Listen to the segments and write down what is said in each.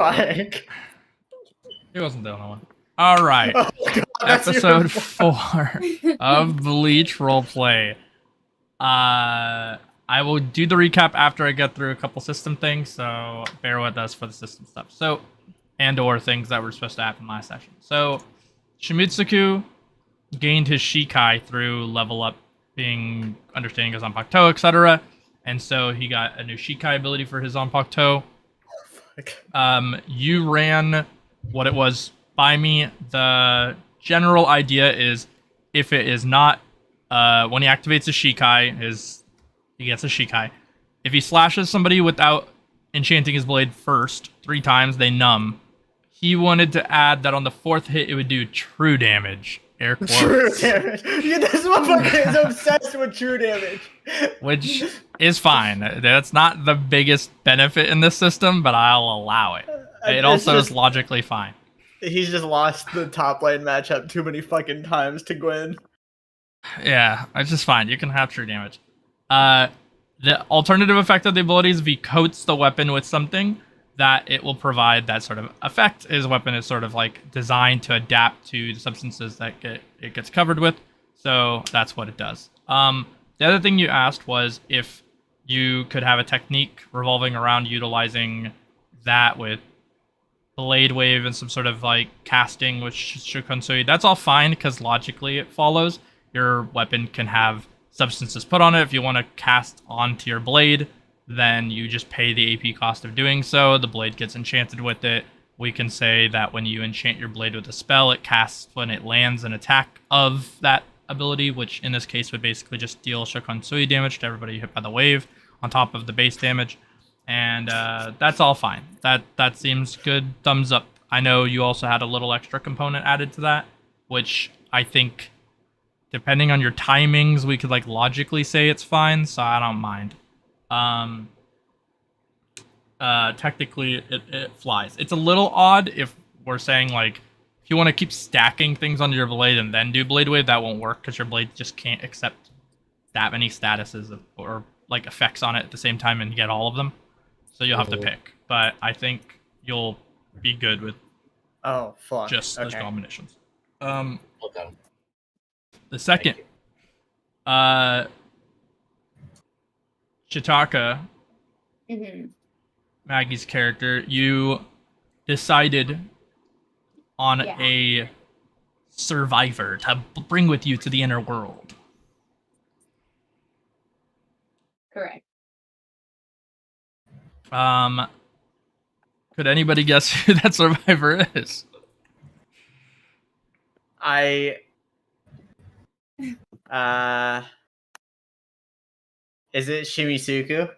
Fuck. He wasn't the only one. All right. Oh, God, Episode 4 of Bleach Roleplay. I will do the recap after I get through a couple system things, so bear with us for the system stuff. So, and/or things that were supposed to happen last session. So, Shimisuku gained his Shikai through level up, being understanding his Zanpakuto, etc. And so he got a new Shikai ability for his Zanpakuto. You ran what it was by me. The general idea is if it is not when he activates a Shikai, he gets a Shikai. If he slashes somebody without enchanting his blade first 3 times, they numb. He wanted to add that on the 4th hit it would do true damage. Air quotes. True damage. Yeah, this motherfucker is obsessed with true damage. Which is fine. That's not the biggest benefit in this system, but I'll allow it. It also is logically fine. He's just lost the top lane matchup too many fucking times to Gwen. Yeah, it's just fine. You can have true damage. The alternative effect of the ability is if he coats the weapon with something, that it will provide that sort of effect. His weapon is sort of like designed to adapt to the substances that it gets covered with. So that's what it does. The other thing you asked was if you could have a technique revolving around utilizing that with Blade Wave and some sort of like casting with Shukonsui. That's all fine because logically it follows. Your weapon can have substances put on it. If you want to cast onto your blade, then you just pay the AP cost of doing so. The blade gets enchanted with it. We can say that when you enchant your blade with a spell, it casts when it lands an attack of that ability, which in this case would basically just deal Shukonsui damage to everybody hit by the wave on top of the base damage. And that's all fine. That seems good. Thumbs up. I know you also had a little extra component added to that, which I think, depending on your timings, we could like logically say it's fine, so I don't mind. Technically, it flies. It's a little odd if we're saying like, if you want to keep stacking things onto your blade and then do Blade Wave, that won't work because your blade just can't accept that many statuses or like effects on it at the same time and get all of them. So you'll have to pick. But I think you'll be good with just those combinations. Okay. The second, Chitaka, Maggie's character, you decided on a survivor to bring with you to the inner world. Correct. Could anybody guess who that survivor is? Is it Shimisuku?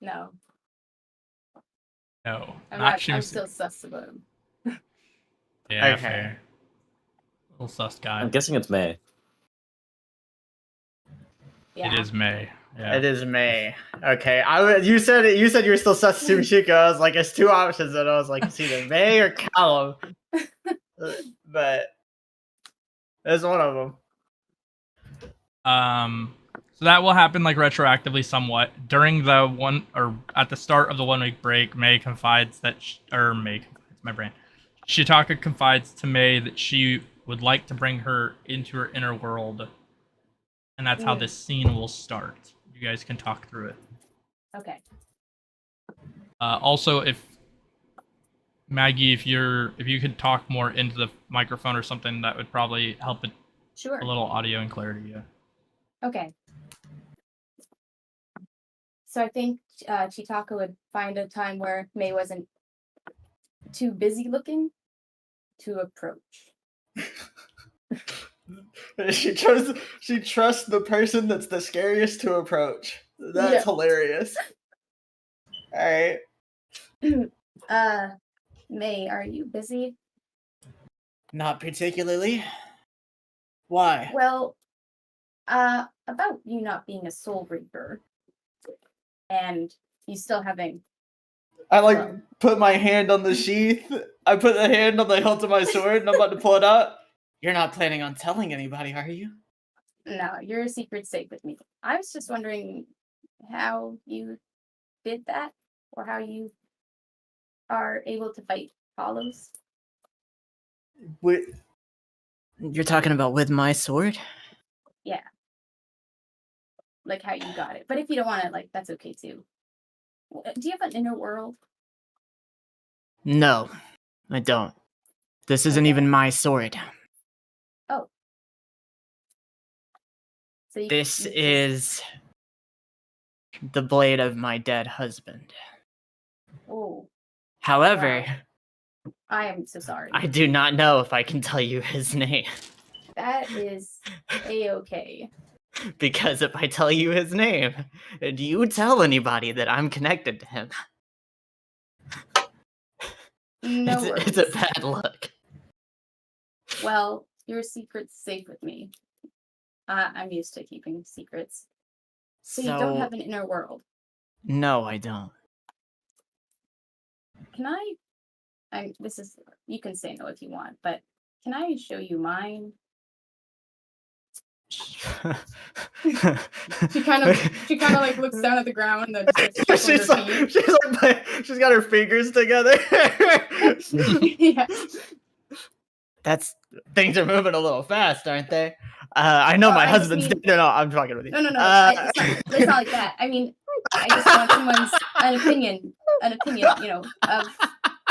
No. No, I'm still sus about him. Yeah, Okay. fair. Little sus guy. I'm guessing it's Mei. Yeah. It is Mei. Yeah. It is Mei. Okay, you said you were still sus to Shimisuku. I was like, it's 2 options, and I was like, it's either Mei or Kallum. But there's one of them. So that will happen like retroactively somewhat during the one or at the start of the 1 week break. Mei confides that Chitaka confides to Mei that she would like to bring her into her inner world, and that's how this scene will start. You guys can talk through it. Okay. Also, if Maggie, if you could talk more into the microphone or something, that would probably help it. Sure. A little audio and clarity. Yeah. Okay. So I think Chitaka would find a time where Mei wasn't too busy looking to approach. She trusts the person that's the scariest to approach. That's hilarious. All right. Mei, are you busy? Not particularly. Why? Well, about you not being a soul reaper and you still having I put my hand on the sheath. I put the hand on the hilt of my sword and I'm about to pull it out. You're not planning on telling anybody, are you? No, your secret's safe with me. I was just wondering how you did that, or how you are able to fight hollows? You're talking about with my sword? Yeah. Like how you got it. But if you don't want to, like, that's okay too. Do you have an inner world? No, I don't. This isn't Okay. even my sword. Oh. So This you just- is the blade of my dead husband. Oh, However, wow. I am so sorry. I do not know if I can tell you his name. That is a-okay. Because if I tell you his name, and you tell anybody that I'm connected to him, No worries. it's a bad look. Well, your secret's safe with me. I'm used to keeping secrets. So you don't have an inner world. No, I don't. Can this is, you can say no if you want, but can I show you mine? She kind of like looks down at the ground and then starts she's got her fingers together. Yeah. Things are moving a little fast, aren't they? I know my I just husband's mean- no, I'm talking with you. No. It's not like that. I mean, I just want someone's an opinion, you know, of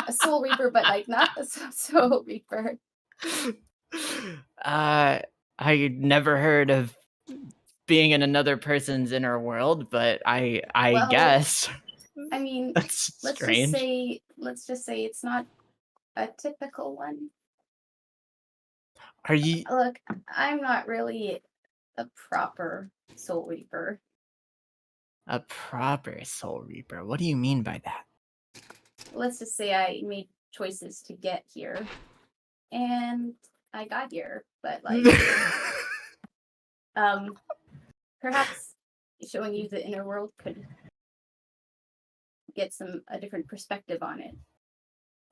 a soul reaper, but like not a soul reaper. I never heard of being in another person's inner world, but I Well, guess I mean, that's strange. let's just say it's not a typical one. Are you? Look, I'm not really a proper soul reaper. A proper soul reaper? What do you mean by that? Let's just say I made choices to get here, and I got here, but like, perhaps showing you the inner world could get a different perspective on it.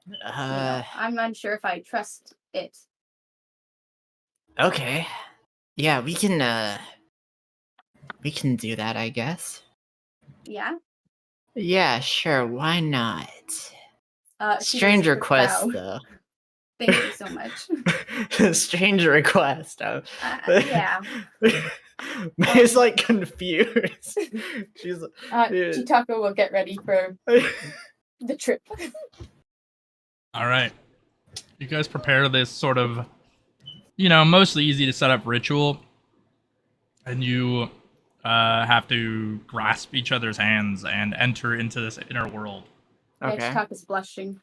You know, I'm unsure if I trust it. Okay. Yeah, we can do that, I guess. Yeah. Yeah, sure, why not? She Strange does a request, bow. though. Thank you so much. Strange request. Yeah. May's like confused. She's Chitaka will get ready for the trip. All right. You guys prepare this sort of, mostly easy to set up ritual. And you have to grasp each other's hands and enter into this inner world. Okay. Yeah, Chitaka's blushing.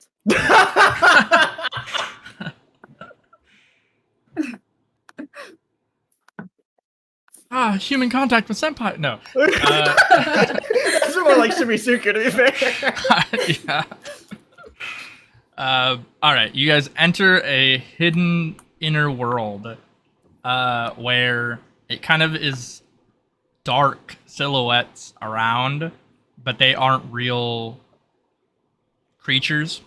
Human contact with senpai. No. That's more like Shimisuku, to be fair. Yeah. All right, you guys enter a hidden inner world where it kind of is dark silhouettes around, but they aren't real creatures.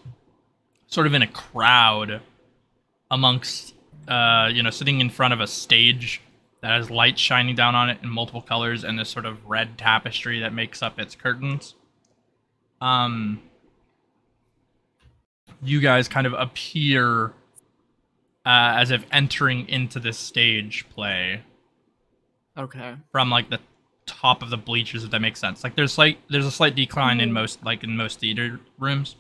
Sort of in a crowd amongst, sitting in front of a stage that has light shining down on it in multiple colors and this sort of red tapestry that makes up its curtains. You guys kind of appear as if entering into this stage play. Okay. From like the top of the bleachers, if that makes sense. Like there's a slight decline in most theater rooms.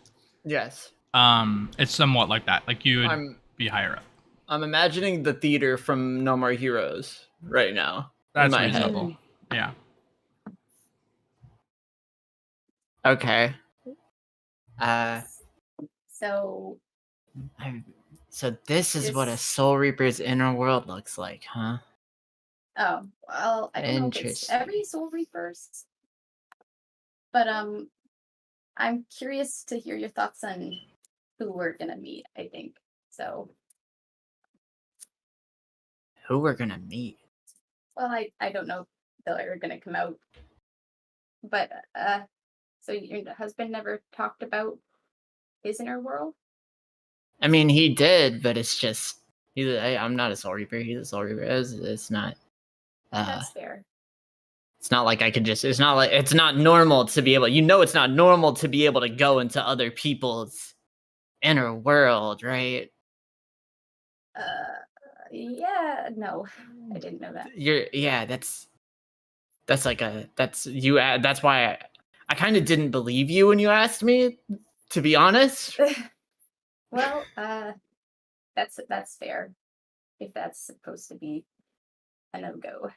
Yes. It's somewhat like that. Like you would be higher up. I'm imagining the theater from No More Heroes right now. That's in my reasonable. head. Yeah. Okay. So this is what a Soul Reaper's inner world looks like, huh? Oh, well, I don't know if it's every Soul Reaper's, but I'm curious to hear your thoughts on who we're gonna meet, I think. So who we're gonna meet? Well, I don't know if they're gonna come out. But so your husband never talked about his inner world? I mean, he did, but it's just I'm not a Soul Reaper. He's a Soul Reaper. It's not. That's fair. It's not like I could just. It's not normal to be able. It's not normal to be able to go into other people's inner world, right? Yeah. No, I didn't know that. That's why I kind of didn't believe you when you asked me, to be honest. Well, that's fair. If that's supposed to be a no-go.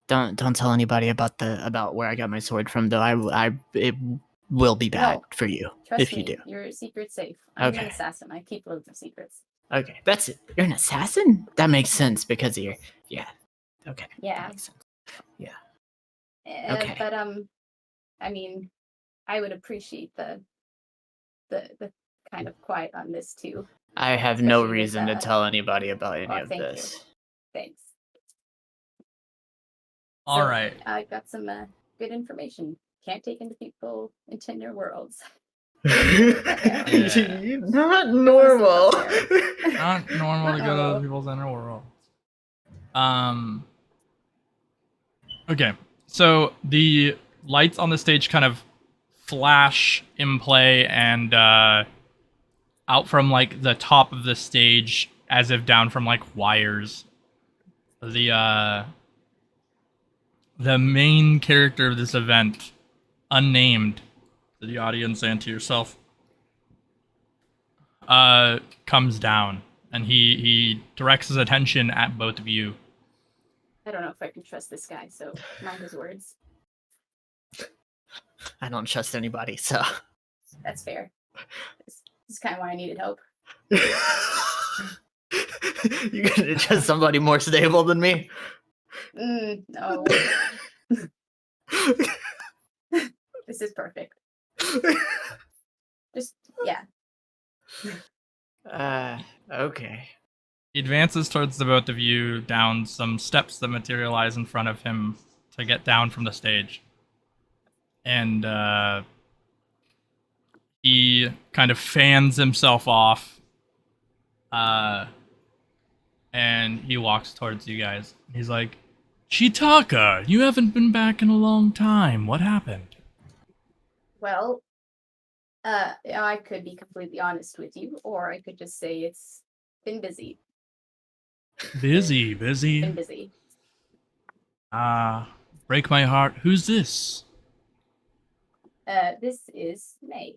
Don't tell anybody about where I got my sword from, though. It will be bad for you if you do. Your secret's safe. I'm Okay. an assassin. I keep loads of secrets. Okay, that's it. You're an assassin? That makes sense because of your. Yeah. Okay. Yeah. That makes sense. Yeah. Okay. But I mean, I would appreciate the kind of quiet on this too. I have no Especially with, reason to tell anybody about any of thank this. you. Thanks. All right. I got some good information. Can't take people into your worlds. Not normal. Not normal to go to other people's inner world. Okay, so the lights on the stage kind of flash in play, and out from like the top of the stage, as if down from like wires. The main character of this event, unnamed to the audience and to yourself, comes down, and he directs his attention at both of you. I don't know if I can trust this guy, so mind his words. I don't trust anybody, so. That's fair. This is kind of why I needed help. You gonna trust somebody more stable than me? No. This is perfect. Just, yeah. Okay. He advances towards the both of you down some steps that materialize in front of him to get down from the stage. And he kind of fans himself off. And he walks towards you guys. He's like, Chitaka, you haven't been back in a long time. What happened? Well, I could be completely honest with you, or I could just say it's been busy. Busy. Been busy. Break my heart. Who's this? This is Mei.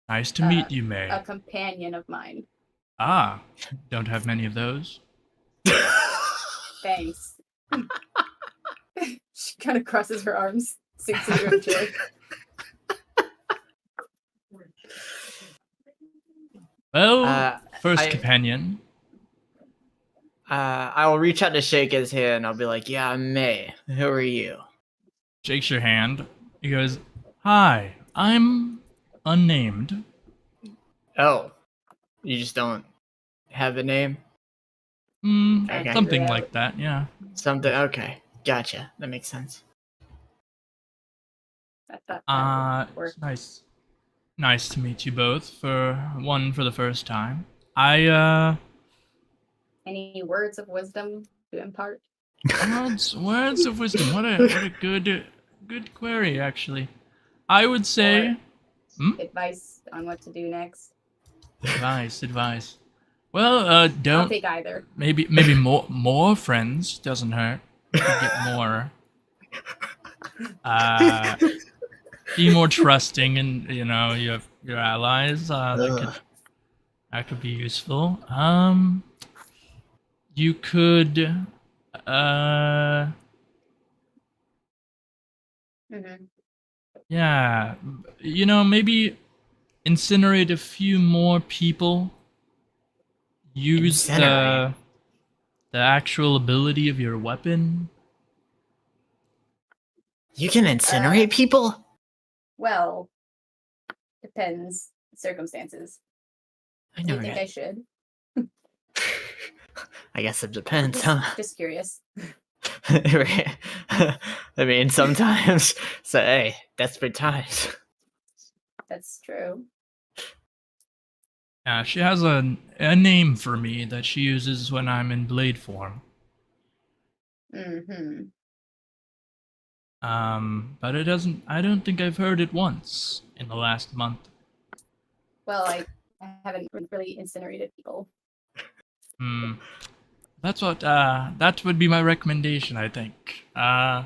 Nice to meet you, Mei. A companion of mine. Don't have many of those. Thanks. She kind of crosses her arms, sinks into her chair. Well, companion. I will reach out to shake his hand. I'll be like, yeah, I'm Mei. Who are you? Shakes your hand. He goes, hi, I'm unnamed. Oh, you just don't have a name? Okay. Something like that, yeah. Something, okay. Gotcha. That makes sense. It's nice. Nice to meet you both for the first time. Any words of wisdom to impart? Words of wisdom. What a good query, actually. I would say advice on what to do next. Advice. Well, don't. I'll take either. Maybe more friends doesn't hurt. You get more. Be more trusting, and your allies. That could be useful. You could. Yeah, maybe incinerate a few more people. Use the actual ability of your weapon. You can incinerate people? Well, depends. Circumstances. Do you think I should? I guess it depends, huh? Just curious. I mean, sometimes. So, hey, desperate times. That's true. Yeah, she has a name for me that she uses when I'm in blade form. Mm-hmm. But I don't think I've heard it once in the last month. Well, I haven't really incinerated people. That would be my recommendation, I think. Aside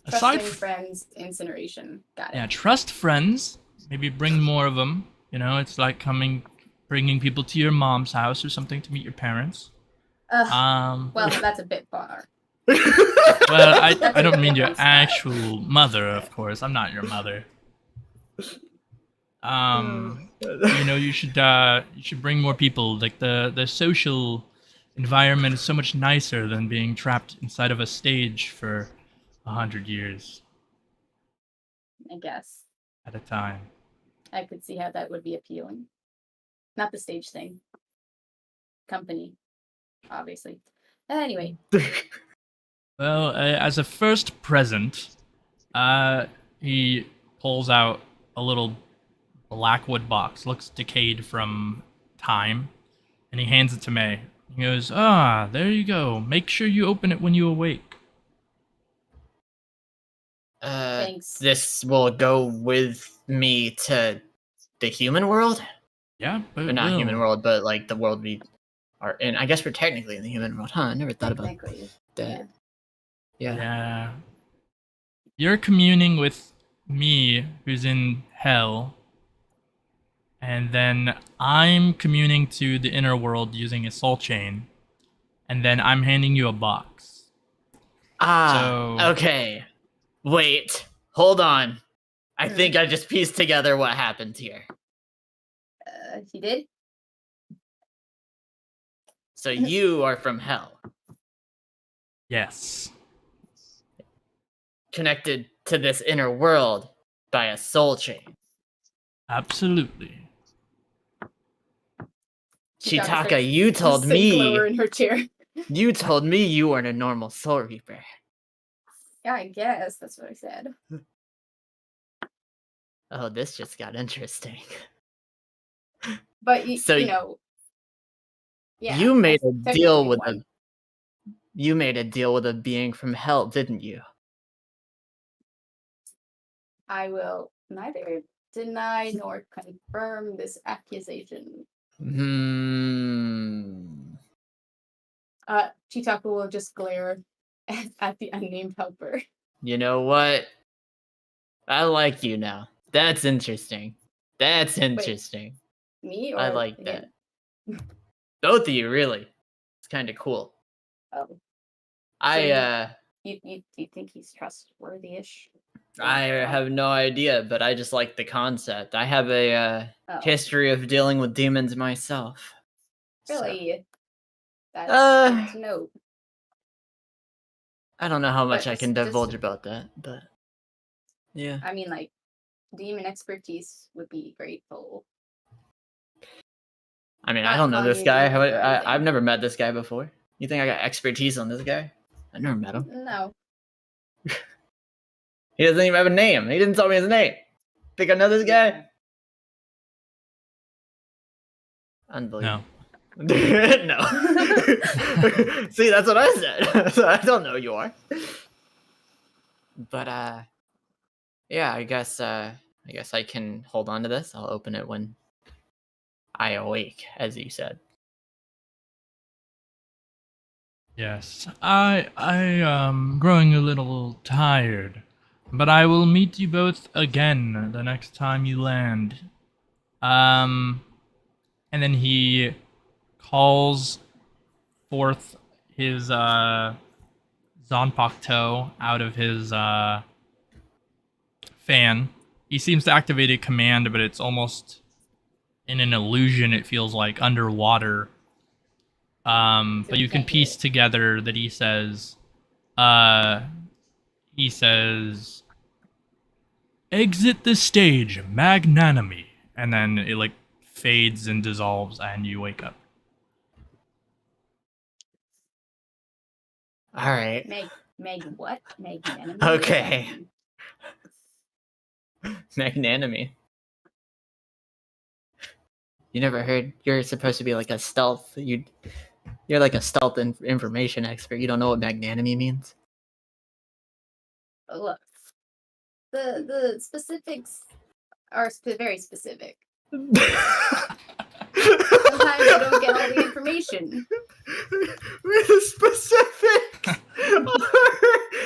Trusting friends, incineration. Got it. Yeah, trust friends. Maybe bring more of them. You know, it's like bringing people to your mom's house or something to meet your parents. Well, that's a bit far. Well, That's I a don't bit mean your on spot. actual mother, of course. I'm not your mother. You know, you should bring more people. Like the social environment is so much nicer than being trapped inside of a stage for 100 years I guess at a time. I could see how that would be appealing. Not the stage thing. Company, obviously. Anyway. Well, as a first present, he pulls out a little blackwood box. Looks decayed from time, and he hands it to Mei. He goes, "Ah, there you go. Make sure you open it when you awake." Thanks. This will go with me to the human world? Yeah, but Or not human world, but like the world we are in. I guess we're technically in the human world, huh? I never thought about Technically, that. yeah. Yeah. You're communing with me, who's in hell, and then I'm communing to the inner world using a soul chain, and then I'm handing you a box. Okay. Wait. Hold on. I think I just pieced together what happened here. He did? So you are from hell. Yes. Connected to this inner world by a soul chain. Absolutely. Chitaka, you told me. In her chair. You told me you weren't a normal Soul Reaper. Yeah, I guess that's what I said. Oh, this just got interesting. But So you know, yeah. You made a technically deal with one. You made a deal with a being from hell, didn't you? I will neither deny nor confirm this accusation. Chitaka will just glare at the unnamed helper. You know what? I like you now. That's interesting. That's interesting. Wait, me or I like him? that. Both of you, really. It's kind of cool. Oh. You think he's trustworthy-ish? I have no idea, but I just like the concept. I have a history of dealing with demons myself. Really? So. That's good to know. I don't know how much I can divulge about that, but yeah. I mean, like, demon expertise would be grateful. I mean, I don't know this guy. I've never met this guy before. You think I got expertise on this guy? I never met him. No. He doesn't even have a name. He didn't tell me his name. Think I know this guy? Unbelievable. No. No. See, that's what I said. So I don't know you are. But yeah, I guess I can hold on to this. I'll open it when I awake, as you said. Yes. I am growing a little tired, but I will meet you both again the next time you land. And then he calls forth his Zanpakuto out of his fan. He seems to activate a command, but it's almost in an illusion, it feels like, underwater. But you can piece together that he says, exit the stage, magnanimity. And then it like fades and dissolves and you wake up. All right. Meg what? Magnanimity? Okay. Magnanimity. You never heard? You're supposed to be like a stealth. You're like a stealth information expert. You don't know what magnanimity means? Look, the specifics are very specific. Sometimes I don't get all the information. The specifics are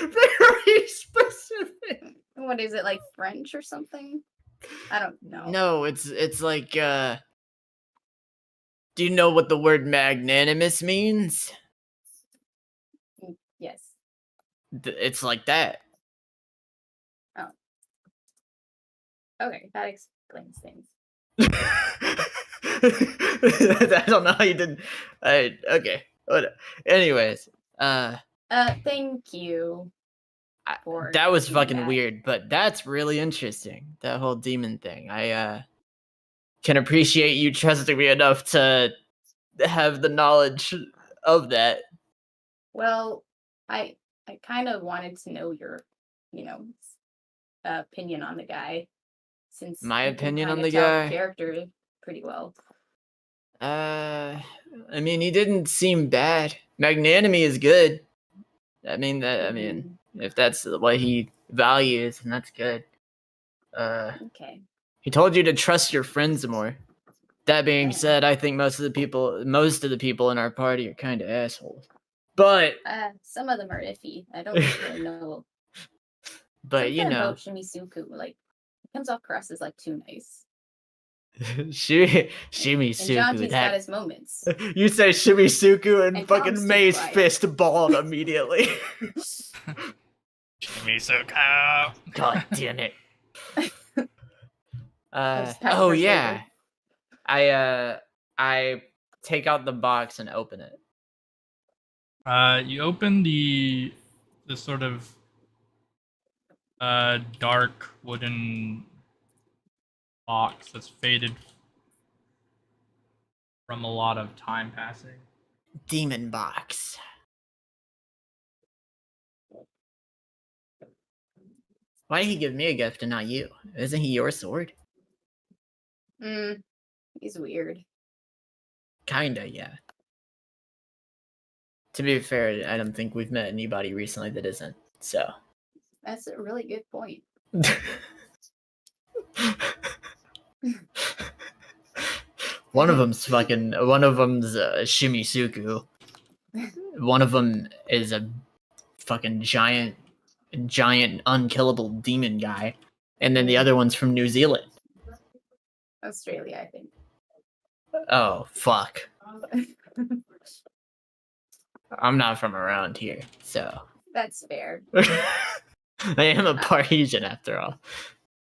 very specific. What is it, like French or something? I don't know. No, it's like do you know what the word magnanimous means? Yes. It's like that. Oh. Okay, that explains things. I don't know how you did. Okay. Anyways, thank you. That was doing fucking that. weird, but that's really interesting. That whole demon thing. I can appreciate you trusting me enough to have the knowledge of that. Well, I kind of wanted to know your, opinion on the guy, since My you can opinion on kinda the tell guy? character pretty well. I mean, he didn't seem bad. Magnanimity is good. I mean, if that's what he values, then that's good. Okay. He told you to trust your friends more. That being said, I think most of the people in our party are kind of assholes. But some of them are iffy. I don't really know. but Something about Shimisuku, like, he comes across as like too nice. Shimisuku. And Jonty's got his moments. You say Shimisuku and fucking Kallum's too Mei's quiet. fist balled immediately. Shimisuku. God damn it. Just pat Oh her yeah. shoulder. I take out the box and open it. You open the sort of dark wooden box that's faded from a lot of time passing. Demon box. Why did he give me a gift and not you? Isn't he your sword? He's weird. Kinda, yeah. To be fair, I don't think we've met anybody recently that isn't, so. That's a really good point. One of them's Shimisuku. One of them is a fucking giant unkillable demon guy. And then the other one's from New Zealand. Australia, I think. Oh, fuck. I'm not from around here, so. That's fair. I am a Parisian after all.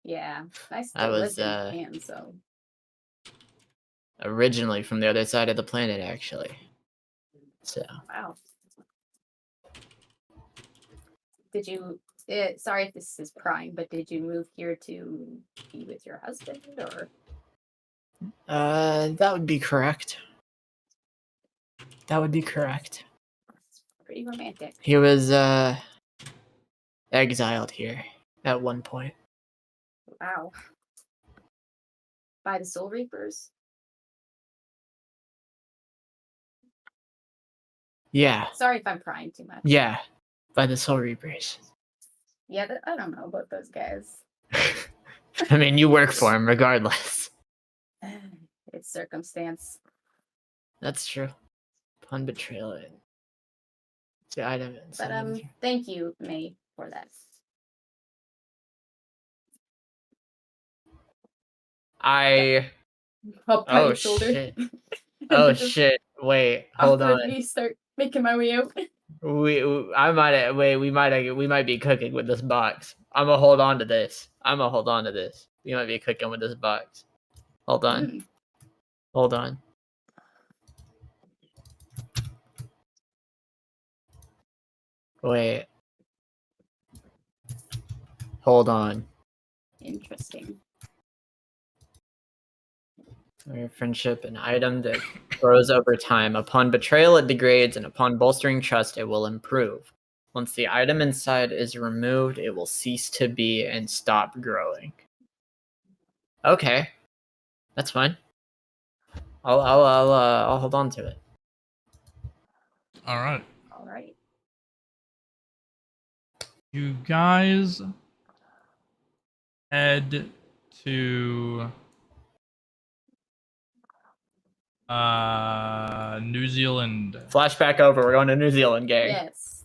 Yeah, I I still was, live in Japan, so. Originally from the other side of the planet, actually. So. Wow. Did you? Sorry if this is prying, but did you move here to be with your husband, or? That would be correct. That would be correct. It's pretty romantic. He was exiled here at one point. Wow. By the Soul Reapers? Yeah. Sorry if I'm prying too much. Yeah. By the Soul Reapers. Yeah, I don't know about those guys. I mean, you work for him regardless. It's circumstance. That's true. Upon betrayal. The item. But thank you, Mei, for that. Up by the shoulder. Shit. Oh shit. Wait, hold on. Awkwardly start making my way out. We might be cooking with this box. I'm gonna hold on to this. We might be cooking with this box. Hold on. Hold on. Wait. Hold on. Interesting. Your friendship, an item that grows over time. Upon betrayal, it degrades, and upon bolstering trust, it will improve. Once the item inside is removed, it will cease to be and stop growing. Okay. That's fine. I'll hold on to it. All right. All right. You guys head to New Zealand. Flashback over. We're going to New Zealand, gang. Yes.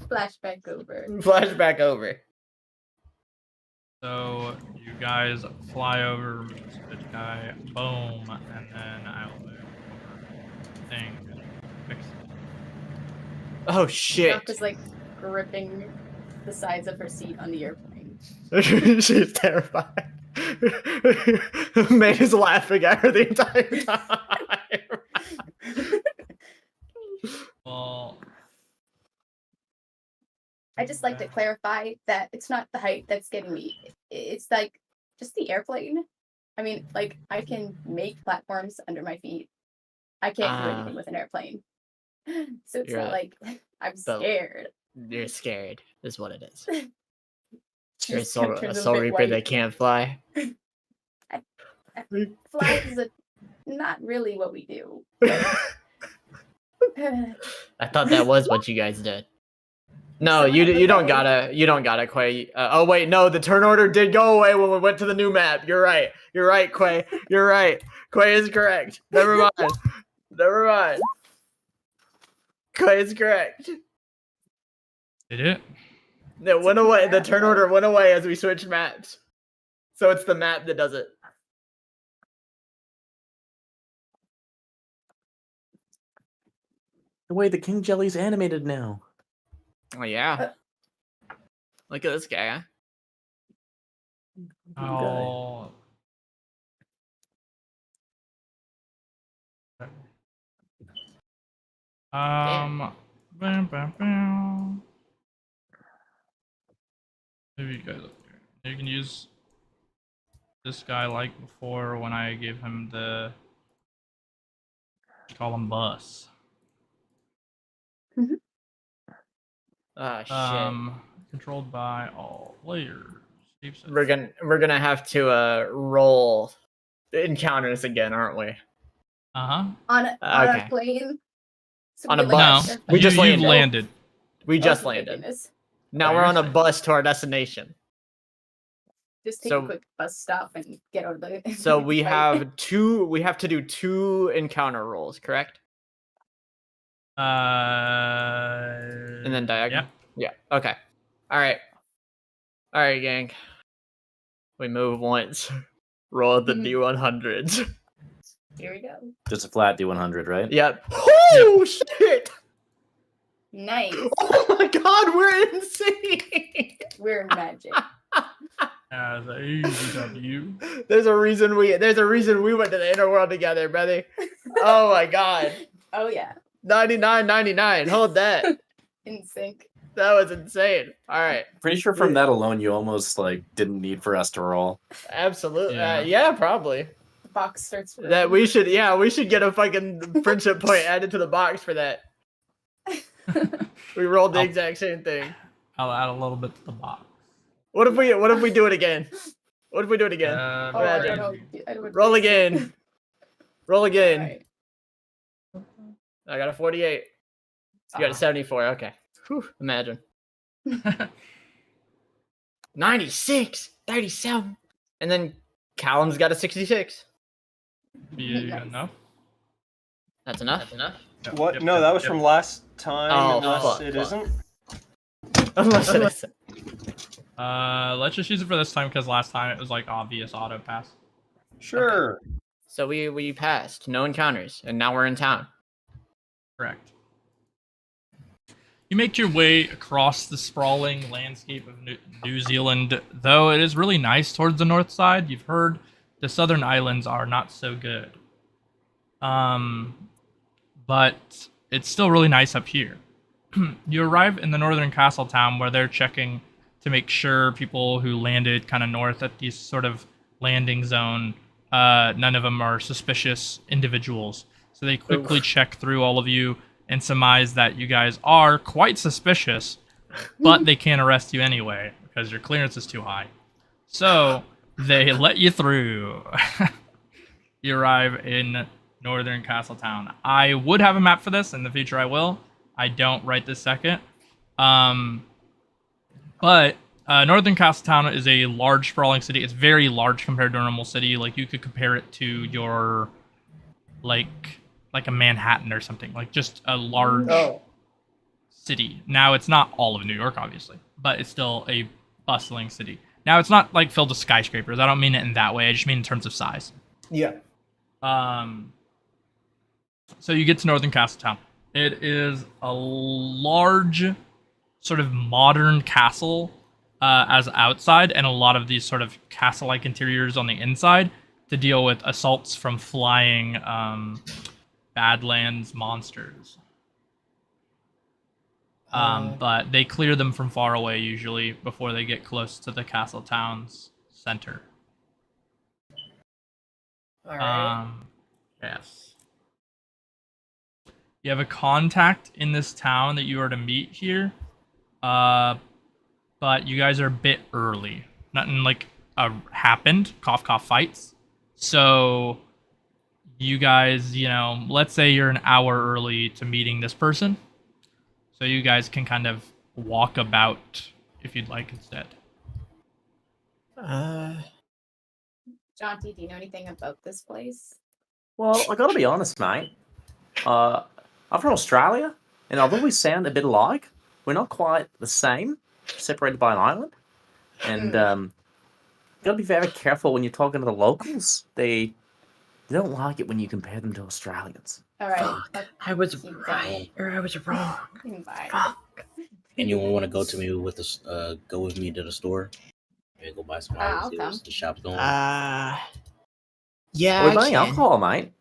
Flashback over. Flashback over. So you guys fly over this guy, boom, and then I'll thing fix it. Oh shit! Doc is like gripping the sides of her seat on the airplane. She's terrified. May is laughing at her the entire time. Well, I just like to clarify that it's not the height that's getting me. It's like just the airplane. I mean, like I can make platforms under my feet. I can't do anything with an airplane. So it's not like I'm scared. You're scared, is what it is. You're a Just soul turns a bit reaper white. that can't fly. Fly is not really what we do. I thought that was what you guys did. No, you don't gotta Quay. Oh wait, no, the turn order did go away when we went to the new map. You're right, Quay. You're right. Quay is correct. Never mind. Never mind. Quay is correct. did it? It went away. The turn order went away as we switched maps. So it's the map that does it. The way the King Jelly's animated now. Oh yeah. Look at this guy. Huh? Oh. Bam, bam, bam. Maybe you guys up here. You can use this guy like before when I gave him the call him bus. Oh shit. Controlled by all players. We're gonna have to roll encounters again, aren't we? Uh-huh. On Okay. a plane. So On a we bus. No, We just you've landed. landed. We just Oh, my landed. goodness. Now Oh, we're you're on a safe. bus to our destination. Just take So- a quick bus stop and get out of the. So we Right. have two. We have to do 2 encounter rolls, correct? And then diagonal. Yeah. Yeah. Okay. All right. All right, gang. We move once. Roll the D100s. Here we go. Just a flat D100, right? Yep. Oh shit! Nice. Oh my god, we're insane. We're magic. As a EW. There's a reason we went to the inner world together, brother. Oh my god. Oh yeah. 99.99. Hold that. In sync. That was insane. All right. Pretty sure from that alone, you almost like didn't need for us to roll. Absolutely. Yeah. Yeah, probably. The box starts. That we should get a fucking friendship point added to the box for that. We rolled the I'll- exact same thing. I'll add a little bit to the box. What if we do it again? What if we do it again? Uh, Oh, I Imagine. don't know. I don't Roll again. Roll again. Alright. I got a 48. You got a 74. Okay. Whew, imagine. 96, 37. And then Kallum's got a 66. Be Nice. enough. That's enough. That's enough. Yep, What? yep, No, yep, that was yep. from last time. Oh, unless fuck, it fuck. isn't. Unless it is. Let's just use it for this time because last time it was like obvious auto pass. Sure. So we passed. No encounters. And now we're in town. Correct. You make your way across the sprawling landscape of New Zealand, though it is really nice towards the north side. You've heard the southern islands are not so good. But it's still really nice up here. You arrive in the northern castle town where they're checking to make sure people who landed kind of north at these sort of landing zone, none of them are suspicious individuals. So they quickly check through all of you and surmise that you guys are quite suspicious, but they can't arrest you anyway because your clearance is too high. So they let you through. You arrive in Northern Castletown. I would have a map for this in the future. I will. I don't right this second. But Northern Castletown is a large, sprawling city. It's very large compared to a normal city. Like, you could compare it to your, like a Manhattan or something. Like, just a large city. Now, it's not all of New York, obviously, but it's still a bustling city. Now, it's not, like, filled with skyscrapers. I don't mean it in that way. I just mean in terms of size. Yeah. So you get to Northern Castletown. It is a large, sort of modern castle as outside, and a lot of these sort of castle-like interiors on the inside to deal with assaults from flying Badlands monsters. But they clear them from far away usually before they get close to the castle town's center. All right. Yes. You have a contact in this town that you are to meet here, but you guys are a bit early. Nothing like happened, cough cough fights. So you guys, let's say you're an hour early to meeting this person. So you guys can kind of walk about if you'd like instead. Jonty, do you know anything about this place? Well, I gotta be honest, mate. I'm from Australia, and although we sound a bit alike, we're not quite the same, separated by an island. And gotta be very careful when you're talking to the locals. They don't like it when you compare them to Australians. All right. I was right, or I was wrong. Bye. Fuck. Anyone want to go go with me to the store? Maybe go buy some items, I'll see come. what's the shop's going. Yeah, We're I buying can. alcohol, mate.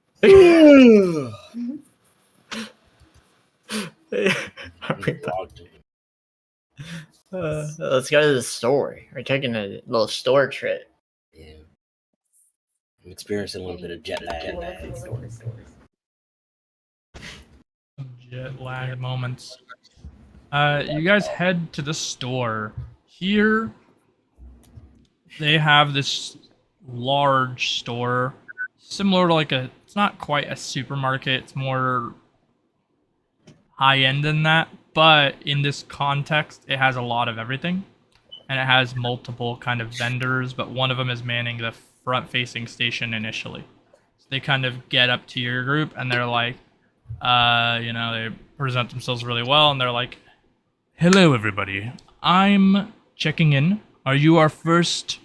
Let's go to the store. We're taking a little store trip. Yeah. I'm experiencing a little bit of jet lag. Jet lag moments. You guys head to the store. Here, they have this large store, similar to it's not quite a supermarket, it's more high-end than that, but in this context, it has a lot of everything, and it has multiple kind of vendors, but one of them is manning the front-facing station initially. So they kind of get up to your group, and they're like, they present themselves really well, and they're like, "Hello, everybody. I'm checking in. Are you our first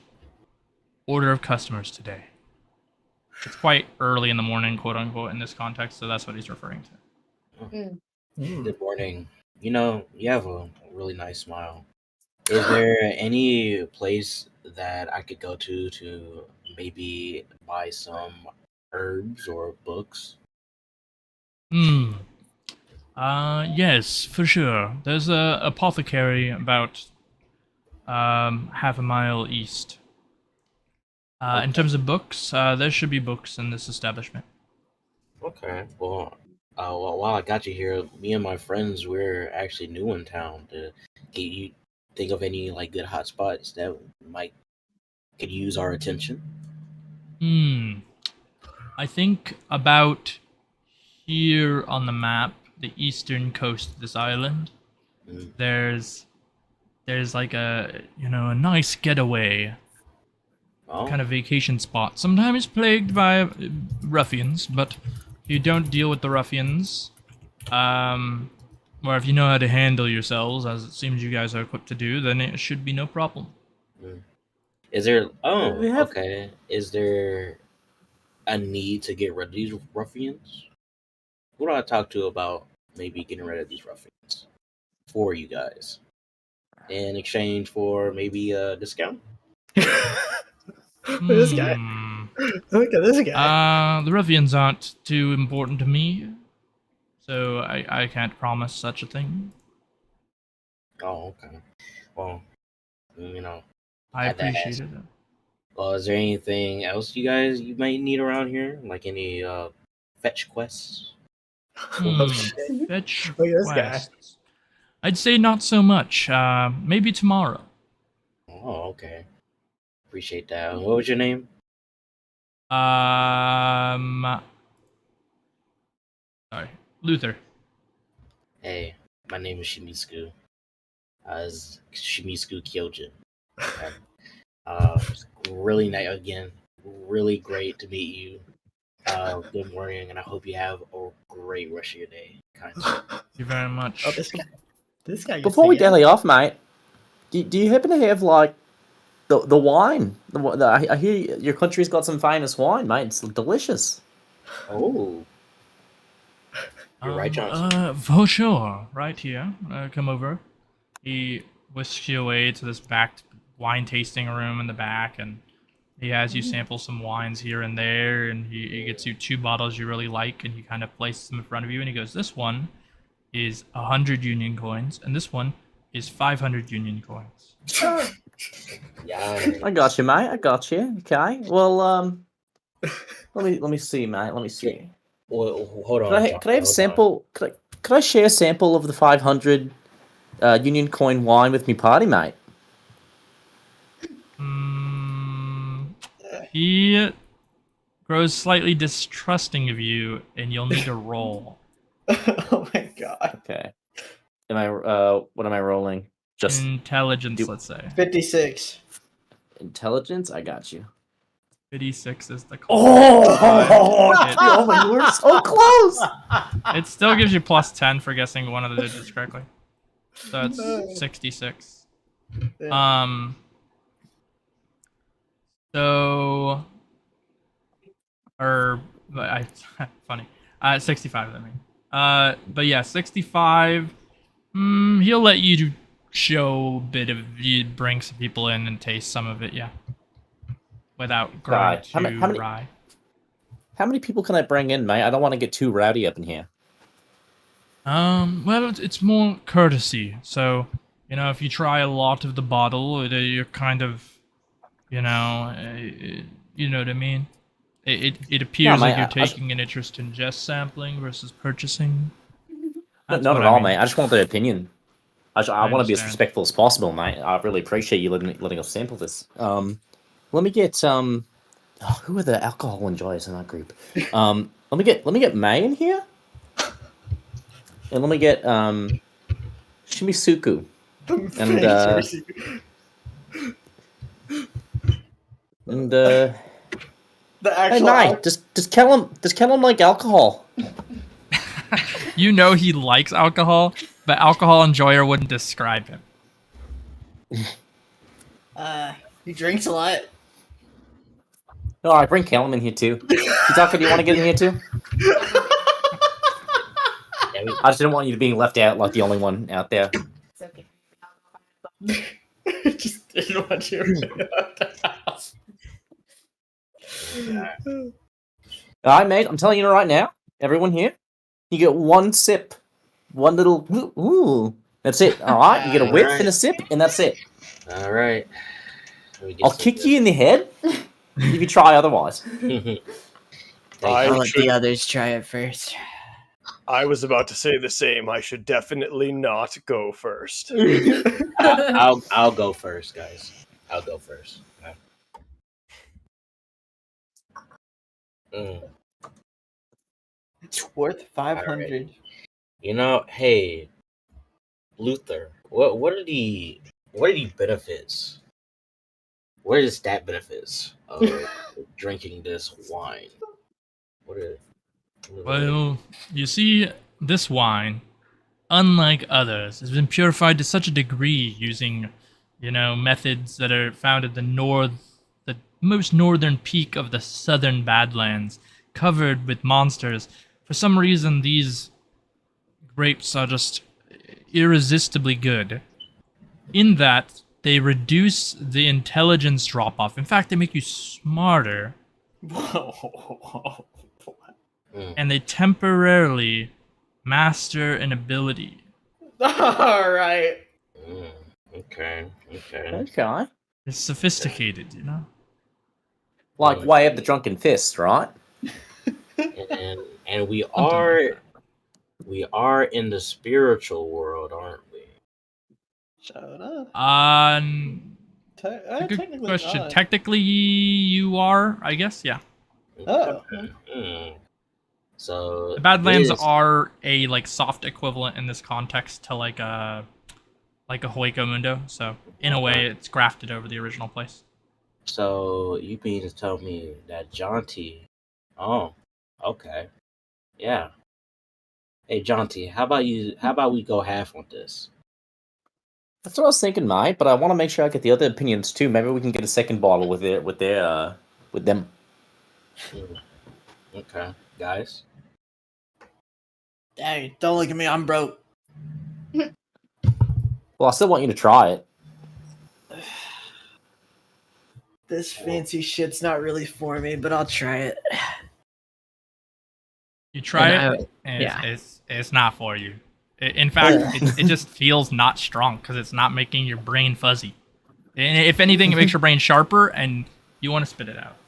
order of customers today?" It's quite early in the morning, quote unquote, in this context, so that's what he's referring to. Good morning. You have a really nice smile. Is there any place that I could go to maybe buy some herbs or books? Yes, for sure. There's a apothecary about half a mile east. In terms of books, there should be books in this establishment. Okay. Well, while I got you here, me and my friends, we're actually new in town. Can you think of any good hot spots that could use our attention? I think about here on the map, the eastern coast of this island, there's like a nice getaway kind of vacation spot. Sometimes plagued by ruffians, but if you don't deal with the ruffians, or if you know how to handle yourselves, as it seems you guys are equipped to do, then it should be no problem. Is there? Okay. Is there a need to get rid of these ruffians? Who do I talk to about maybe getting rid of these ruffians for you guys in exchange for maybe a discount? This guy. Look at this guy. The ruffians aren't too important to me, so I can't promise such a thing. Oh, okay. Well, I appreciate it. Well, is there anything else you might need around here? Like any fetch quests? Fetch Look at this quests. I'd say not so much. Maybe tomorrow. Oh, okay. Appreciate that. What was your name? Sorry, Luther. Hey, my name is Shimisuku. It's Shimisuku Kyojin. Really nice again. Really great to meet you. Good morning, and I hope you have a great rest of your day. Kind sir. Thank you very much. Oh, this guy. Before we dally off, mate, do you happen to have like the wine? I hear your country's got some famous wine, mate. It's delicious. Oh, you're right, Jonty. For sure. Right here. Come over. He whisks you away to this back wine tasting room in the back, and he has you sample some wines here and there, and he gets you 2 bottles you really like, and he kind of places them in front of you, and he goes, this one is 100 union coins, and this one is 500 union coins. Yeah. I got you, mate. I got you. Okay. Well, let me see, mate. Let me see. Well, hold on. Could I have a sample? Could I share a sample of the 500 union coin wine with me party, mate? He grows slightly distrusting of you, and you'll need to roll. Oh my god. Okay. What am I rolling? Just Intelligence, let's say. 56. intelligence? I got you. 56 is the Oh my, we're so close! It still gives you plus 10 for guessing one of the digits correctly. So it's 66. So, funny. 65, I mean. But yeah, 65. He'll let you show a bit of, you bring some people in and taste some of it, yeah. Without growing too rye. How many people can I bring in, mate? I don't want to get too rowdy up in here. Well, it's more courtesy. So, if you try a lot of the bottle, you're kind of, you know what I mean? It appears like you're taking an interest in just sampling versus purchasing. Not at all, mate. I just want their opinion. I want to be as respectful as possible, mate. I really appreciate you letting us sample this. Let me get who are the alcohol enjoyers in that group? Let me get Mei in here, and let me get Shimisuku, and the actual. Hey, Mei, does Kallum like alcohol? He likes alcohol, but alcohol enjoyer wouldn't describe him. He drinks a lot. All right, bring Kallum in here too. Chitaka, do you want to get in here too? I just didn't want you to be left out like the only one out there. It's okay. Just didn't want you. All right, mate. I'm telling you right now, everyone here, you get one sip, one little ooh. That's it. All right, you get a whiff and a sip, and that's it. All right. I'll kick you in the head if you try otherwise. I'll let the others try it first. I was about to say the same. I should definitely not go first. I'll go first, guys. I'll go first. It's worth 500. Right. Hey, Luther. What are the benefits? What are the stat benefits of drinking this wine? Well, you see, this wine, unlike others, has been purified to such a degree using, methods that are found at the most northern peak of the southern Badlands, covered with monsters. For some reason, these grapes are just irresistibly good, in that they reduce the intelligence drop-off. In fact, they make you smarter. Whoa. And they temporarily master an ability. All right. Okay. It's sophisticated, Like Way of the Drunken Fist, right? and we are in the spiritual world, aren't we? Shut up. Good question. Not. Technically, you are, I guess, yeah. Oh. So The Badlands it is- are a like soft equivalent in this context to like a Hueco Mundo. So in a way, it's grafted over the original place. So you mean to tell me that Jonty? Oh, okay, yeah. Hey Jonty, how about you? How about we go half on this? That's what I was thinking, mate. But I want to make sure I get the other opinions too. Maybe we can get a second bottle with them. Okay, guys. Hey, don't look at me. I'm broke. Well, I still want you to try it. This fancy shit's not really for me, but I'll try it. You try And it, and it's not for you. In fact, it just feels not strong because it's not making your brain fuzzy. And if anything, it makes your brain sharper, and you want to spit it out.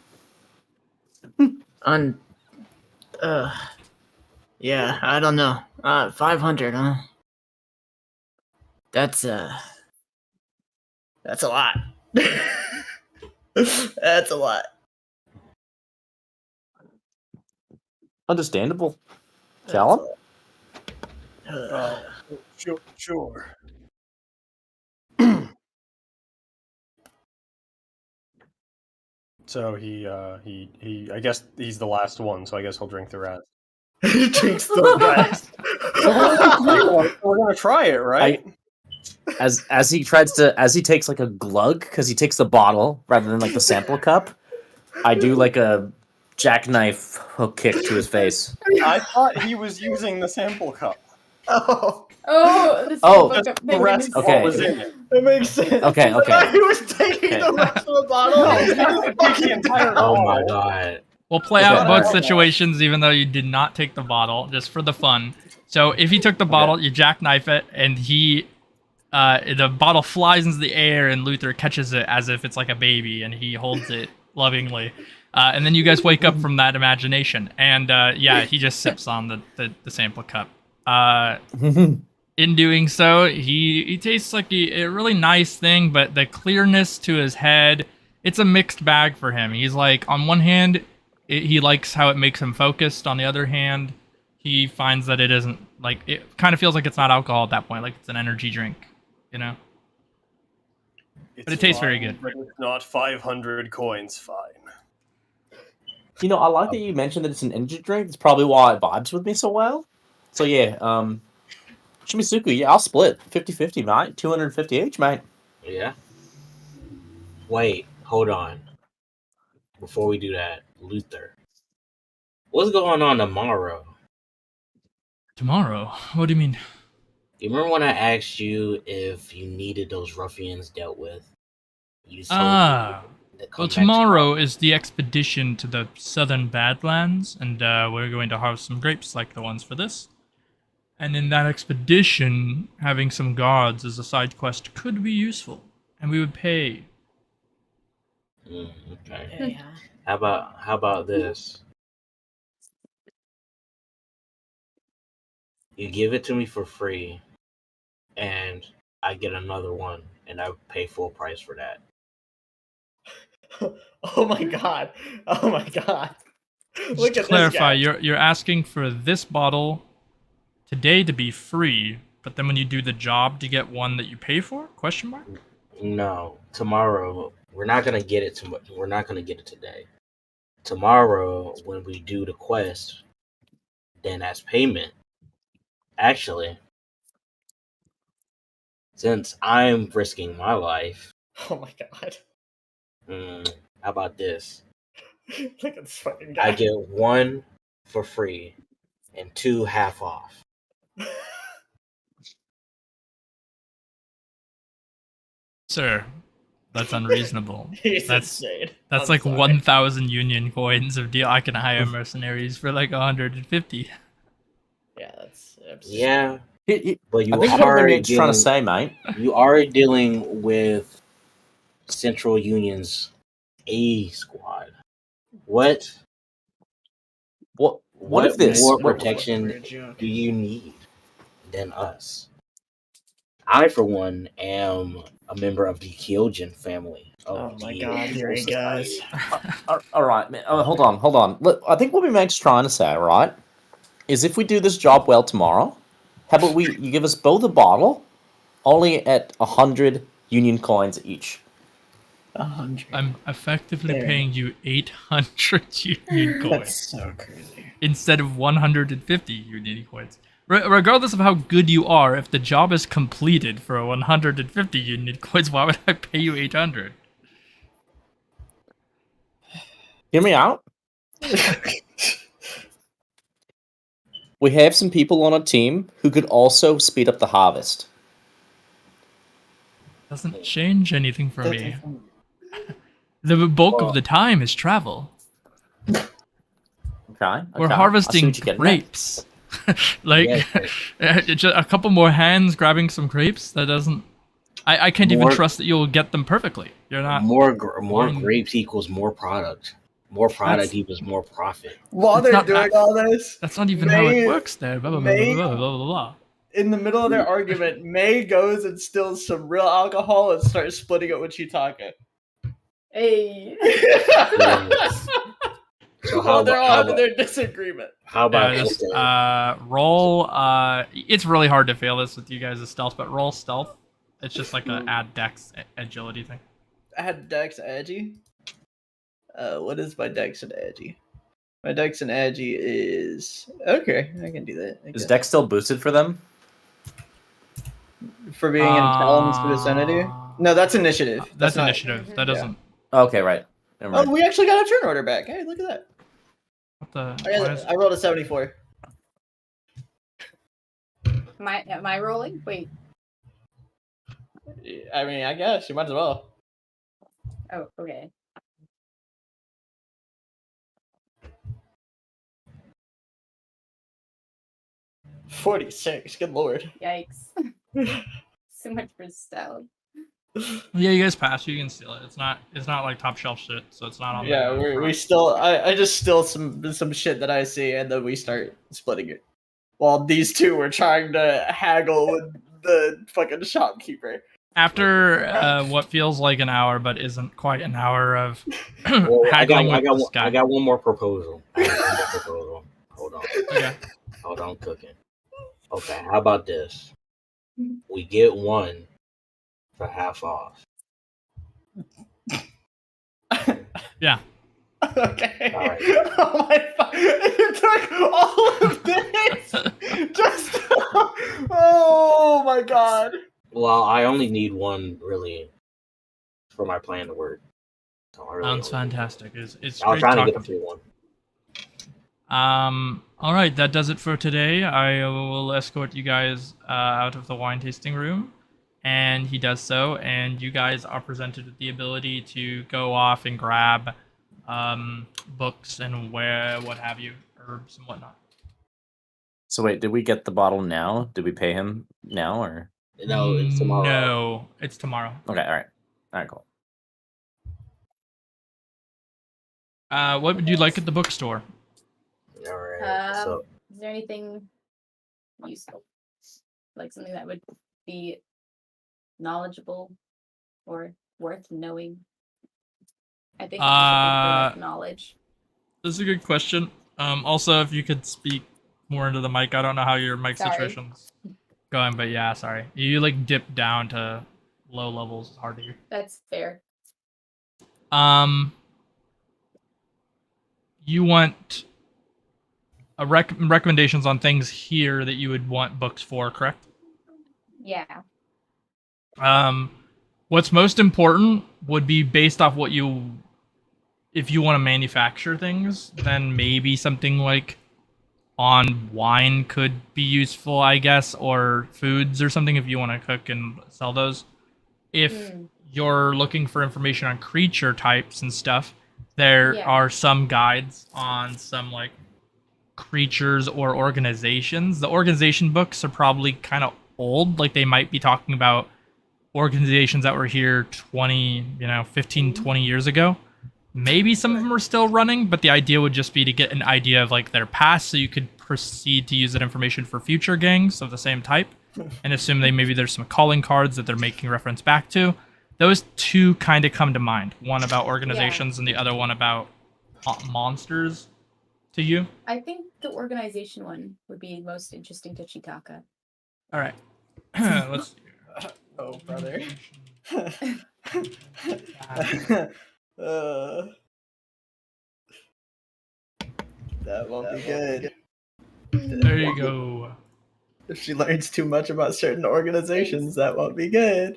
Yeah, I don't know. 500, huh? That's a lot. That's a lot. Understandable. Kallum? Sure. So he I guess he's the last one, so I guess he'll drink the rest. He drinks the rest. We're gonna try it, right? As he takes like a glug, because he takes the bottle rather than like the sample cup, I do like a jackknife hook kick to his face. I thought he was using the sample cup. The rest okay. was in it. That makes sense. Okay. He was taking the rest of the bottle. The entire Oh my bottle. god. We'll play out both situations, even though you did not take the bottle, just for the fun. So if he took the bottle, you jackknife it, and the bottle flies into the air, and Luther catches it as if it's like a baby, and he holds it lovingly. And then you guys wake up from that imagination, and he just sips on the sample cup. In doing so, he tastes like a really nice thing, but the clearness to his head, it's a mixed bag for him. He's like, on one hand, he likes how it makes him focused. On the other hand, he finds that it isn't, like, it kind of feels like it's not alcohol at that point, like it's an energy drink, you know? But it tastes very good. But it's not 500 coins fine. You know, I like that you mentioned that it's an energy drink. That's probably why it vibes with me so well. So yeah, Shimisuku, yeah, I'll split 50-50, mate. 250 each, mate. Yeah. Wait, hold on. Before we do that, Luther, what's going on tomorrow? Tomorrow? What do you mean? You remember when I asked you if you needed those ruffians dealt with? You told me to come Well, back tomorrow is the expedition to the southern Badlands, and we're going to harvest some grapes like the ones for this. And in that expedition, having some guards as a side quest could be useful, and we would pay. Okay. How about this? You give it to me for free, and I get another one, and I pay full price for that. Oh my god. Oh my god. Just to clarify, you're asking for this bottle today to be free, but then when you do the job to get one that you pay for? Question mark? No, tomorrow we're not gonna get it. We're not gonna get it today. Tomorrow, when we do the quest, then as payment. Actually, since I'm risking my life, Oh my god. how about this? Look at this fucking guy. I get one for free and two half off. Sir, that's unreasonable. He's That's insane. That's I'm like sorry. 1,000 union coins of deal. I can hire mercenaries for like 150. Yeah, that's absurd. Yeah, but you I think what are Nick's trying to say, mate. You are dealing with Central Union's A squad. What if this? more What- protection do you need than us? I, for one, am a member of the Kyojin family. Oh my god, here he goes. All right, man. Hold on. Look, I think what Meg's trying to say, right? is if we do this job well tomorrow, how about you give us both a bottle, only at 100 union coins each. 100. I'm effectively There. paying you 800 union coins That's so crazy. instead of 150 union coins. Regardless of how good you are, if the job is completed for 150 union coins, why would I pay you 800? Hear me out. We have some people on a team who could also speed up the harvest. Doesn't change anything for me. The bulk of the time is travel. Okay. We're I see harvesting what you're getting at. grapes. Like, just a couple more hands grabbing some grapes, that doesn't... I can't even trust that you'll get them perfectly. You're not... More grapes equals more product. More product equals more profit. While That's they're not doing how- all this, That's not even how it May- works there. Blah, blah, blah, May- blah, blah, blah, blah, blah. in the middle of their argument, May goes and steals some real alcohol and starts splitting it with Chitaka. Hey. So While they're all having their disagreement. How about Just, this? roll... it's really hard to fail this with you guys' stealth, but roll stealth. It's just like a add dex agility thing. I had Dex Agi. What is my Dex and Agi? My Dex and Agi is okay. I can do that. I Is guess. Dex still boosted for them? For being in Kallum's vicinity? No, that's initiative. That's not- initiative. That doesn't... Okay, right. Never Oh, mind. we actually got a turn order back. Hey, look at that. What the... I rolled a 74. Am I rolling? Wait. I mean, I guess you might as well. Oh, okay. $46. Good lord. Yikes. So much for stealth. Yeah, you guys pass. You can steal it. It's not like top shelf shit, so it's not on. Yeah, the we still. I just steal some shit that I see, and then we start splitting it. While these two were trying to haggle with the fucking shopkeeper. After what feels like an hour, but isn't quite an hour of Well, haggling with this guy. I got one more proposal. Hold on. Okay. Hold on, cooking. Okay, how about this? We get one for half off. Yeah. Okay. All right. Oh my fuck! It took all of this. Just. Oh my god. Well, I only need one really for my plan to work. So I really Sounds only- fantastic. It's I was great trying to talking get a to you. free one. All right, that does it for today. I will escort you guys out of the wine tasting room, and he does so, and you guys are presented with the ability to go off and grab books and what have you, herbs and whatnot. So wait, did we get the bottle now? Did we pay him now or? No, it's tomorrow. No, it's tomorrow. Okay, all right, cool. What would you like at the bookstore? All right. So Is there anything useful? Like something that would be knowledgeable or worth knowing? I think I'm looking for knowledge. This is a good question. Also, if you could speak more into the mic, I don't know how your mic Sorry. situation's going, but yeah, sorry. You like dip down to low levels. It's hard to hear. That's fair. You want recommendations on things here that you would want books for, correct? Yeah. What's most important would be based off what you... If you want to manufacture things, then maybe something like on wine could be useful, I guess, or foods or something if you want to cook and sell those. If you're looking for information on creature types and stuff, there are some guides on some like creatures or organizations. The organization books are probably kind of old, like they might be talking about organizations that were here 15, 20 years ago. Maybe some of them are still running, but the idea would just be to get an idea of like their past so you could proceed to use that information for future gangs of the same type and assume maybe there's some calling cards that they're making reference back to. Those two kind of come to mind. One about organizations and the other one about monsters. to you? I think the organization one would be most interesting to Chitaka. All right. Let's. Oh, brother. That won't be good. There you go. If she learns too much about certain organizations, that won't be good.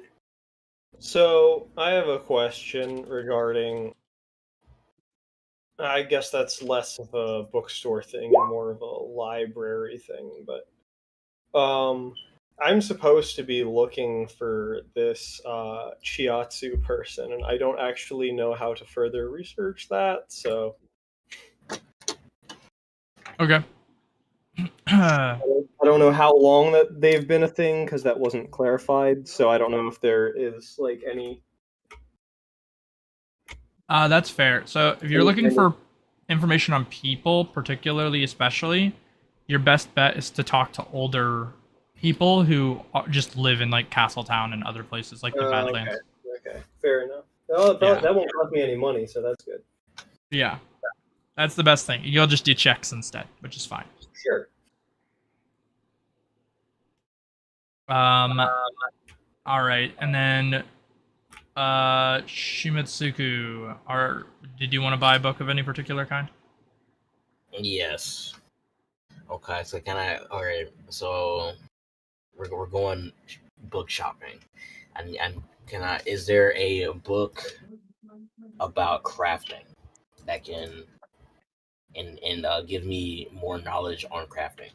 So, I have a question regarding. I guess that's less of a bookstore thing and more of a library thing, but I'm supposed to be looking for this Chiatsu person, and I don't actually know how to further research that, so Okay. I don't know how long that they've been a thing, because that wasn't clarified, so I don't know if there is, like, any... That's fair. So if you're looking for information on people, particularly, especially, your best bet is to talk to older people who just live in like Castletown and other places like the Badlands. Okay, fair enough. Well, that won't cost me any money, so that's good. Yeah, that's the best thing. You'll just do checks instead, which is fine. Sure. All right, and then Shimisuku, did you want to buy a book of any particular kind? Yes. Okay, so alright, so we're going book shopping. And is there a book about crafting that can give me more knowledge on crafting?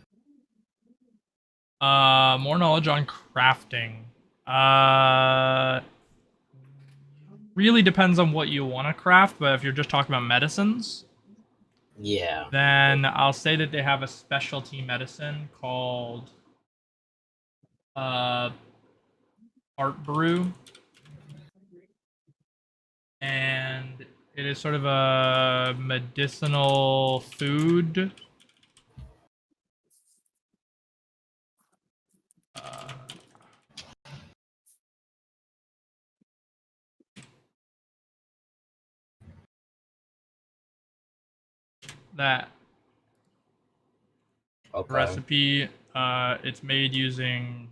More knowledge on crafting. Really depends on what you want to craft, but if you're just talking about medicines, yeah, then I'll say that they have a specialty medicine called Art Brew, and it is sort of a medicinal food. That recipe, it's made using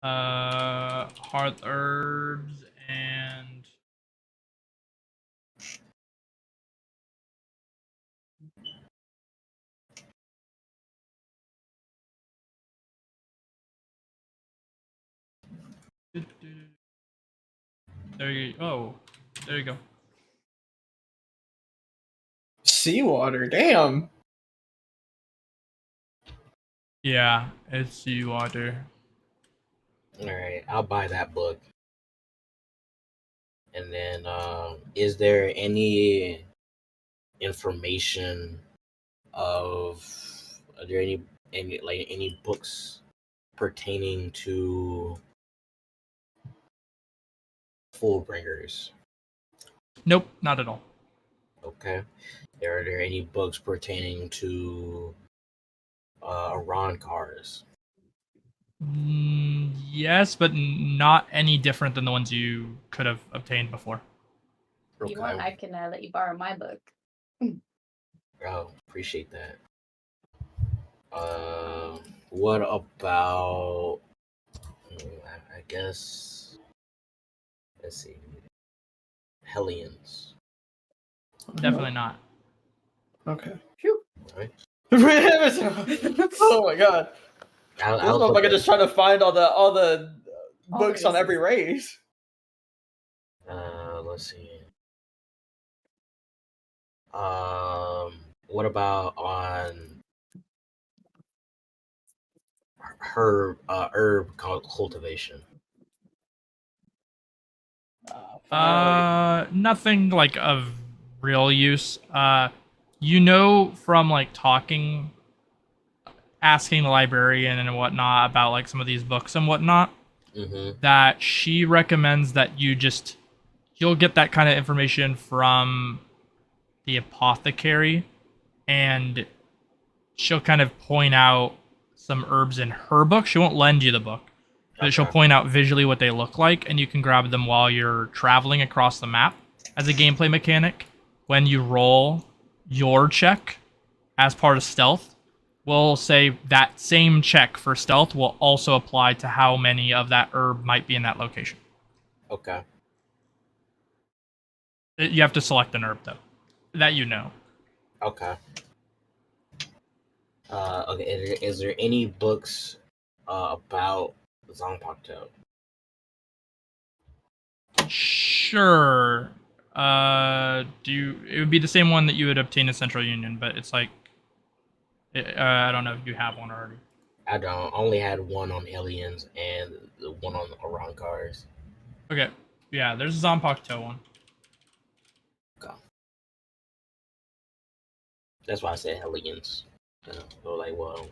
hearth herbs and there you go. Seawater, damn. Yeah, it's seawater. Alright, I'll buy that book. And then, is there any information are there any books pertaining to Fullbringers? Nope, not at all. Okay. Are there any books pertaining to Iran cars? Yes, but not any different than the ones you could have obtained before. If you want, I can let you borrow my book. Oh, appreciate that. What about? I guess. Let's see. Hellions. Definitely not. Okay. Phew. Right. Oh my god. This motherfucker just trying to find all the books on every race. Let's see. What about on herb cultivation? Nothing like of real use. You know from like talking, asking the librarian and whatnot about like some of these books and whatnot, that she recommends that you'll get that kind of information from the apothecary, and she'll kind of point out some herbs in her book. She won't lend you the book, but she'll point out visually what they look like, and you can grab them while you're traveling across the map. as a gameplay mechanic, when you roll your check as part of stealth, we'll say that same check for stealth will also apply to how many of that herb might be in that location. Okay. You have to select an herb, though. That you know. Okay. Okay. Is there any books about Zanpakuto? Sure. It would be the same one that you would obtain in Central Union, but it's like, I don't know if you have one already. I don't. I only had one on aliens and the one on Arankars. Okay. Yeah, there's a Zanpakuto one. Okay. That's why I said aliens. So like, well,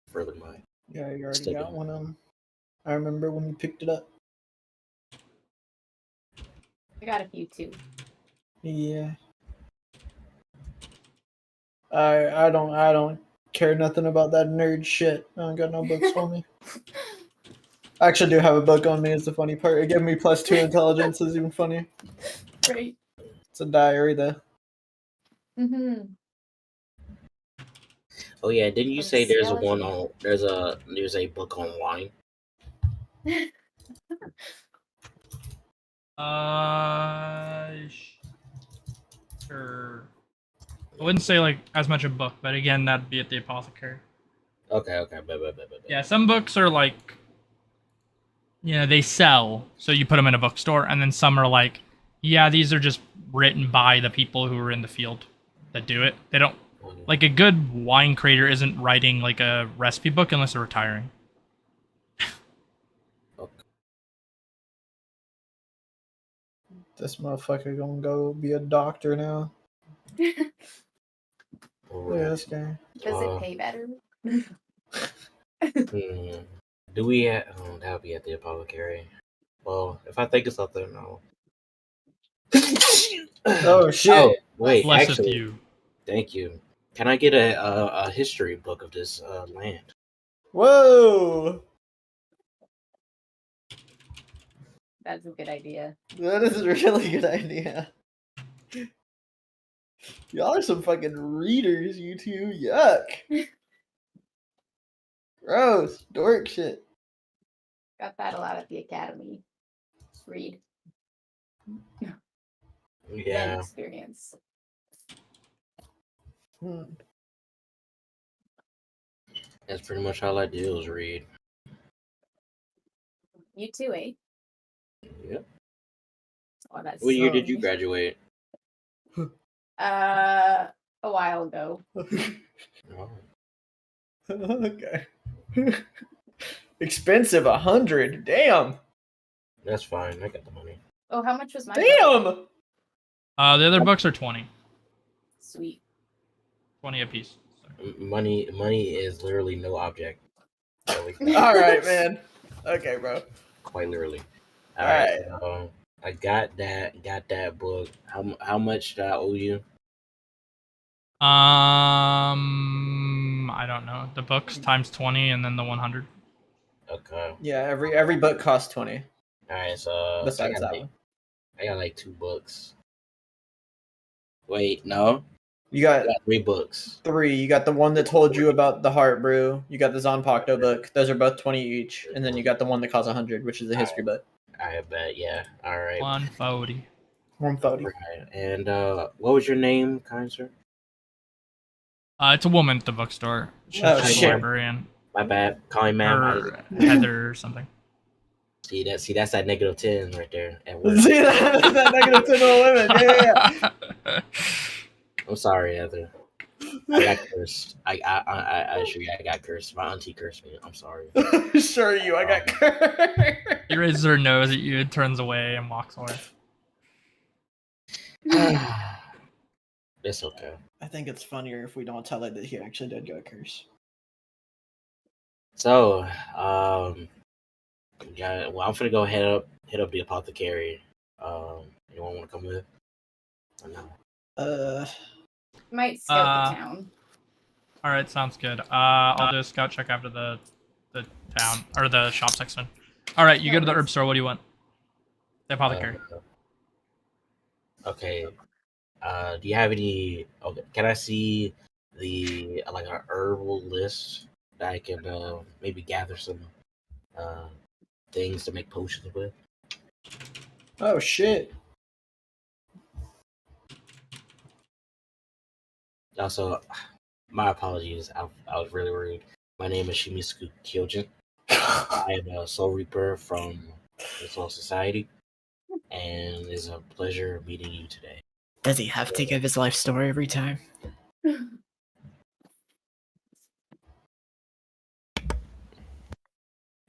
further my. Yeah, you already Still got do. one. I remember when you picked it up. I got a few too. Yeah. I don't care nothing about that nerd shit. I don't got no books on me. I actually do have a book on me. Is the funny part. It gave me +2 intelligence. Is even funnier. Right. It's a diary though. Mm-hmm. Oh yeah, didn't you From say there's a one skeleton. on? There's a book online. Sure. I wouldn't say like as much a book, but again, that'd be at the apothecary. Okay. Yeah, some books are like, they sell, so you put them in a bookstore, and then some are like, yeah, these are just written by the people who are in the field that do it. They don't, like, a good wine creator isn't writing like a recipe book unless they're retiring. Okay. This motherfucker gonna go be a doctor now. Alright. Yeah, this guy. Does it pay better? Do we have? Oh, that would be at the apothecary. Well, if I think of something, no. Oh shit! Oh wait, Bless of actually, you. thank you. Can I get a history book of this land? Whoa! That's a good idea. That is a really good idea. Y'all are some fucking readers, you two. Yuck. Gross. Dork shit. Got that a lot at the academy. Just read. Then Yeah. experience. That's pretty much all I do is read. You too, eh? Yep. Oh, that's What year did you graduate? a while ago. Oh. Okay. Expensive, 100. Damn. That's fine. I got the money. Oh, how much was my book? Damn. The other books are 20. Sweet. 20 a piece. Money is literally no object. All right, man. Okay, bro. Quite literally. All right. I got that book. How much did I owe you? I don't know. The books times 20 and then the 100. Okay. Yeah, every book costs 20. All right. So Besides that one, I got like 2 books. Wait, no. you got I got 3 books. 3. You got the one that told you about the heart brew. You got the Zanpakuto book. Those are both 20 each, and then you got the one that costs 100, which is the history book. I bet. Yeah. All right. 140. 140. Right. And what was your name, kind sir? It's a woman at the bookstore. She's Oh, a shit. librarian. My bad. Call me ma'am. Or Heather or something. See that's that negative 10 right there at work. See that's that negative 10 on women. Yeah. I'm sorry, Heather. I got cursed. I assure you, I got cursed. My auntie cursed me. I'm sorry. Sure you. I got cursed. He raises her nose at you, turns away, and walks away. It's okay. I think it's funnier if we don't tell her that he actually did get cursed. So, yeah. Well, I'm gonna go hit up the apothecary. Anyone want to come with? Or no? Might scout the town. All right, sounds good. I'll do a scout check after the town or the shop section. All right, you go to the herb store. What do you want? The apothecary. Okay. Do you have any? Okay, can I see the like a herbal list that I can maybe gather some uh things to make potions with? Oh shit. Also, my apologies. I was really rude. My name is Shimisuku Kyojin. I am a Soul Reaper from the Soul Society, and it's a pleasure meeting you today. Does he have to give his life story every time?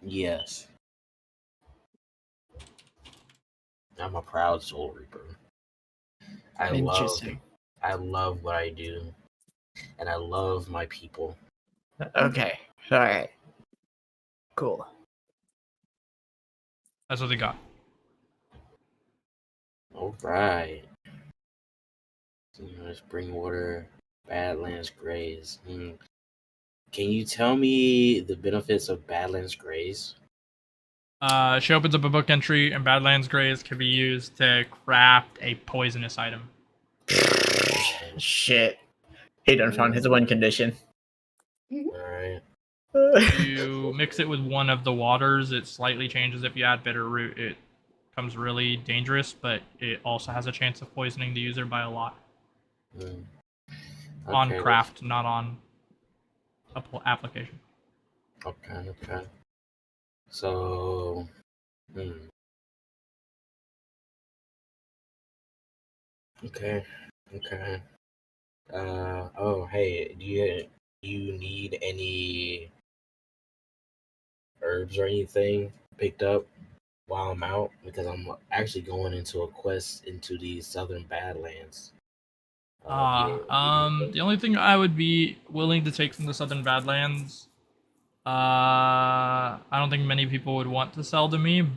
Yes, I'm a proud Soul Reaper. Interesting. I love what I do, and I love my people. Okay. All right. Cool. That's what they got. All right. Spring water, Badlands Grays. Can you tell me the benefits of Badlands Grays? She opens up a book entry, and Badlands Grays can be used to craft a poisonous item. Shit. He done found his one condition. Alright. You mix it with one of the waters, it slightly changes. If you add bitter root, it becomes really dangerous, but it also has a chance of poisoning the user by a lot. On craft, not on application. Okay. So, Okay. Oh, hey, do you need any herbs or anything picked up while I'm out? Because I'm actually going into a quest into the Southern Badlands. The only thing I would be willing to take from the Southern Badlands, I don't think many people would want to sell to me,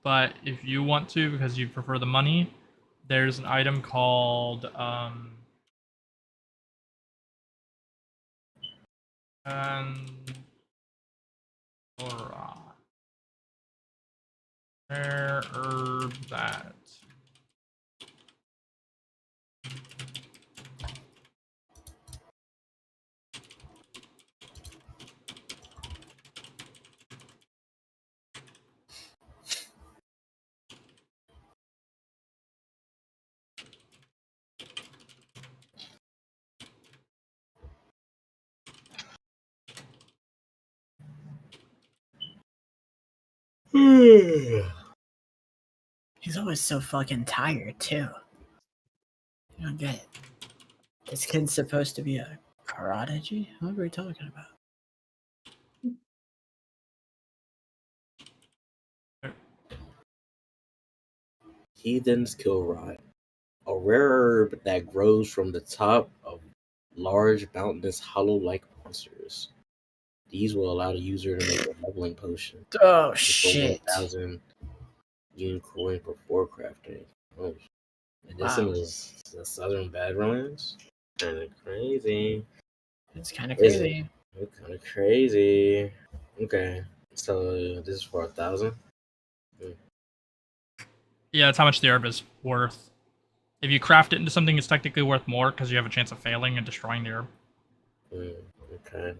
but if you want to, because you prefer the money, there's an item called, rare herb that He's always so fucking tired, too. I don't get it. This kid's supposed to be a prodigy? What are we talking about? Heathen's Kilrod, a rare herb that grows from the top of large mountainous hollow-like monsters. These will allow the user to make a leveling potion. Oh, For shit. 1,000 unicorn before crafting. Oh, and this Wow. is the Southern Badlands. Kind of crazy. It's kind of crazy. It's kind of crazy. Okay, so this is for 1,000. Yeah, that's how much the herb is worth. If you craft it into something, it's technically worth more because you have a chance of failing and destroying the herb. Okay.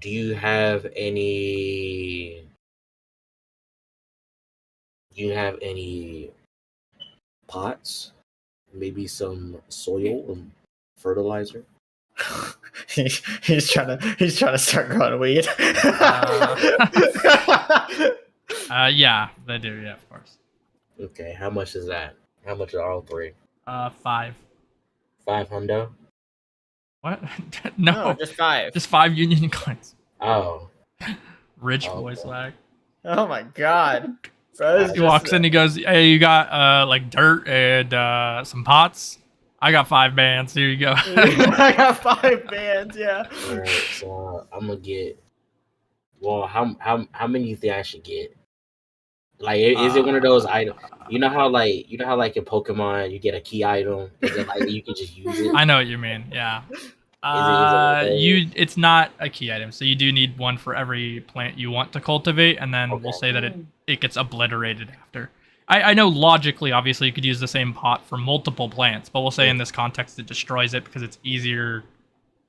Do you have any? Pots? Maybe some soil and fertilizer. he's trying to start growing weed. Yeah, they do. Yeah, of course. Okay, how much is that? How much are all three? 5. 500. What? No, just 5. Just 5 union coins. Oh. Rich boy swag. Oh my god. Bro, he walks in, he goes, "Hey, you got like dirt and some pots? I got 5 bands. Here you go." I got 5 bands. Yeah. All right, so I'm gonna get. Well, how many do you think I should get? Like, is it one of those items? You know how like in Pokemon you get a key item, is it like you can just use it? I know what you mean. Yeah. It's not a key item, so you do need one for every plant you want to cultivate, and then we'll say that it gets obliterated after. I know logically, obviously, you could use the same pot for multiple plants, but we'll say in this context it destroys it because it's easier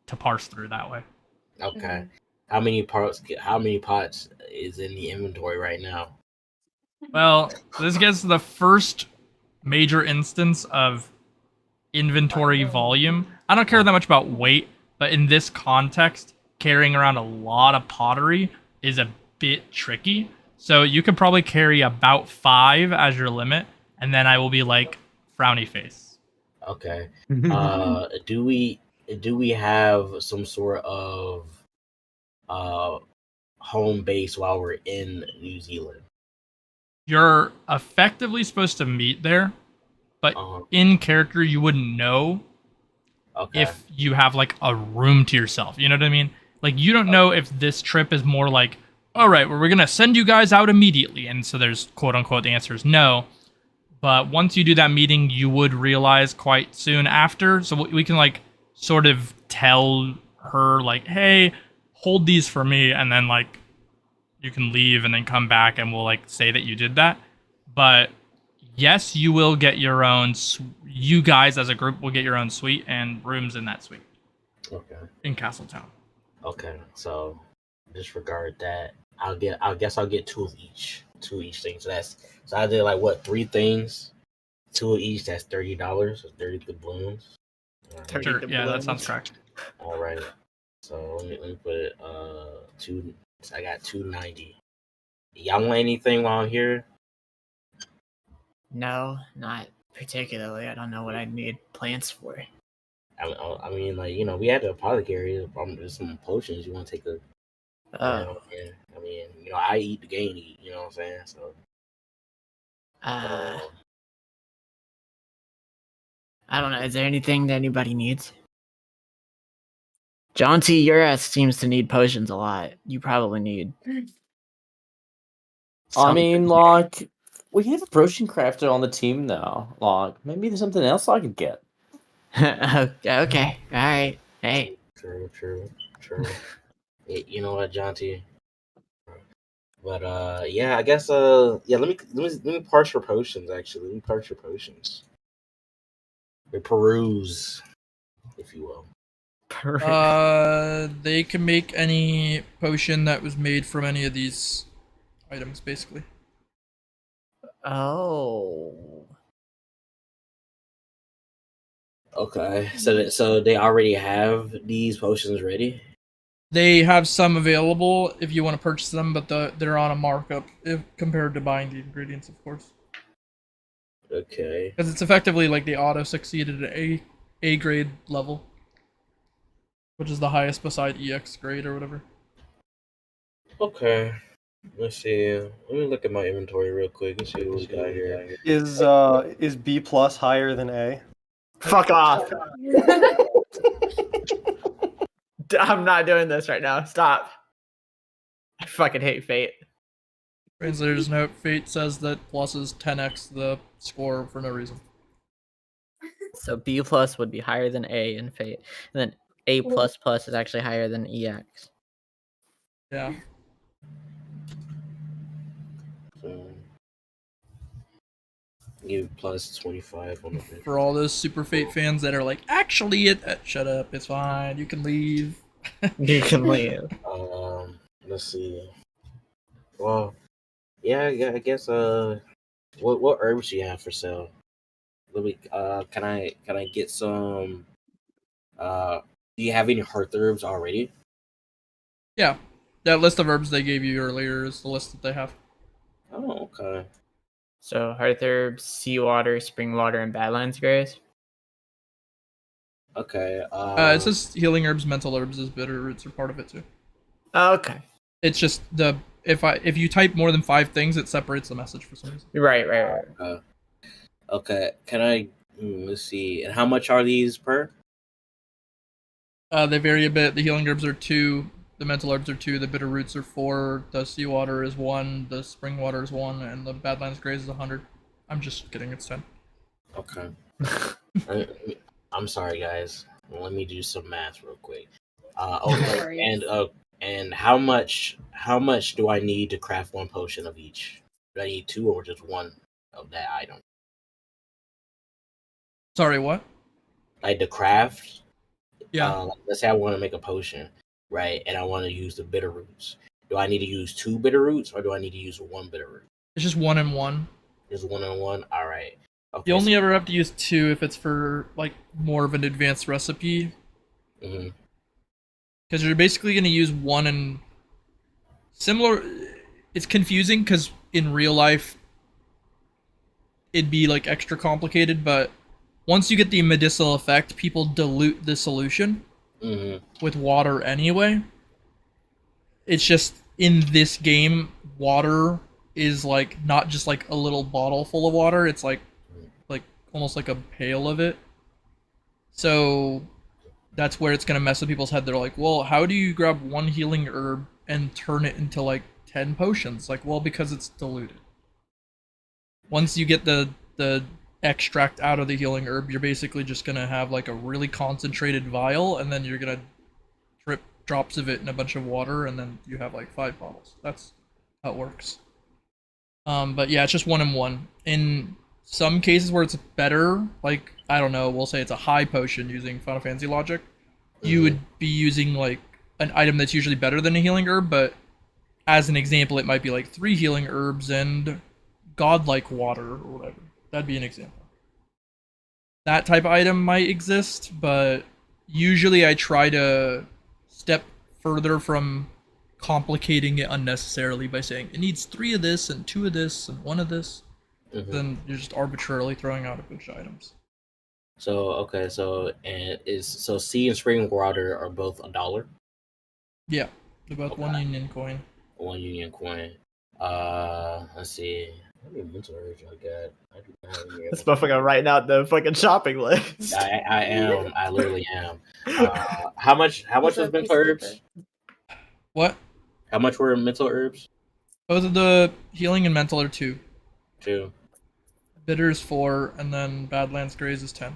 to parse through that way. Okay. How many pots is in the inventory right now? Well, this gets the first major instance of inventory volume. I don't care that much about weight, but in this context, carrying around a lot of pottery is a bit tricky. So you could probably carry about 5 as your limit, and then I will be like frowny face. Okay. Do we have some sort of home base while we're in New Zealand? You're effectively supposed to meet there, but in character you wouldn't know if you have like a room to yourself. You know what I mean? Like you don't know if this trip is more like, all right, well, we're gonna send you guys out immediately, and so there's quote unquote the answer is no. But once you do that meeting, you would realize quite soon after. So we can like sort of tell her like, hey, hold these for me, and then like you can leave and then come back, and we'll like say that you did that. But yes, you will get your own. You guys as a group will get your own suite and rooms in that suite. Okay. In Castletown. Okay, so disregard that. I guess I'll get 2 of each. 2 of each thing. So I did like what 3 things. 2 of each. That's $30. So 30 doubloons. Right. Sure. Yeah, that sounds correct. All right. So let me put it. I got $2.90. Y'all want anything while I'm here? No, not particularly. I don't know what I need plants for. I mean, like, you know, we had the apothecary. There's some potions. You want to take a... I mean, you know, I eat the game eat. You know what I'm saying? So... I don't know. Is there anything that anybody needs? Jonty, your ass seems to need potions a lot. You probably need... I mean, like, we have a potion crafter on the team now. Like, maybe there's something else I could get. Okay, alright. Hey. True. You know what, Jonty? But yeah, I guess yeah. Let me parse your potions. Actually, let me parse your potions. We peruse, if you will. They can make any potion that was made from any of these items, basically. Oh. Okay, so they already have these potions ready. They have some available if you want to purchase them, but they're on a markup if compared to buying the ingredients, of course. Okay. Because it's effectively like the auto succeeded at A grade level, which is the highest beside EX grade or whatever. Okay. Let's see. Let me look at my inventory real quick and see what we got here. Is B plus higher than A? Fuck off. I'm not doing this right now. Stop. I fucking hate fate. Translator's note: Fate says that plus is 10x the score for no reason. So B plus would be higher than A in fate, and then A plus plus is actually higher than EX. Yeah. Give plus 25 on the For all those Super Fate fans that are like, actually, shut up, it's fine, you can leave. You can leave. Let's see. Well, yeah, I guess. What herbs do you have for sale? Let me. Can I get some? Do you have any hearth herbs already? Yeah, that list of herbs they gave you earlier is the list that they have. Oh, okay. So hearth herbs, seawater, spring water, and Badlands grass. Okay. It says healing herbs, mental herbs, as bitter roots are part of it too. Okay. It's just if you type more than 5 things, it separates the message for some reason. Right. Okay. Can I? Let's see. And how much are these per? They vary a bit. The healing herbs are 2. The mental herbs are 2, the bitter roots are 4, the seawater is 1, the spring water is 1, and the Badlands Graze is 100. I'm just kidding, it's 10. Okay. I'm sorry, guys. Let me do some math real quick. And how much do I need to craft one potion of each? Do I need 2 or just 1? of that item. Sorry, what? Like the craft. Yeah. Let's say I want to make a potion, right? And I want to use the bitter roots. Do I need to use 2 bitter roots, or do I need to use 1 bitter root? It's just 1 and 1. Just 1 and 1. All right. Okay. You only ever have to use 2 if it's for like more of an advanced recipe. Mm-hmm. Because you're basically going to use 1 and similar. It's confusing because in real life it'd be like extra complicated, but once you get the medicinal effect, people dilute the solution with water anyway. It's just in this game, water is like not just like a little bottle full of water. It's like almost like a pail of it. So that's where it's gonna mess with people's head. They're like, well, how do you grab 1 healing herb and turn it into like 10 potions? Like, well, because it's diluted. Once you get the extract out of the healing herb, you're basically just gonna have like a really concentrated vial, and then you're gonna drip drops of it in a bunch of water, and then you have like 5 bottles. That's how it works. But yeah, it's just 1 and 1. In some cases where it's better, like, I don't know, we'll say it's a high potion using Final Fantasy logic, you would be using like an item that's usually better than a healing herb, but as an example, it might be like 3 healing herbs and godlike water or whatever. That'd be an example. That type of item might exist, but usually I try to step further from complicating it unnecessarily by saying it needs 3 of this and 2 of this and 1 of this. Then you're just arbitrarily throwing out a bunch of items. So okay, so sea and spring water are both $1? Yeah, they're both Okay. 1 union coin. 1 union coin. Let's see. How many mental herbs I got? I do not have any This mental motherfucker writing out the fucking shopping list. I am. I literally am. How much was a mental piece of herbs? paper. What? How much were mental herbs? Both of the healing and mental are 2. 2. Bitter is 4, and then Badlands Graze is 10.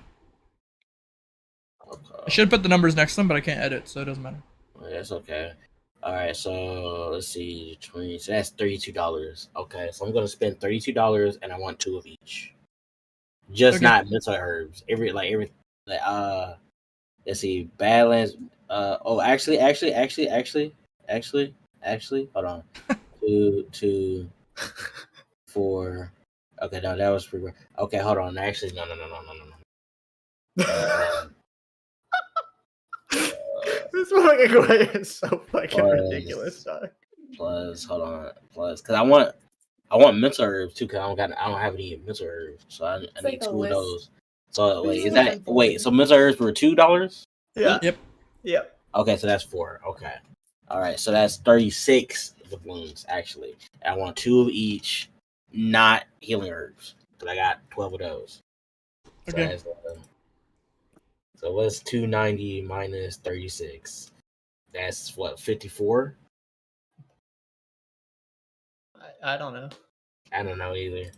Okay. I should put the numbers next to them, but I can't edit, so it doesn't matter. Well, that's okay. All right, so let's see, 20. So that's $32. Okay, so I'm gonna spend $32, and I want 2 of each. Just Okay. not mental herbs. Let's see, Badlands. Actually, hold on. 2, 4. Okay, no, that was pretty. Okay, hold on. Actually, no. This fucking way is so fucking Plus- ridiculous, dog. Plus, hold on. Plus, because I want mental herbs too. Cause I don't have any mental herbs, so I need like a 2 of list. those. So wait, This is is that so mental herbs were $2? Yeah. Yep. Yep. Okay, so that's 4. Okay, all right, so that's 36 doubloons actually. And I want 2 of each, not healing herbs, because I got 12 of those. So Okay. that's, so what's 290 minus 36? That's what, 54? I don't know. I don't know either.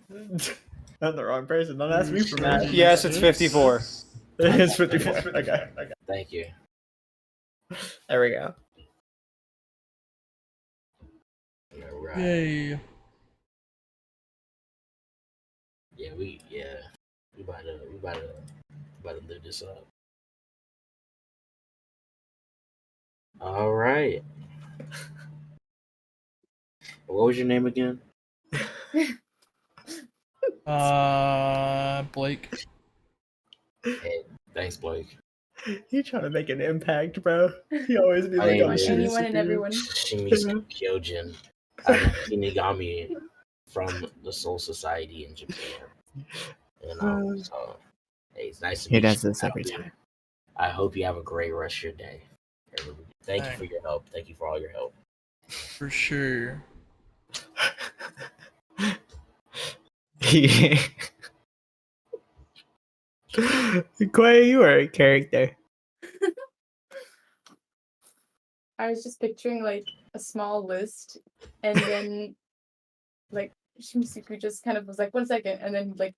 I'm the wrong person. Don't ask me for math. Yes, it's 54. It's 54. Okay. Thank you. There we go. All right. Yay. Yeah, we about to live this up. All right. What was your name again? Blake. Hey, thanks, Blake. He trying to make an impact, bro. He always be I like, am I'm Anyone and Shimisuku. everyone. Shimisuku Kyojin. I'm a Shinigami from the Soul Society in Japan. So hey, it's nice to He meet does you. this every time. I hope you have a great rest of your day. Thank you Thanks. for your help. Thank you for all your help. For sure. Quay, you are a character. I was just picturing like a small list, and then like Shimisuku just kind of was like, 1 second, and then like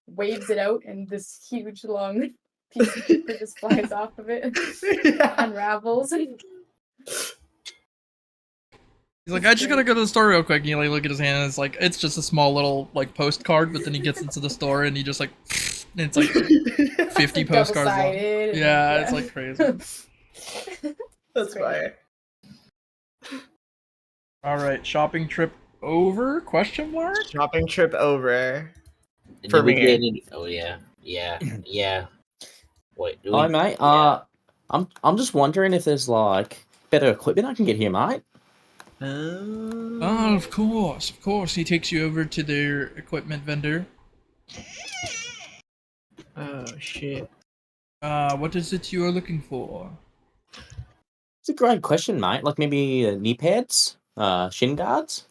waves it out, and this huge long piece of paper just flies off of it, Yeah. unravels. He's like, I just gotta go to the store real quick. And you like look at his hand, and it's just a small little like postcard. But then he gets into the store, and he just like, and it's like 50 postcards long. Yeah, it's like crazy. That's fire. All right, shopping trip over? Question mark? Shopping trip over. Did For we me. get any- Oh yeah. Wait, do we? Hi, mate. I'm just wondering if there's like better equipment I can get here, mate. Oh, of course. He takes you over to their equipment vendor. Oh shit. What is it you are looking for? It's a great question, mate. Like maybe knee pads, shin guards,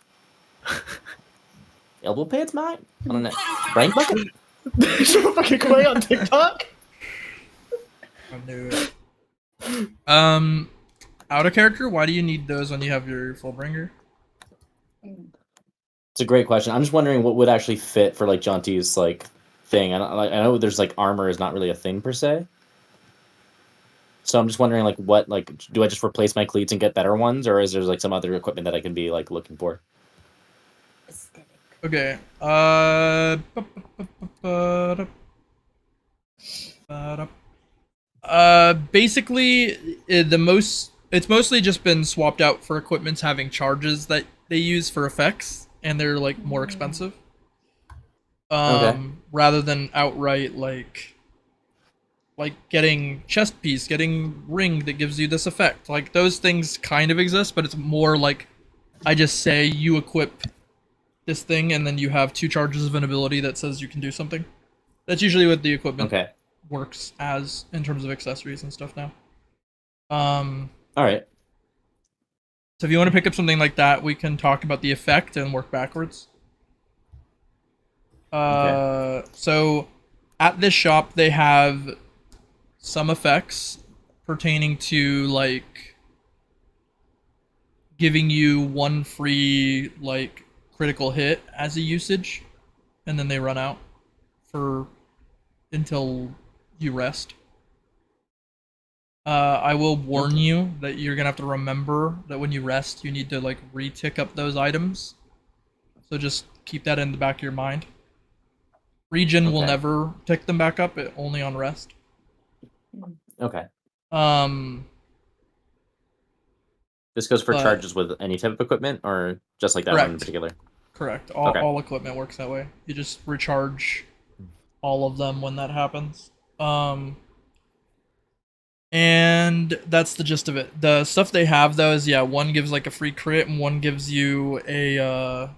elbow pads, mate. I don't know. Brain bucket. So fucking Quay on TikTok. I knew it. Out of character, why do you need those when you have your Fullbringer? It's a great question. I'm just wondering what would actually fit for like Jonty's like thing. I know there's like armor is not really a thing per se. So I'm just wondering like what like do I just replace my cleats and get better ones, or is there like some other equipment that I can be like looking for? Okay. Basically, it's mostly just been swapped out for equipments having charges that they use for effects, and they're like more expensive. Rather than outright like getting chest piece, getting ring that gives you this effect. Like those things kind of exist, but it's more like I just say you equip this thing and then you have 2 charges of an ability that says you can do something. That's usually what the equipment works as in terms of accessories and stuff now. Alright. So if you want to pick up something like that, we can talk about the effect and work backwards. So at this shop they have some effects pertaining to like giving you 1 free like critical hit as a usage, and then they run out until you rest. I will warn you that you're gonna have to remember that when you rest, you need to like re-tick up those items. So just keep that in the back of your mind. Regen will never tick them back up, only on rest. Okay. This goes for but- charges with any type of equipment, or just like that one in particular? Correct. All equipment works that way. You just recharge all of them when that happens. And that's the gist of it. The stuff they have though is one gives like a free crit and one gives you a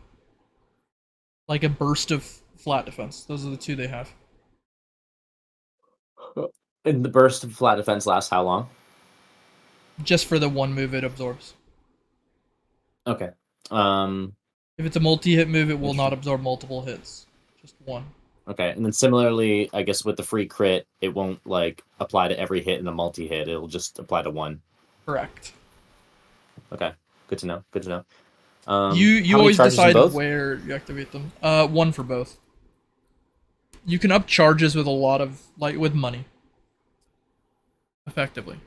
like a burst of flat defense. Those are the 2 they have. And the burst of flat defense lasts how long? Just for the 1 move it absorbs. Okay. If it's a multi-hit move, it will not absorb multiple hits. Just 1. Okay, and then similarly, I guess with the free crit, it won't like apply to every hit in the multi-hit. It'll just apply to 1. Correct. Okay, good to know. Good to know. You always decide where you activate them. 1 for both. You can up charges with a lot of with money. Effectively.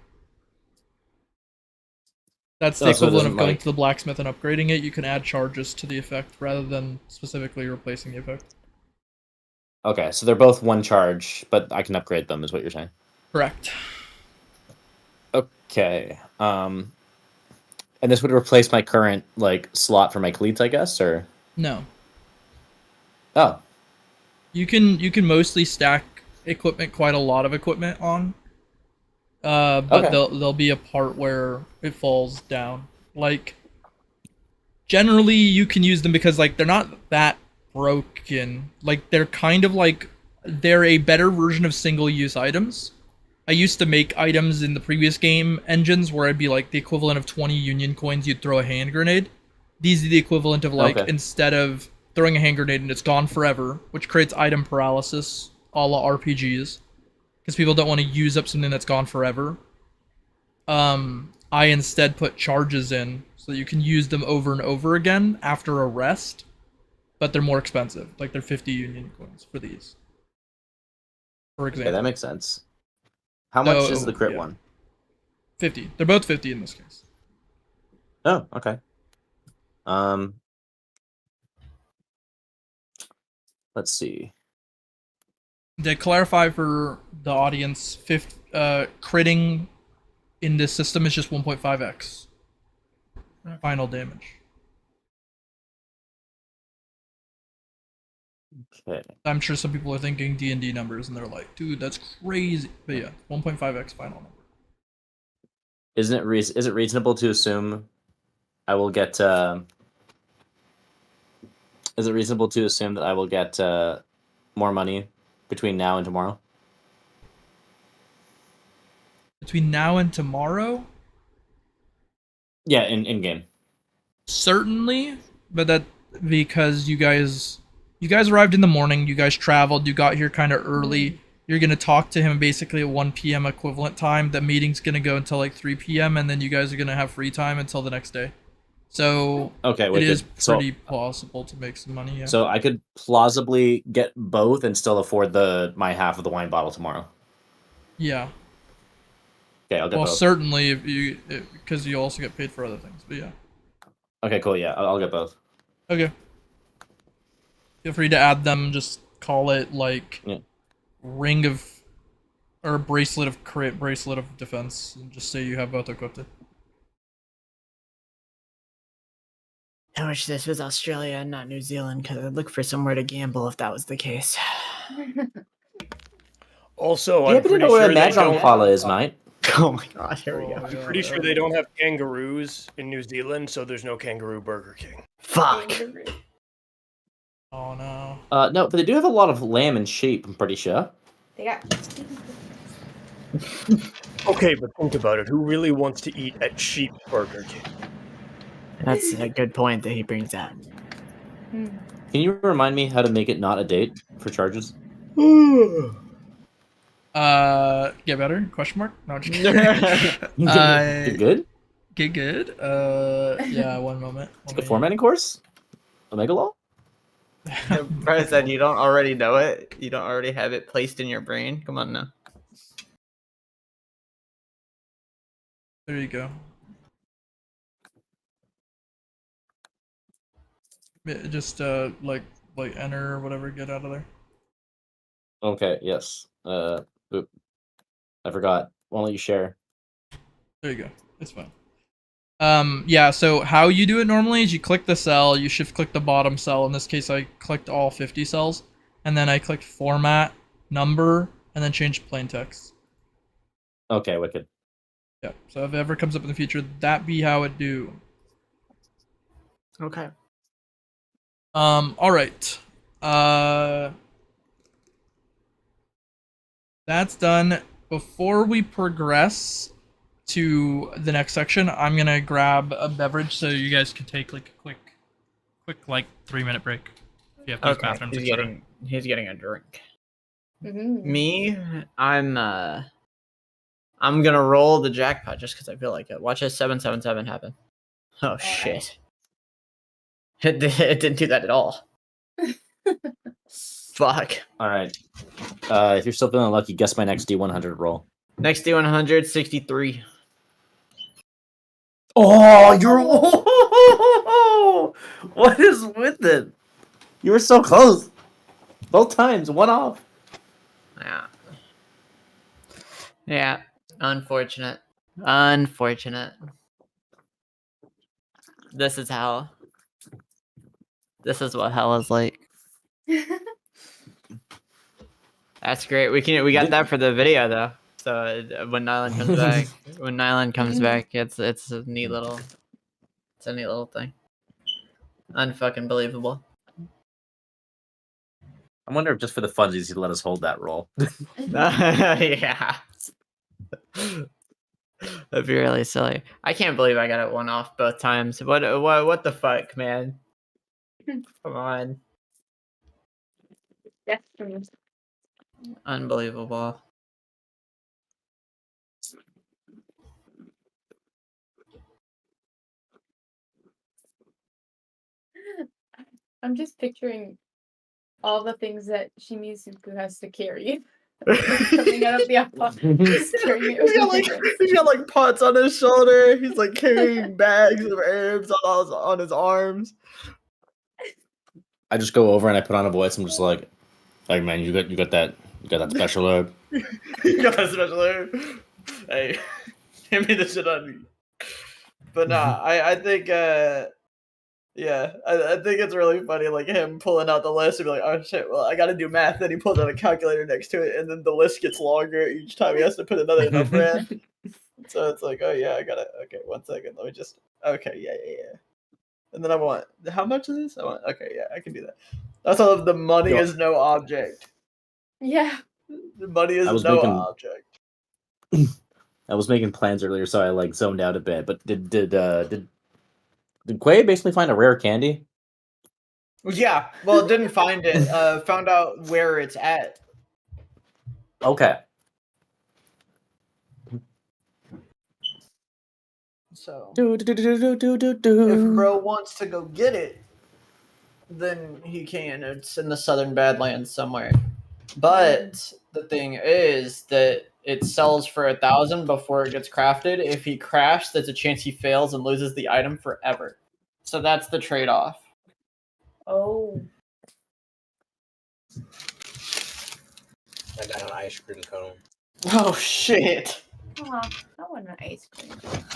That's the equivalent of going to the blacksmith and upgrading it. You can add charges to the effect rather than specifically replacing the effect. Okay, so they're both 1 charge, but I can upgrade them, is what you're saying? Correct. Okay. And this would replace my current like slot for my cleats, I guess, or no? Oh. You can mostly stack equipment, quite a lot of equipment on. But there'll be a part where it falls down. Like, generally you can use them because like they're not that broken. Like they're kind of like they're a better version of single-use items. I used to make items in the previous game engines where I'd be like the equivalent of 20 union coins, you'd throw a hand grenade. These are the equivalent of like instead of throwing a hand grenade and it's gone forever, which creates item paralysis a la RPGs. Because people don't want to use up something that's gone forever. I instead put charges in so that you can use them over and over again after a rest, but they're more expensive. Like they're 50 union coins for these. For example. Okay, that makes sense. How much is the crit one? 50. They're both 50 in this case. Oh, okay. Let's see. To clarify for the audience, critting in this system is just 1.5x final damage. Okay. I'm sure some people are thinking D&D numbers and they're like, dude, that's crazy. But yeah, 1.5x final number. Is it reasonable to assume I will get? Is it reasonable to assume that I will get more money between now and tomorrow? Between now and tomorrow? Yeah, in game. Certainly, but that because you guys arrived in the morning, you guys traveled, you got here kind of early. You're gonna talk to him basically at 1 p.m. equivalent time. The meeting's gonna go until like 3 p.m. and then you guys are gonna have free time until the next day. So Okay, it wicked. is pretty possible to make some money. Yeah. So I could plausibly get both and still afford my half of the wine bottle tomorrow. Yeah. Okay, I'll get both. Certainly because you also get paid for other things. But yeah. Okay, cool. Yeah, I'll get both. Okay. Feel free to add them. Just call it like ring of or bracelet of crit, bracelet of defense, and just say you have both equipped. I wish this was Australia and not New Zealand, because I'd look for somewhere to gamble if that was the case. Also, Do you I'm happen to pretty know where sure they Madron don't. Kuala is, mate? Oh my god, here we go. I'm pretty sure they don't have kangaroos in New Zealand, so there's no kangaroo Burger King. Fuck. Oh no. No, but they do have a lot of lamb and sheep, I'm pretty sure. They got. Okay, but think about it. Who really wants to eat at Sheep's Burger King? That's a good point that he brings up. Can you remind me how to make it not a date for charges? Get better? Question mark? No, just kidding. Get good? Get good? Yeah, one moment. The formatting course? Omega Law? Bryce said you don't already know it. You don't already have it placed in your brain. Come on now. There you go. Just like enter or whatever, get out of there. Okay, yes. Oop. I forgot. Why don't you share? There you go. It's fine. Yeah, so how you do it normally is you click the cell, you shift click the bottom cell. In this case, I clicked all 50 cells, and then I clicked format, number, and then change plain text. Okay, wicked. Yeah, so if it ever comes up in the future, that be how it do. Okay. All right. That's done. Before we progress to the next section, I'm gonna grab a beverage so you guys can take like a quick like 3-minute break. If you have to use bathrooms, he's getting a drink. Mm-hmm. Me, I'm gonna roll the jackpot just because I feel like it. Watch a 777 happen. Oh shit! It didn't do that at all. Fuck. All right. If you're still feeling lucky, guess my next D100 roll. Next D100, 63. Oh, you're. What is with it? You were so close. Both times, one off. Yeah. Yeah. Unfortunate. Unfortunate. This is hell. This is what hell is like. That's great. We got that for the video though. So when Nylan comes back, it's a neat little thing. Unfucking believable. I wonder if just for the funsies he'd let us hold that roll. Yeah. That'd be really silly. I can't believe I got it one off both times. What the fuck, man? Come on. Yes. Unbelievable. I'm just picturing all the things that Shimisuku has to carry. coming out of the office. He's got like pots on his shoulder. He's like carrying bags of herbs on his arms. I just go over and I put on a voice. I'm just like man, you got that special herb. You got that special herb. Hey, hand me the shit on me. But nah, I think yeah, I think it's really funny, like him pulling out the list and be like, oh shit, well I gotta do math. Then he pulls out a calculator next to it, and then the list gets longer each time he has to put another number in. So it's like, oh yeah, I gotta. Okay, 1 second. Let me just. Okay, yeah. And then I want, how much is this? I want. Okay, yeah, I can do that. That's all. The money is no object. Yeah. The money is no object. I was making plans earlier, so I like zoned out a bit. But did Quay basically find a rare candy? Yeah. Well, it didn't find it. Found out where it's at. Okay. So Do. if bro wants to go get it, then he can. It's in the southern Badlands somewhere. But the thing is that it sells for 1,000 before it gets crafted. If he crafts, there's a chance he fails and loses the item forever. So that's the trade-off. Oh. I got an ice cream cone. Oh shit. Aw, I want an ice cream.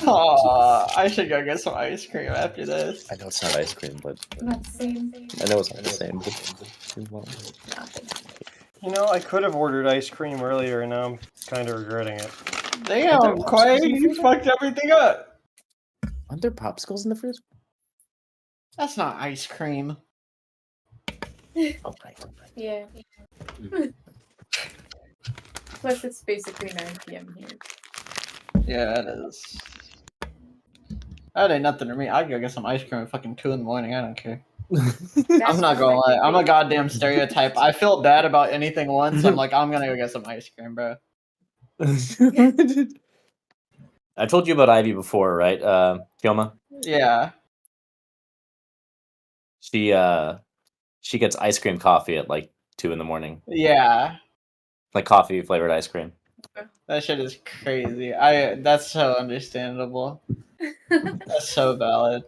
Aw, I should go get some ice cream after this. I know it's not ice cream, but Not the same. I know it's not the same. You know, I could have ordered ice cream earlier, and now I'm kind of regretting it. Damn, Quay, you fucked everything up. Aren't there popsicles in the fridge? That's not ice cream. Okay. Yeah. Plus, it's basically 9 p.m. here. Yeah, it is. That ain't nothing to me. I go get some ice cream at fucking 2 in the morning. I don't care. I'm not gonna lie. I'm a goddamn stereotype. I feel bad about anything once. I'm like, I'm gonna go get some ice cream, bro. I told you about Ivy before, right? Kyouma? Yeah. She gets ice cream coffee at like 2 in the morning. Yeah. Like coffee flavored ice cream. That shit is crazy. That's so understandable. That's so valid.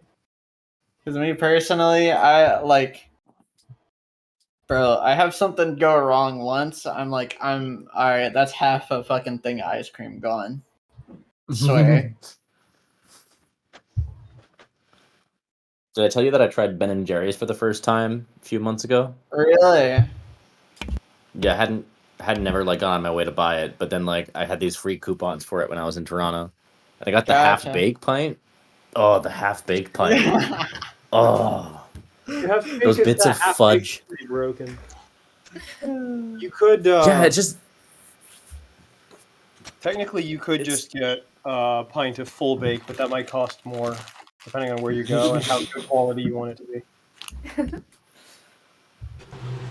Because me personally, bro, I have something go wrong once. I'm like, alright, that's half a fucking thing of ice cream gone. I swear. Did I tell you that I tried Ben & Jerry's for the first time a few months ago? Really? Yeah, I had never like gone on my way to buy it, but then like I had these free coupons for it when I was in Toronto. And I got the half-baked pint. Oh, the half-baked pint. Oh. Those bits of fudge. Broken. You could yeah, it's just technically you could just get a pint of full bake, but that might cost more depending on where you go and how good quality you want it to be.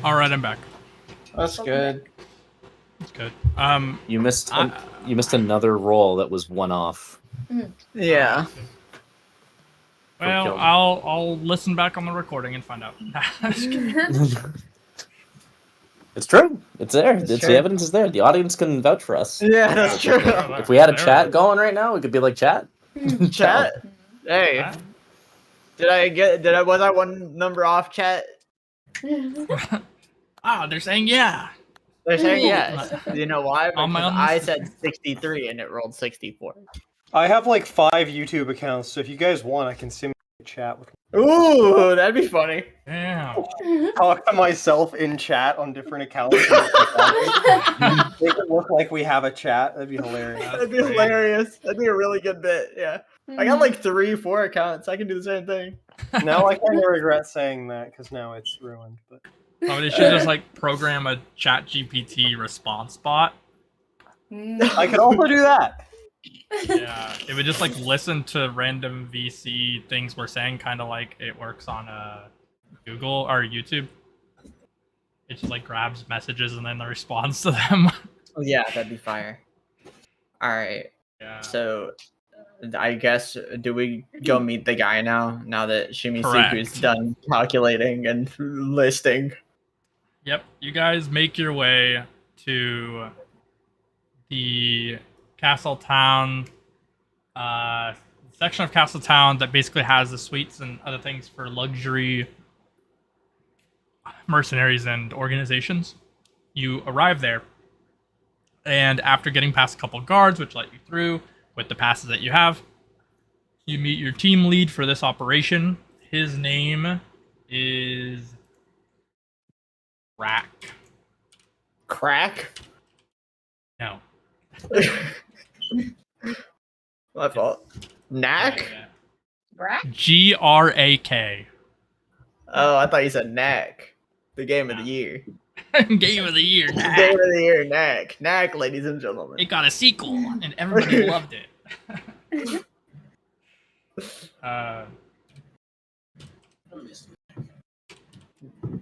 All right, I'm back. That's good. That's good. You missed another roll that was one off. Yeah. Well, I'll listen back on the recording and find out. It's true. It's there. It's The true. evidence is there. The audience can vouch for us. Yeah, that's true. If we had a chat going right now, it could be like chat. Chat. Hey. Was I one number off, chat? They're saying yeah. They're saying yes. You know why? On my Because own- I said 63 and it rolled 64. I have like 5 YouTube accounts, so if you guys want, I can simulate chat with Ooh, that'd be funny. Yeah. talk to myself in chat on different accounts. Make it look like we have a chat. That'd be hilarious. That'd be hilarious. That'd be a really good bit. Yeah. I got like 3-4 accounts. I can do the same thing. Now I kind of regret saying that because now it's ruined. But Oh, they should just like program a Chat GPT response bot. I could also do that. Yeah, it would just like listen to random VC things we're saying, kind of like it works on Google or YouTube. It just like grabs messages and then responds to them. Oh, yeah, that'd be fire. All right. Yeah. So, I guess, do we go meet the guy now? Now that Shimisuku's Correct. done calculating and listing. Yep, you guys make your way to the castle town section of castle town that basically has the suites and other things for luxury mercenaries and organizations. You arrive there, and after getting past a couple of guards, which let you through with the passes that you have, you meet your team lead for this operation. His name is Rack. Crack? No. My fault. Knack? Brack? Grak. Oh, I thought you said Knack. The game of the year. Game of the year. The game of the year, Knack. Knack, ladies and gentlemen. It got a sequel, and everybody loved it.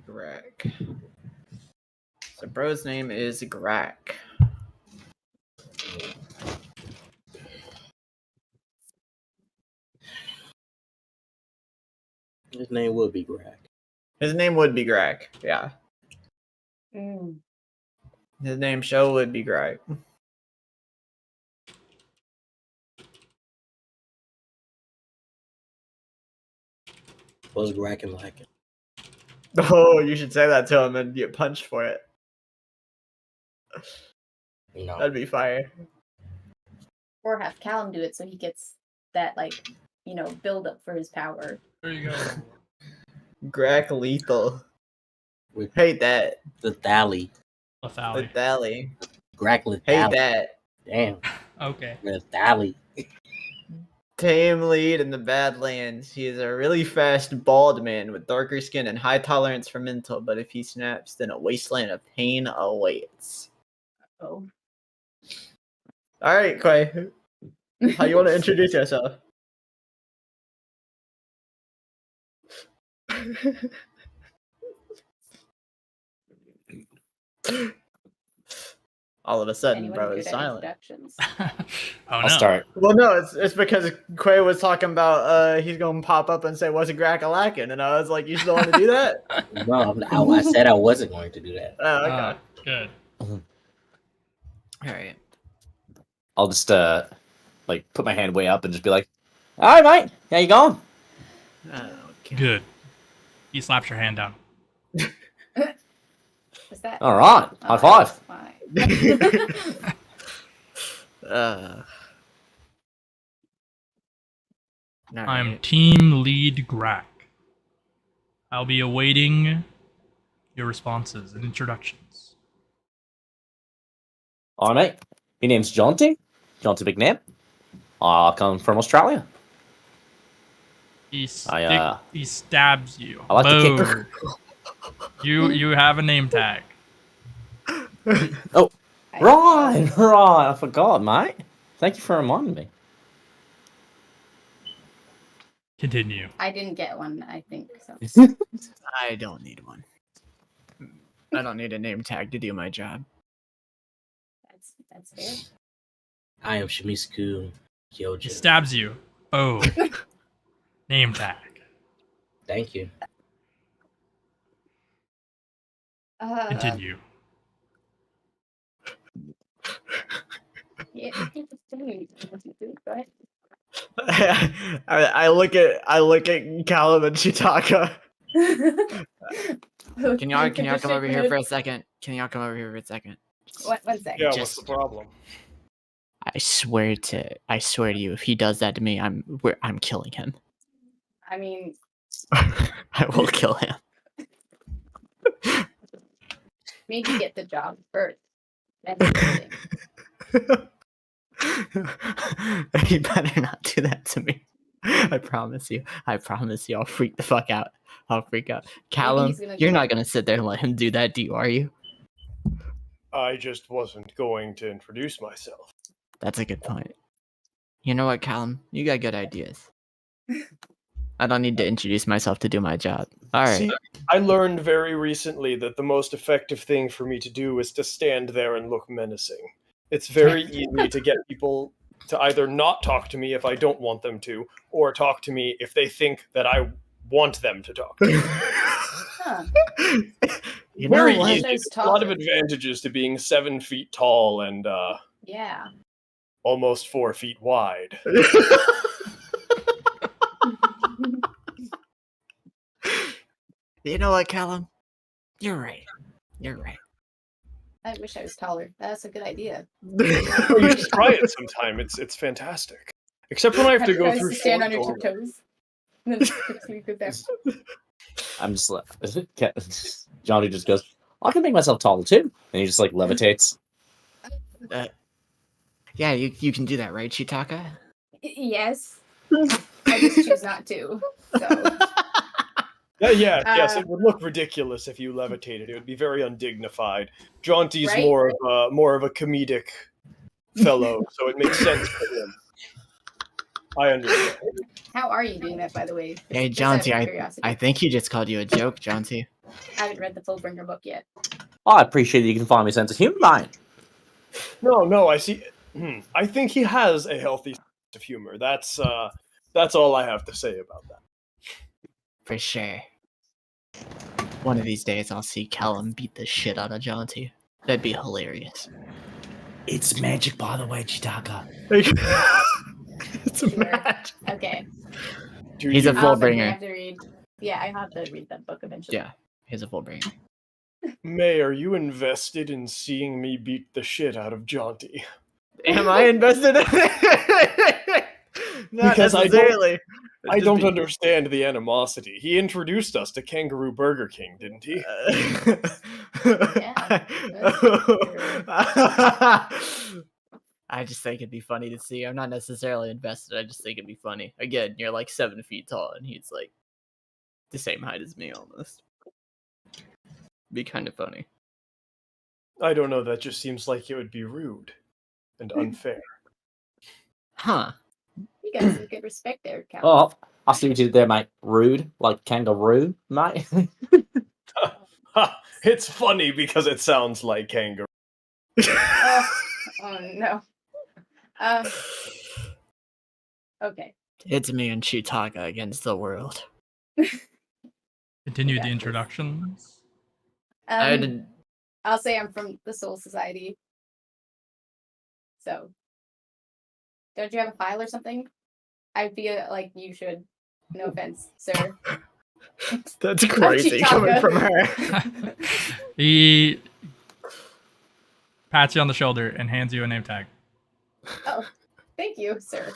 Grak. So bro's name is Grak. His name would be Greg. His name would be Grak, yeah. His name show would be Grak. What's Greg and like it? Oh, you should say that to him and get punched for it. No. That'd be fire. Or have Kallum do it so he gets that, like, build up for his power. There you go. Grak lethal. With Hate that. the Thally. Lethally. Lethally. Greg Lethally. Hate that. Damn. Okay. Lethally. Team lead in the Badlands. He is a really fast, bald man with darker skin and high tolerance for mental, but if he snaps, then a wasteland of pain awaits. Oh. Alright, Quay. How you want to introduce yourself? All of a sudden, Anyone bro good is at silent. introductions? Oh I'll no. start. Well, no, it's because Quay was talking about he's gonna pop up and say, "What's a Grack-a-lackin'?" And I was like, "You still want to do that?" No, I said I wasn't going to do that. Oh, okay. Good. All right. I'll just put my hand way up and just be like, "All right, mate, how you going?" Okay. Good. He slaps your hand down. Is that? All right, high five. Fine. I'm Alright. team lead Grak. I'll be awaiting your responses and introductions. All right, mate. My name's Jonty. Jonty McNabb. I come from Australia. He I, stabs you. I like to Boom. You have a name tag. Oh, right. I forgot, mate. Thank you for reminding me. Continue. I didn't get one, I think. So. I don't need one. I don't need a name tag to do my job. That's fair. I am Shimisuku He Kyojin. stabs you. Oh. Name tag. Thank you. Continue. Yeah, go ahead. I look at Kallum and Chitaka. Can y'all come over here for a second? Can y'all come over here for a second? One second. Yeah, Just- what's the problem? I swear to you, if he does that to me, I'm killing him. I mean, I will kill him. maybe get the job first. That's the thing. You better not do that to me. I promise you. I'll freak the fuck out. I'll freak out. Kallum, he's gonna you're do not it. gonna sit there and let him do that, are you? I just wasn't going to introduce myself. That's a good point. You know what, Kallum? You got good ideas. I don't need to introduce myself to do my job. All right. See, I learned very recently that the most effective thing for me to do is to stand there and look menacing. It's very easy to get people to either not talk to me if I don't want them to, or talk to me if they think that I want them to talk to me. Huh. You know Very what? easy. There's a lot of advantages to being 7 feet tall and Yeah. almost 4 feet wide. You know what, Kallum? You're right. You're right. I wish I was taller. That's a good idea. Oh, you should try it sometime. It's fantastic. Except when I have to go through stand on your short tiptoes. And then go there. I'm just like, Jonty just goes, I can make myself taller too. And he just like levitates. Yeah, you can do that, right, Chitaka? Yes. I just choose not to. So. Yes, it would look ridiculous if you levitated. It would be very undignified. Jonty's Right? more of a comedic fellow, so it makes sense for him. I understand. How are you doing that, by the way? Hey, Just out of Jonty, curiosity. I think he just called you a joke, Jonty. I haven't read the Fullbringer book yet. Oh, I appreciate that you can find me a sense of humor, mate. No, I see. I think he has a healthy sense of humor. That's all I have to say about that. For sure. One of these days, I'll see Kallum beat the shit out of Jonty. That'd be hilarious. It's magic, by the way, Chitaka. It's a match. Okay. He's a full I bringer. have to read. Yeah, I have to read that book eventually. Yeah, he's a full bringer. May, are you invested in seeing me beat the shit out of Jonty? Am I invested in it? Not Because necessarily. I don't understand the animosity. He introduced us to Kangaroo Burger King, didn't he? I just think it'd be funny to see. I'm not necessarily invested. I just think it'd be funny. Again, you're like 7 feet tall, and he's like the same height as me almost. Be kind of funny. I don't know. That just seems like it would be rude and unfair. Huh. You got some good respect there, Cal. Oh, I see what you did there, mate. Rude, like kangaroo, mate. It's funny because it sounds like kangaroo. Oh no. Okay. It's me and Chitaka against the world. Continue the Yeah. introductions. I'll say I'm from the Soul Society. So, don't you have a file or something? I feel like you should. No offense, sir. That's crazy coming from her. He pats you on the shoulder and hands you a name tag. Oh, thank you, sir.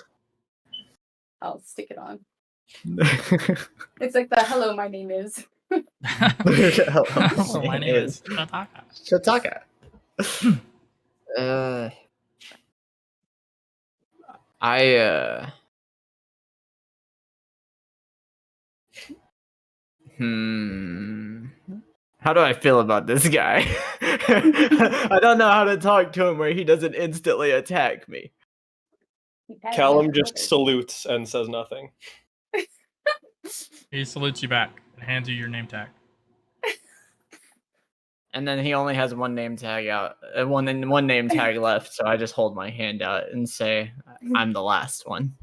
I'll stick it on. It's like the hello, my name is. Hello, my name is Chitaka. Chitaka. How do I feel about this guy? I don't know how to talk to him where he doesn't instantly attack me. Kallum just salutes and says nothing. He salutes you back and hands you your name tag. And then he only has one name tag out, one name tag left. So I just hold my hand out and say, "I'm the last one."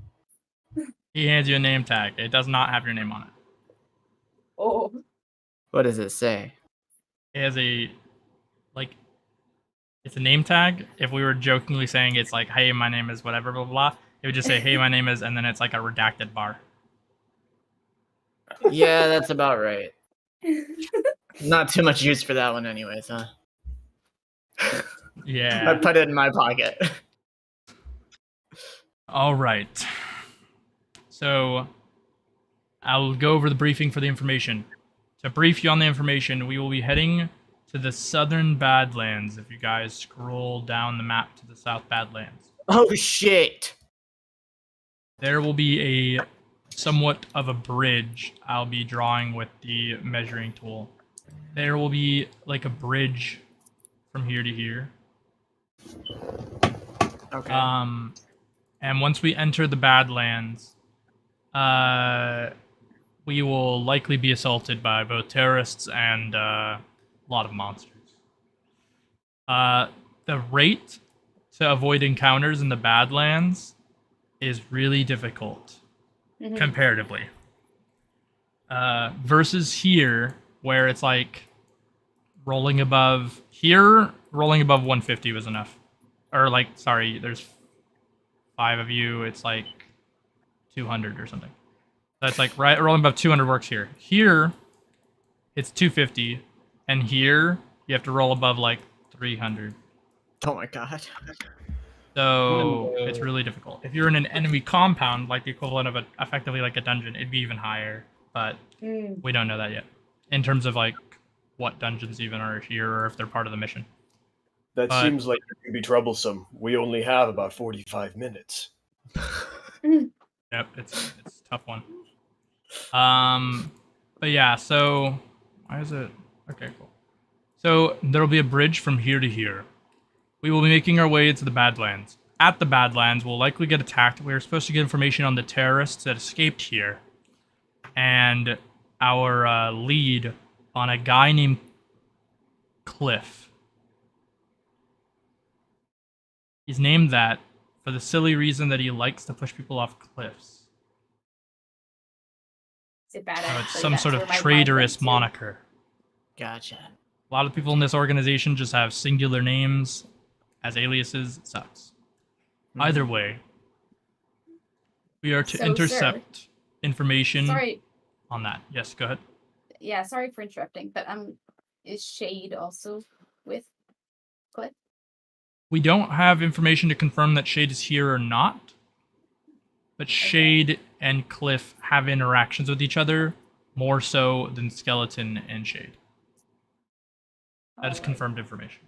He hands you a name tag. It does not have your name on it. Oh. What does it say? It has it's a name tag. If we were jokingly saying it's like, hey, my name is whatever, blah, blah, blah, it would just say, hey, my name is, and then it's like a redacted bar. Yeah, that's about right. Not too much use for that one anyways, huh? Yeah. I put it in my pocket. All right. So I'll go over the briefing for the information. To brief you on the information, we will be heading to the southern Badlands. If you guys scroll down the map to the South Badlands. Oh shit! There will be a somewhat of a bridge I'll be drawing with the measuring tool. There will be like a bridge from here to here. Okay. And once we enter the Badlands, we will likely be assaulted by both terrorists and a lot of monsters. The rate to avoid encounters in the Badlands is really difficult, comparatively. Versus here, where it's like rolling above here, rolling above 150 was enough. Or like, sorry, there's 5 of you. It's like 200 or something. That's like right. Rolling above 200 works here. Here, it's 250, and here you have to roll above like 300. Oh my god. So it's really difficult. If you're in an enemy compound, like the equivalent of effectively like a dungeon, it'd be even higher. But we don't know that yet. In terms of like what dungeons even are here, or if they're part of the mission. That seems like it could be troublesome. We only have about 45 minutes. Yep, it's a tough one. But yeah, so why is it okay? Cool. So there'll be a bridge from here to here. We will be making our way to the Badlands. At the Badlands, we'll likely get attacked. We are supposed to get information on the terrorists that escaped here, and our lead on a guy named Cliff. He's named that for the silly reason that he likes to push people off cliffs. Is it bad? So it's some sort of traitorous moniker. Gotcha. A lot of people in this organization just have singular names as aliases. It sucks. Either way, we are to intercept information on that. Yes, go ahead. Yeah, sorry for interrupting, but is Shade also with Cliff? We don't have information to confirm that Shade is here or not, but Shade and Cliff have interactions with each other more so than Skeleton and Shade. That is confirmed information.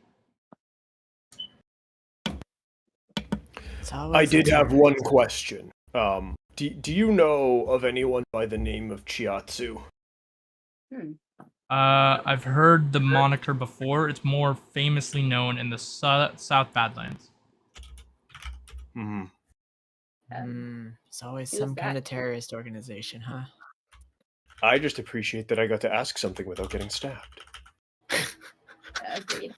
I did have one question. Do you know of anyone by the name of Chiatsu? I've heard the moniker before. It's more famously known in the South Badlands. It's always some kind of terrorist organization, huh? I just appreciate that I got to ask something without getting stabbed. Agreed.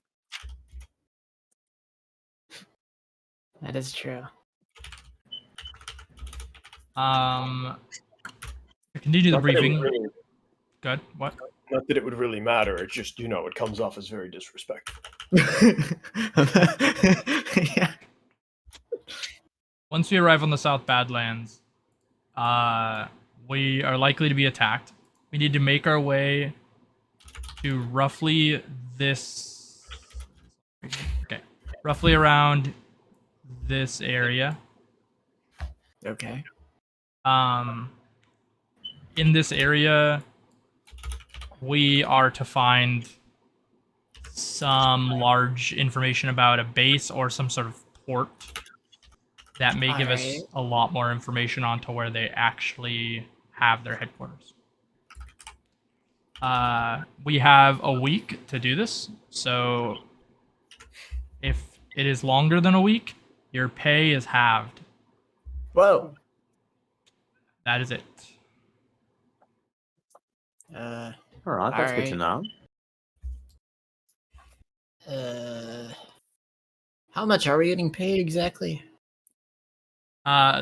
That is true. I continue the briefing. Good. What? Not that it would really matter. It's just, it comes off as very disrespectful. Yeah. Once we arrive on the South Badlands, we are likely to be attacked. We need to make our way to roughly this... Okay. Roughly around this area. Okay. In this area, we are to find some large information about a base or some sort of port that may give us a lot more information onto where they actually have their headquarters. We have a week to do this, so if it is longer than a week, your pay is halved. Whoa. That is it. All right, that's good to know. How much are we getting paid exactly?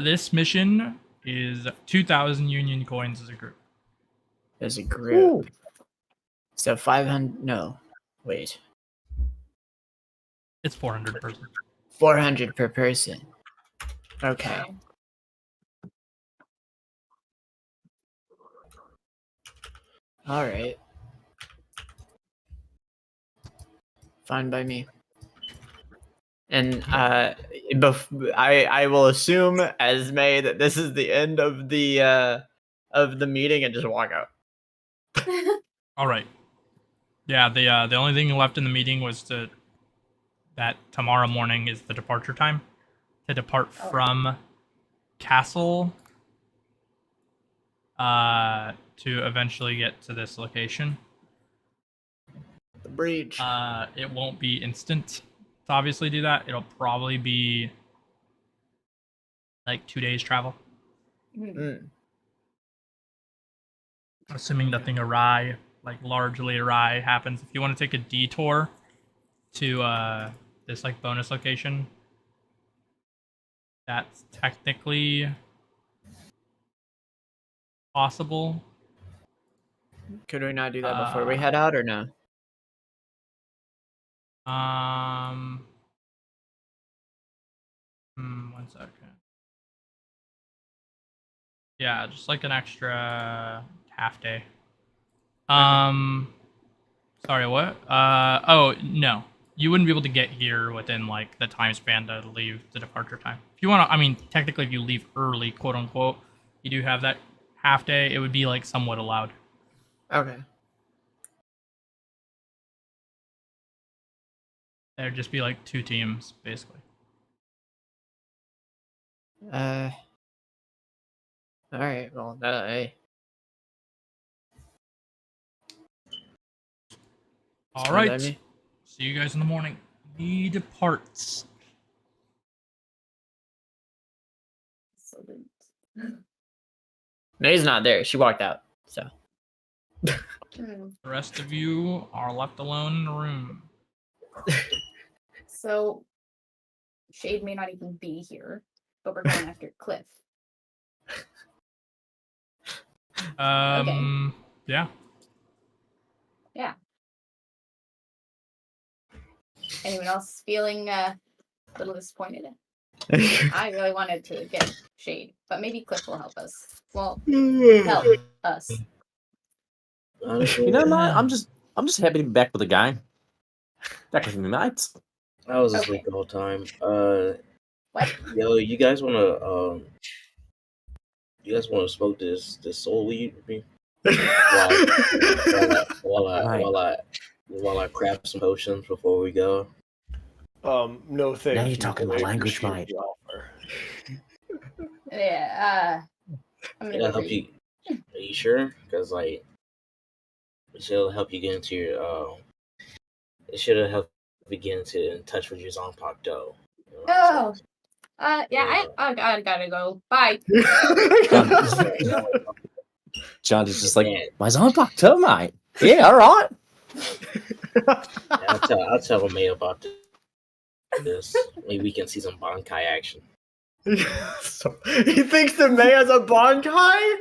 This mission is 2,000 Union coins as a group. As a group. Ooh. So 500. No, wait. It's 400 per person. 400 per person. Okay. All right. Fine by me. And I will assume as Mei that this is the end of the meeting and just walk out. All right. Yeah. The only thing left in the meeting was that tomorrow morning is the departure time to depart from Castle. To eventually get to this location. The breach. It won't be instant to obviously do that. It'll probably be like 2 days travel. Assuming nothing largely awry happens. If you want to take a detour to this bonus location, that's technically possible. Could we not do that before we head out, or no? 1 second. Yeah, just like an extra half day. Sorry, what? Oh, no. You wouldn't be able to get here within, like, the time span to leave the departure time. If you want to, I mean, technically, if you leave early, quote unquote, you do have that half day. It would be, like, somewhat allowed. Okay. There'd just be, like, 2 teams, basically. All right. Well, hey. All right. See you guys in the morning. He departs. May's not there. She walked out. So. The rest of you are left alone in the room. So, Shade may not even be here, but we're going after Cliff. Okay. Yeah. Yeah. Anyone else feeling a little disappointed? I really wanted to get Shade, but maybe Cliff will help us. Well, help us. You know, mate, I'm just happy to be back with the game. Back with my mates. I was asleep the whole time. What? Yo, you guys wanna smoke this soul weed with me? While I craft some potions before we go. No thank you. Now you're talking my language, mate. Yeah, I'm gonna It'll help you. Are you sure? Because like, it should help you get into your it should help you get in touch with your Zonpak dough. You know yeah. I gotta go. Bye. Jonty's just like, my Zonpak too, mate. Yeah, all right. I'll tell Mei about this. Maybe we can see some Bankai action. So, he thinks that Mei has a Bankai?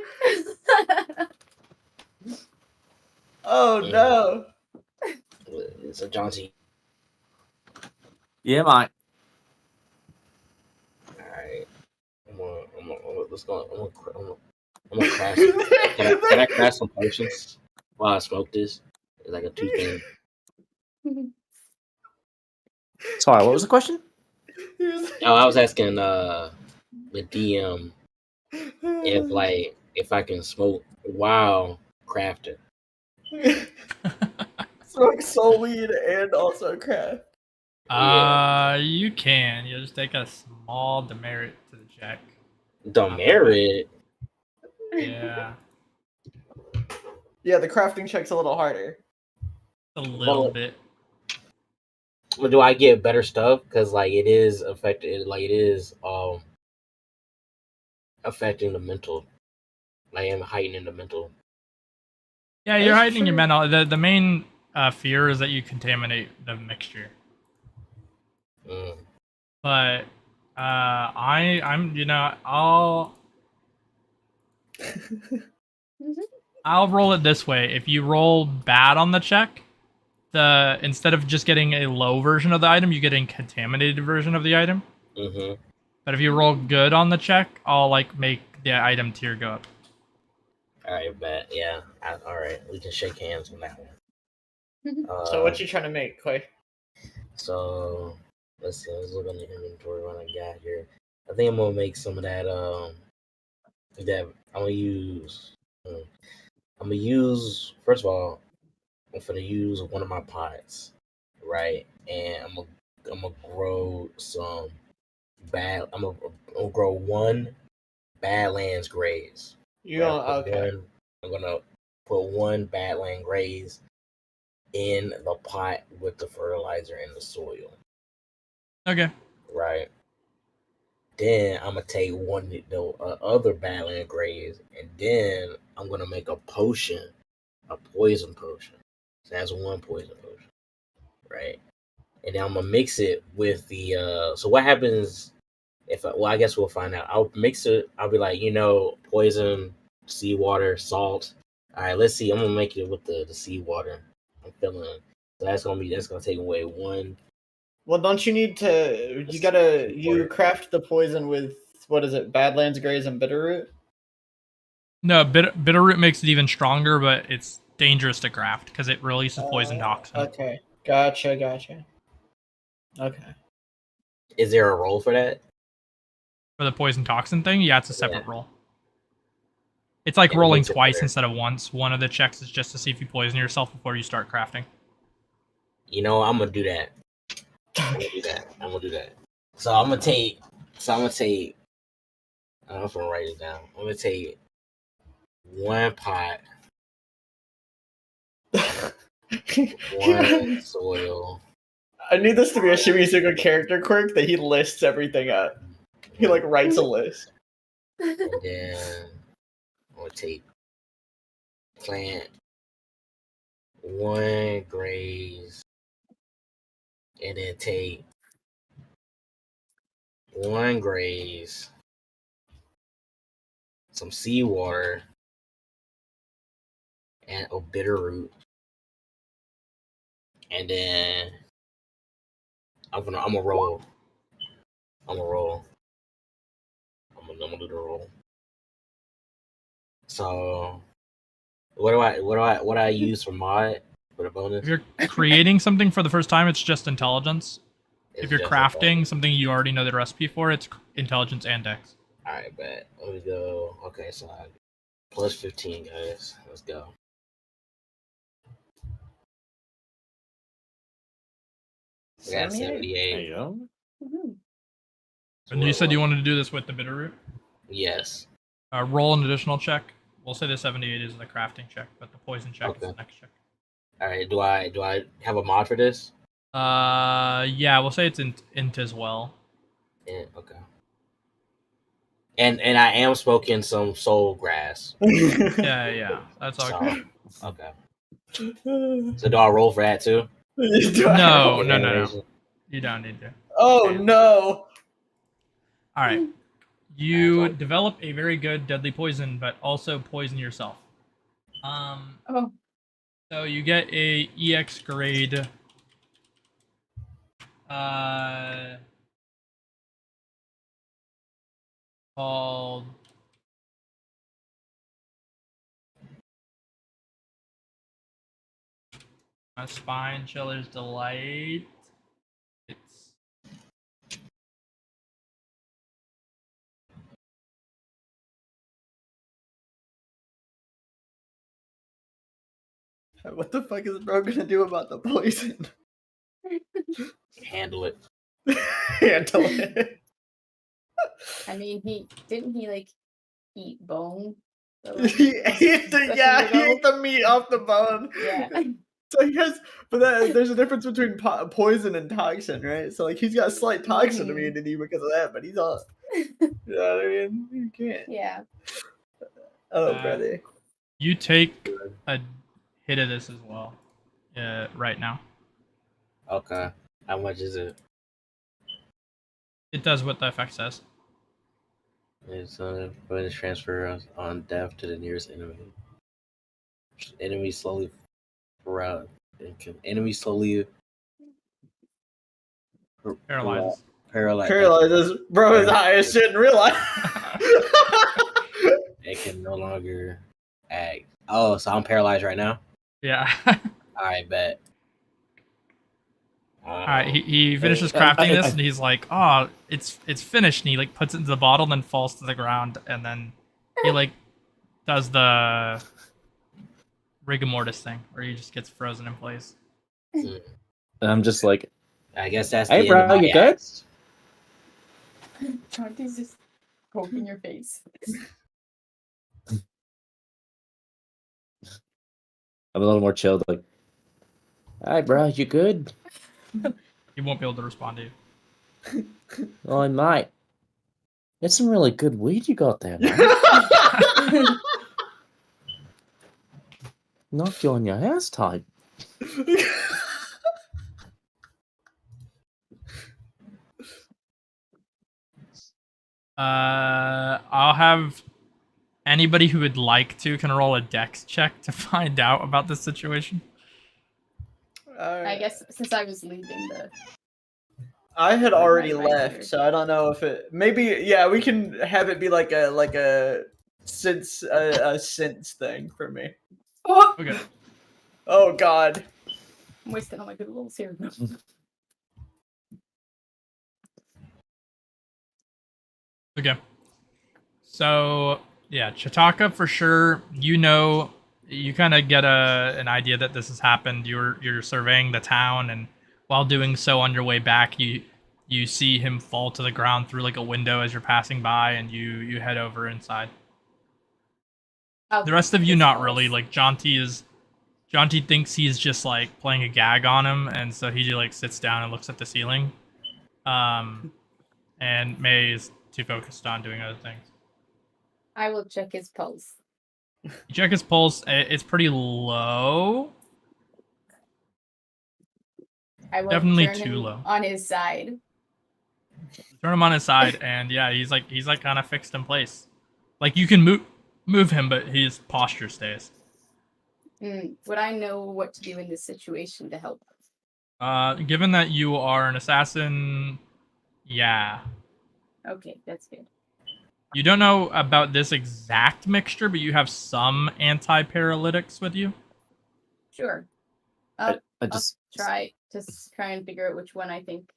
Oh no. So Jonty. Yeah, mate. Alright. Let's go. I'm gonna crash. Can I crash some potions while I smoke this? It's like a 2 thing. Sorry, what was the question? Oh, I was asking the DM if I can smoke while crafting. Smoke soul weed and also craft. You can. You just take a small demerit to the check. Demerit? Yeah. Yeah, the crafting check's a little harder. A little bit. But do I get better stuff? Because like it is affected. Like it is affecting the mental. Like I'm heightening the mental. Yeah, you're heightening your mental. The main fear is that you contaminate the mixture. But I'll roll it this way. If you roll bad on the check, instead of just getting a low version of the item, you get a contaminated version of the item. But if you roll good on the check, I'll like make the item tier go up. Alright, bet. Yeah. Alright, we can shake hands on that one. So what you trying to make, Quay? So let's see. Let's look on the inventory what I got here. I think I'm gonna make some of that. That I'm gonna use. First of all, I'm gonna use one of my pots, right? And I'm gonna grow some I'm gonna grow one Badlands Graze. Okay. I'm gonna put one Badland Graze in the pot with the fertilizer and the soil. Okay. Right. Then I'm gonna take other Badland Graze, and then I'm gonna make a potion, a poison potion. So that's one poison potion, right? And then I'm gonna mix it with the. So what happens if? I guess we'll find out. I'll mix it. I'll be like, poison, seawater, salt. All right, let's see. I'm gonna make it with the seawater. I'm feeling. So that's gonna take away one. Well, don't you need to? You craft the poison with what is it? Badlands, Graze, and Bitterroot. No, Bitterroot makes it even stronger, but it's dangerous to craft because it releases poison toxin. Okay, gotcha. Okay. Is there a role for that? For the poison toxin thing, yeah, it's a separate roll. It's like rolling twice instead of once. One of the checks is just to see if you poison yourself before you start crafting. You know, I'm gonna do that. I'm gonna do that. So I'm gonna take. I'm gonna write it down. I'm gonna take 1 pot, 1 soil. I need this to be a Shimisuku character quirk that he lists everything up. He like writes a list. And then I'm gonna take plant 1 graze, and then take 1 graze, some seawater, and a bitter root, and then I'm gonna roll. I'm gonna do the roll. So what do I use for mod for the bonus? If you're creating something for the first time, it's just intelligence. If you're crafting something you already know the recipe for, it's intelligence and dex. Alright, bet. Let me go. Okay, so I plus 15, guys. Let's go. We got 78. There you go. And you said you wanted to do this with the bitter root? Yes. Roll an additional check. We'll say the 78 is the crafting check, but the poison check is the next check. Alright, do I have a mod for this? Yeah, we'll say it's int as well. Yeah, okay. And I am smoking some soul grass. Yeah, that's all good. Okay. So do I roll for that too? No. You don't need to. Oh no! Alright. You develop a very good deadly poison, but also poison yourself. So you get a EX grade called a Spine Chiller's Delight. It's What the fuck is bro gonna do about the poison? Handle it. Handle it. I mean, he like eat bone. So, He ate the meat off the bone. Yeah. So he has, but there's a difference between poison and toxin, right? So like he's got slight toxin immunity because of that, but he's all, you know what I mean? You can't. Yeah. Oh, buddy. You take a hit of this as well, right now. Okay. How much is it? It does what the effect says. It's bonus transfer on death to the nearest enemy. Enemy slowly around. Enemy slowly Paralyzes. Paralyzes. Bro is high as shit in real life. It can no longer act. Oh, so I'm paralyzed right now? Yeah. Alright, bet. Alright, he finishes crafting this and he's like, oh, it's finished, and he like puts it into the bottle and then falls to the ground, and then he like does the rigor mortis thing where he just gets frozen in place. And I'm just like, I guess that's hey, the bro, end of my you good? Jonty's just poking your face. I'm a little more chilled, like, hi, bro, you good? He won't be able to respond to you. Oh, I might. That's some really good weed you got there, man. Knock you on your ass type. I'll have anybody who would like to can roll a dex check to find out about this situation. I guess since I was leaving the. I had already my left, dinner. so I don't know if it. Maybe yeah, we can have it be like a sense thing for me. Oh! Okay. Oh God. I'm wasting all my good rolls here. Okay. So yeah, Chitaka for sure. You know, you kind of get an idea that this has happened. You're surveying the town, and while doing so, on your way back, you see him fall to the ground through like a window as you're passing by, and you head over inside. The rest of you not really. Like Jonty thinks he's just like playing a gag on him, and so he like sits down and looks at the ceiling. And Mei is too focused on doing other things. I will check his pulse. You check his pulse. It's pretty low. I will Definitely turn too him low. on his side. Turn him on his side, and yeah, he's like kind of fixed in place. Like you can move him, but his posture stays. Would I know what to do in this situation to help? Given that you are an assassin, yeah. Okay, that's good. You don't know about this exact mixture, but you have some anti-paralytics with you. Sure. I I'll just try and figure out which one I think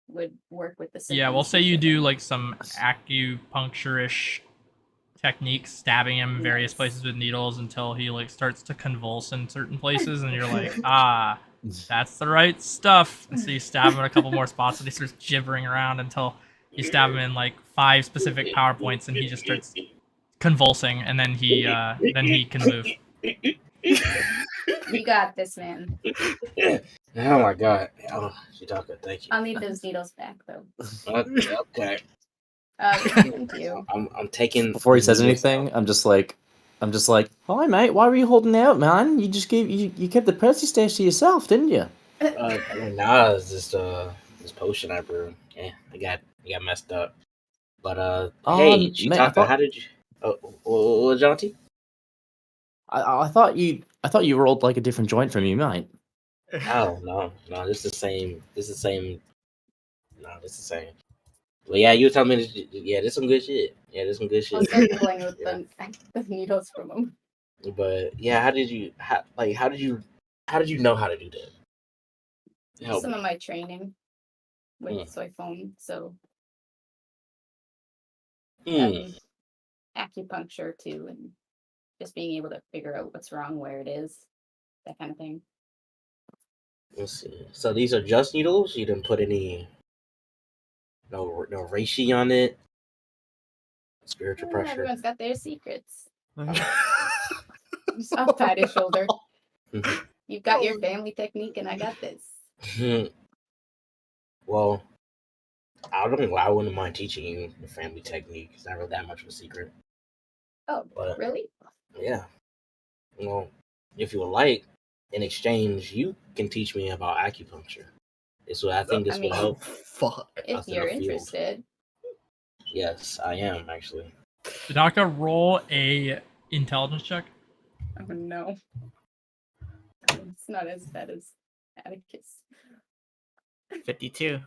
would work with the symptoms. Yeah, we'll say you he's do showing. like some acupuncture-ish techniques, stabbing him in various places with needles until he like starts to convulse in certain places, and you're like, that's the right stuff. And so you stab him in a couple more spots, and he starts gibbering around until you stab him in like 5 specific power points, and he just starts convulsing, and then he can move. You got this, man. Oh my God. Oh, Chitaka, thank you. I'll need those needles back, though. Okay. Thank you. I'm taking. before he says anything, I'm just like, hi mate, why were you holding out, man? You just you kept the Percy stash to yourself, didn't you? Nah, it's just this potion I brewed. Yeah, I got messed up. But hey, Chitaka, mate, I thought, how did you? Oh, Jonty? I thought you rolled like a different joint from you, mate. Oh no, this is the same. This is the same. No, this is the same. Well, yeah, you were telling me. Yeah, there's some good shit. Yeah, there's some good shit. I'll start pulling with the needles from him. But yeah, how did you know how to do that? Help Some me. of my training with soy phone, so acupuncture too, and just being able to figure out what's wrong, where it is, that kind of thing. Let's see. So these are just needles. You didn't put any no reishi on it. Spiritual pressure. Everyone's got their secrets. I'll pat his shoulder. You've got your family technique, and I got this. Well, I wouldn't mind teaching you the family technique. It's not really that much of a secret. Oh, but, really? Yeah. Well, if you would like, in exchange, you can teach me about acupuncture. So I think this would help. Fuck. If you're interested. Yes, I am actually. Chitaka, roll a intelligence check. Oh no. It's not as bad as Atticus. 52.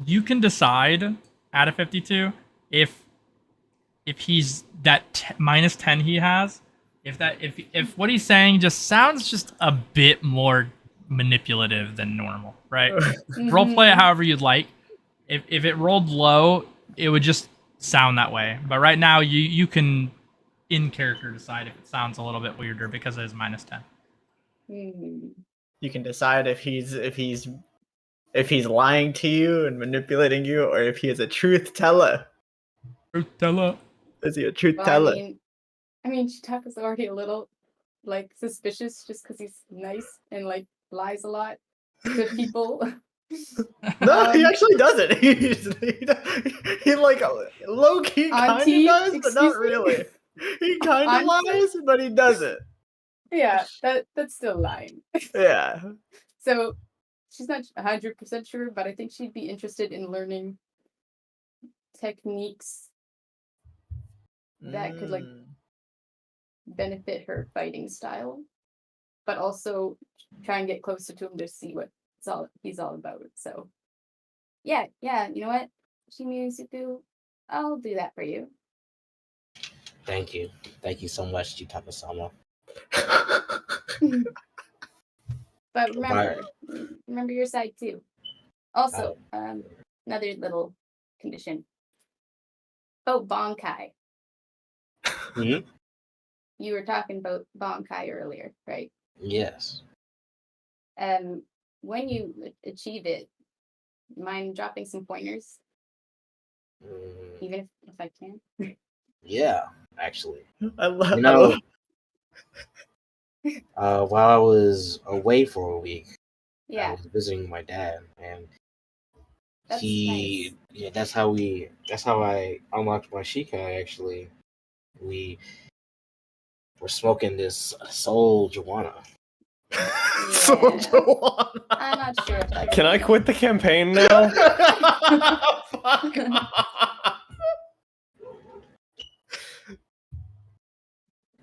You can decide out of 52 if he's that minus 10 he has, if what he's saying just sounds just a bit more manipulative than normal, right? Roleplay it however you'd like. If it rolled low, it would just sound that way. But right now, you can in character decide if it sounds a little bit weirder because it is minus 10. You can decide if he's lying to you and manipulating you, or if he is a truth teller. Truth teller. Is he a truth teller? I mean, Chitaka's already a little like suspicious just because he's nice and like lies a lot to people. No, he actually doesn't. He like low key kind of does, but not really. He kind of lies, but he doesn't. Yeah, that's still lying. Yeah. So she's not 100% sure, but I think she'd be interested in learning techniques that could like benefit her fighting style. but also try and get closer to him to see what he's all about. So, yeah, you know what, Shimisuku, I'll do that for you. Thank you so much, Chitaka-sama. But remember your side too. Also, another little condition. Oh, Bankai. Mm-hmm. You were talking about Bankai earlier, right? Yes. When you achieve it, mind dropping some pointers? Even if I can. Yeah, actually. I love. While I was away for a week, Yeah. I was visiting my dad, and That's nice. Yeah, that's how I unlocked my Shikai. Actually, we were smoking this Soul Joanna. Yeah. I'm not sure if that's. Can I quit the campaign now? Fuck.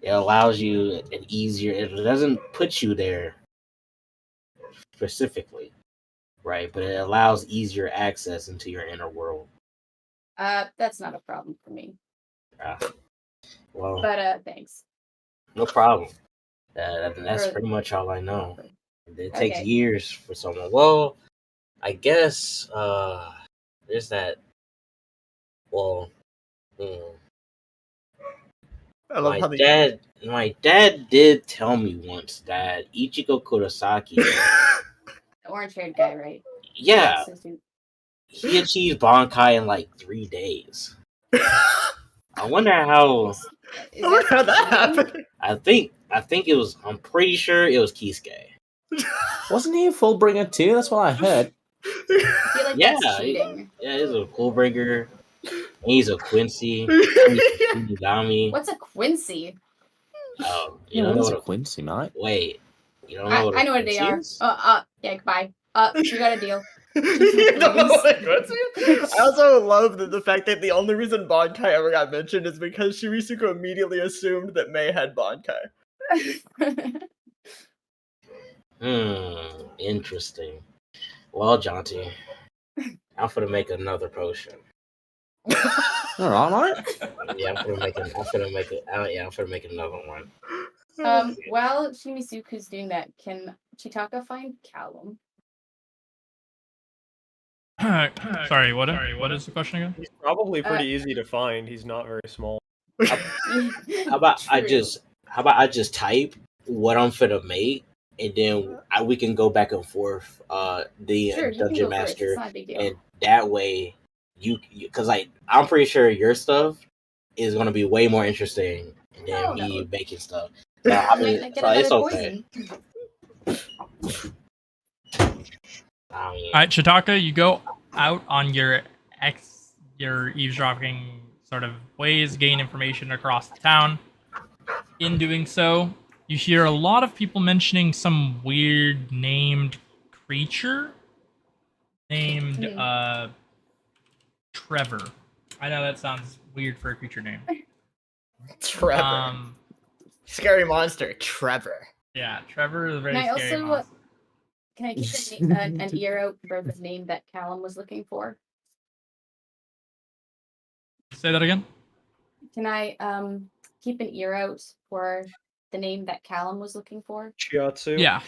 It allows you an easier. It doesn't put you there specifically, right? But it allows easier access into your inner world. That's not a problem for me. Well, but thanks. No problem. That's pretty much all I know. It takes years for someone. Well, I guess there's that. Well, my dad did tell me once that Ichigo Kurosaki, the orange-haired guy, right? Yeah, he achieved Bankai in like 3 days. I wonder how. How that happened. I think it was. I'm pretty sure it was Kisuke. Wasn't he a Fullbringer too? That's what I heard. I feel like that's cheating. Yeah, he's a Fullbringer. He's a Quincy. He's a Shinigami. What's a Quincy? Oh, you don't know what a Quincy, mate? Wait, you don't know I know what they are. Yeah, goodbye. We got a deal. I also love the fact that the only reason Bankai ever got mentioned is because Shimisuku immediately assumed that Mei had Bankai. Interesting. Well, Jonty, I'm gonna make another potion. All right, mate. Yeah, I'm gonna make another one. While Shimisuku's doing that, can Chitaka find Kallum? Sorry, what is the question again? He's probably pretty easy to find. He's not very small. How about I just type what I'm finna make, and then we can go back and forth. The dungeon master, and that way because I'm pretty sure your stuff is gonna be way more interesting than me making stuff. So, I mean, so it's okay. Alright, Chitaka, you go out on your eavesdropping sort of ways, gain information across the town. In doing so, you hear a lot of people mentioning some weird named creature named Trevor. I know that sounds weird for a creature name. Trevor. Scary monster, Trevor. Yeah, Trevor is a very scary monster. Can I keep an ear out for the name that Kallum was looking for? Say that again? Can I keep an ear out for the name that Kallum was looking for? Chiatsu? Yeah.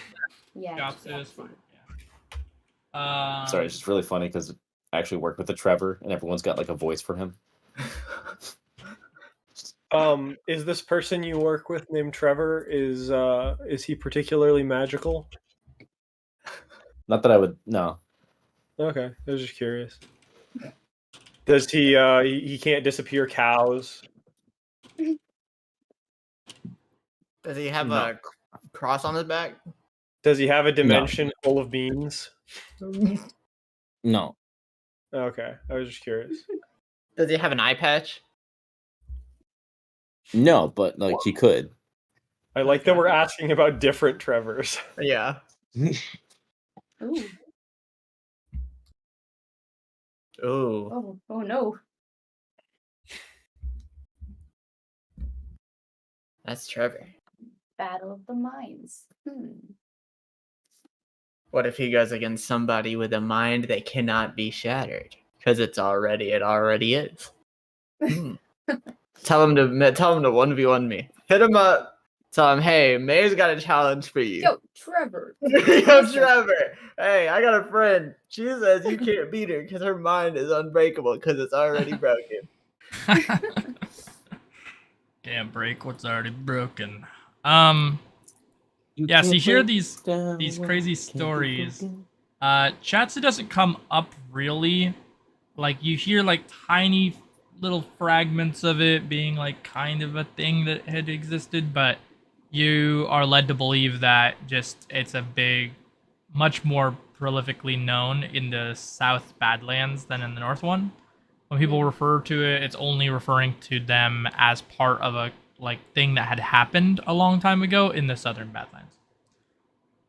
Yeah. Chiatsu is fine. Yeah. Sorry, it's just really funny because I actually work with the Trevor and everyone's got like a voice for him. Is this person you work with named Trevor, is he particularly magical? Not that I would no. Okay, I was just curious. Does he can't disappear cows? Does he have a cross on his back? Does he have a dimension full of beans? No. Okay, I was just curious. Does he have an eye patch? No, but like he could. I like that we're asking about different Trevors. Yeah. Ooh. Ooh. Oh no. That's Trevor. Battle of the Minds. What if he goes against somebody with a mind that cannot be shattered? Because it already is. Tell him to 1v1 me. Hit him up. Tell him, hey, May's got a challenge for you. Yo, Trevor. Yo, Trevor. Hey, I got a friend. She says you can't beat her because her mind is unbreakable because it's already broken. Can't break what's already broken. Yeah, so you hear these crazy stories. Chatsu doesn't come up really. Like, you hear like tiny little fragments of it being like kind of a thing that had existed, but you are led to believe that just it's a big, much more prolifically known in the South Badlands than in the North one. When people refer to it, it's only referring to them as part of a like thing that had happened a long time ago in the Southern Badlands.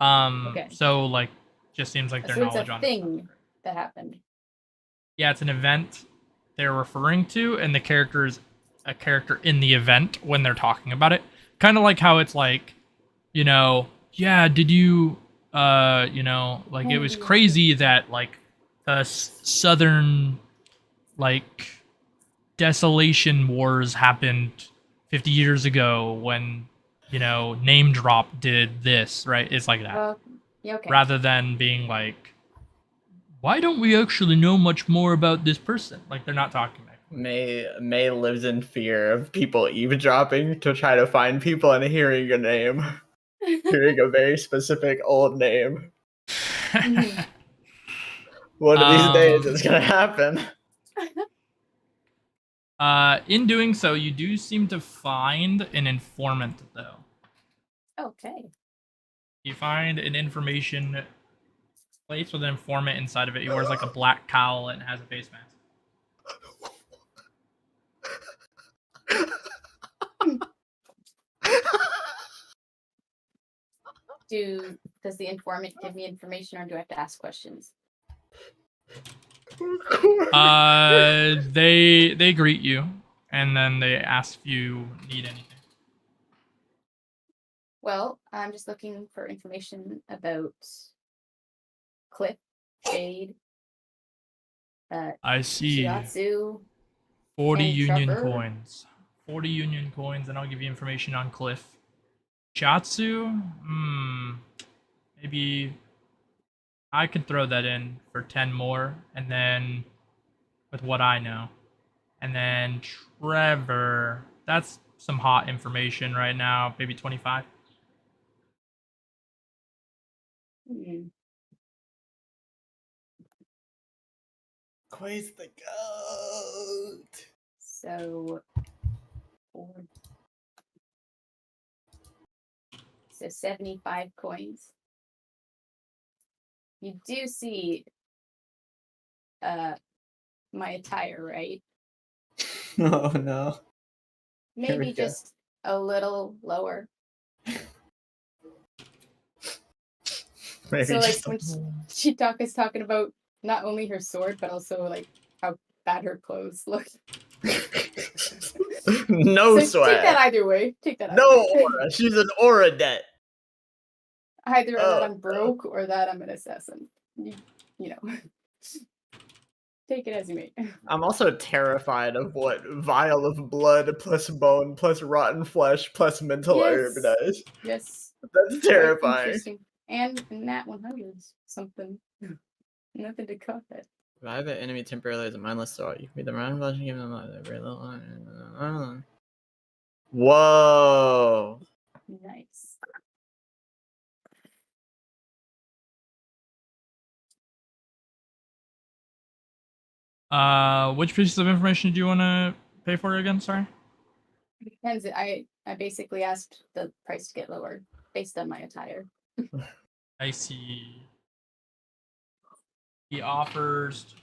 Okay. So like, just seems like their knowledge on it. It's a thing that happened. Yeah, it's an event they're referring to, and the character is a character in the event when they're talking about it. Kind of like how it's like, yeah, did you, like it was crazy that like the Southern, like, desolation wars happened 50 years ago when, Name Drop did this, right? It's like that. Yeah, okay. Rather than being like, why don't we actually know much more about this person? Like, they're not talking about it. May lives in fear of people eavesdropping to try to find people and hearing a name. Hearing a very specific old name. One of these days it's gonna happen. In doing so, you do seem to find an informant, though. Okay. You find an information place with an informant inside of it. He wears like a black cowl and has a face mask. Does the informant give me information, or do I have to ask questions? They greet you, and then they ask if you need anything. Well, I'm just looking for information about Cliff, Jade, I see. Shiatsu, 40 and union Trevor. coins. 40 union coins, and I'll give you information on Cliff. Chatsu? Maybe I could throw that in for 10 more, and then with what I know. And then Trevor, that's some hot information right now, maybe 25. Quay's the goat. So 75 coins. You do see my attire, right? Oh no. Maybe just a little lower. Maybe so like just when Chitaka's talking about not only her sword, but also like how bad her clothes look. No so swag. Take that either way. Take that. No aura. She's an aura debt. Either that I'm broke or that I'm an assassin. You know. Take it as you may. I'm also terrified of what vial of blood plus bone plus rotten flesh plus mental herb does. Yes. That's terrifying. Interesting. And Nat 100 something. Nothing to cut that. Revive an enemy temporarily as a mindless thought. You can be the round flesh and give them a very little. Whoa. Nice. Which pieces of information do you want to pay for again? Sorry. It depends. I basically asked the price to get lowered based on my attire. I see. He offers.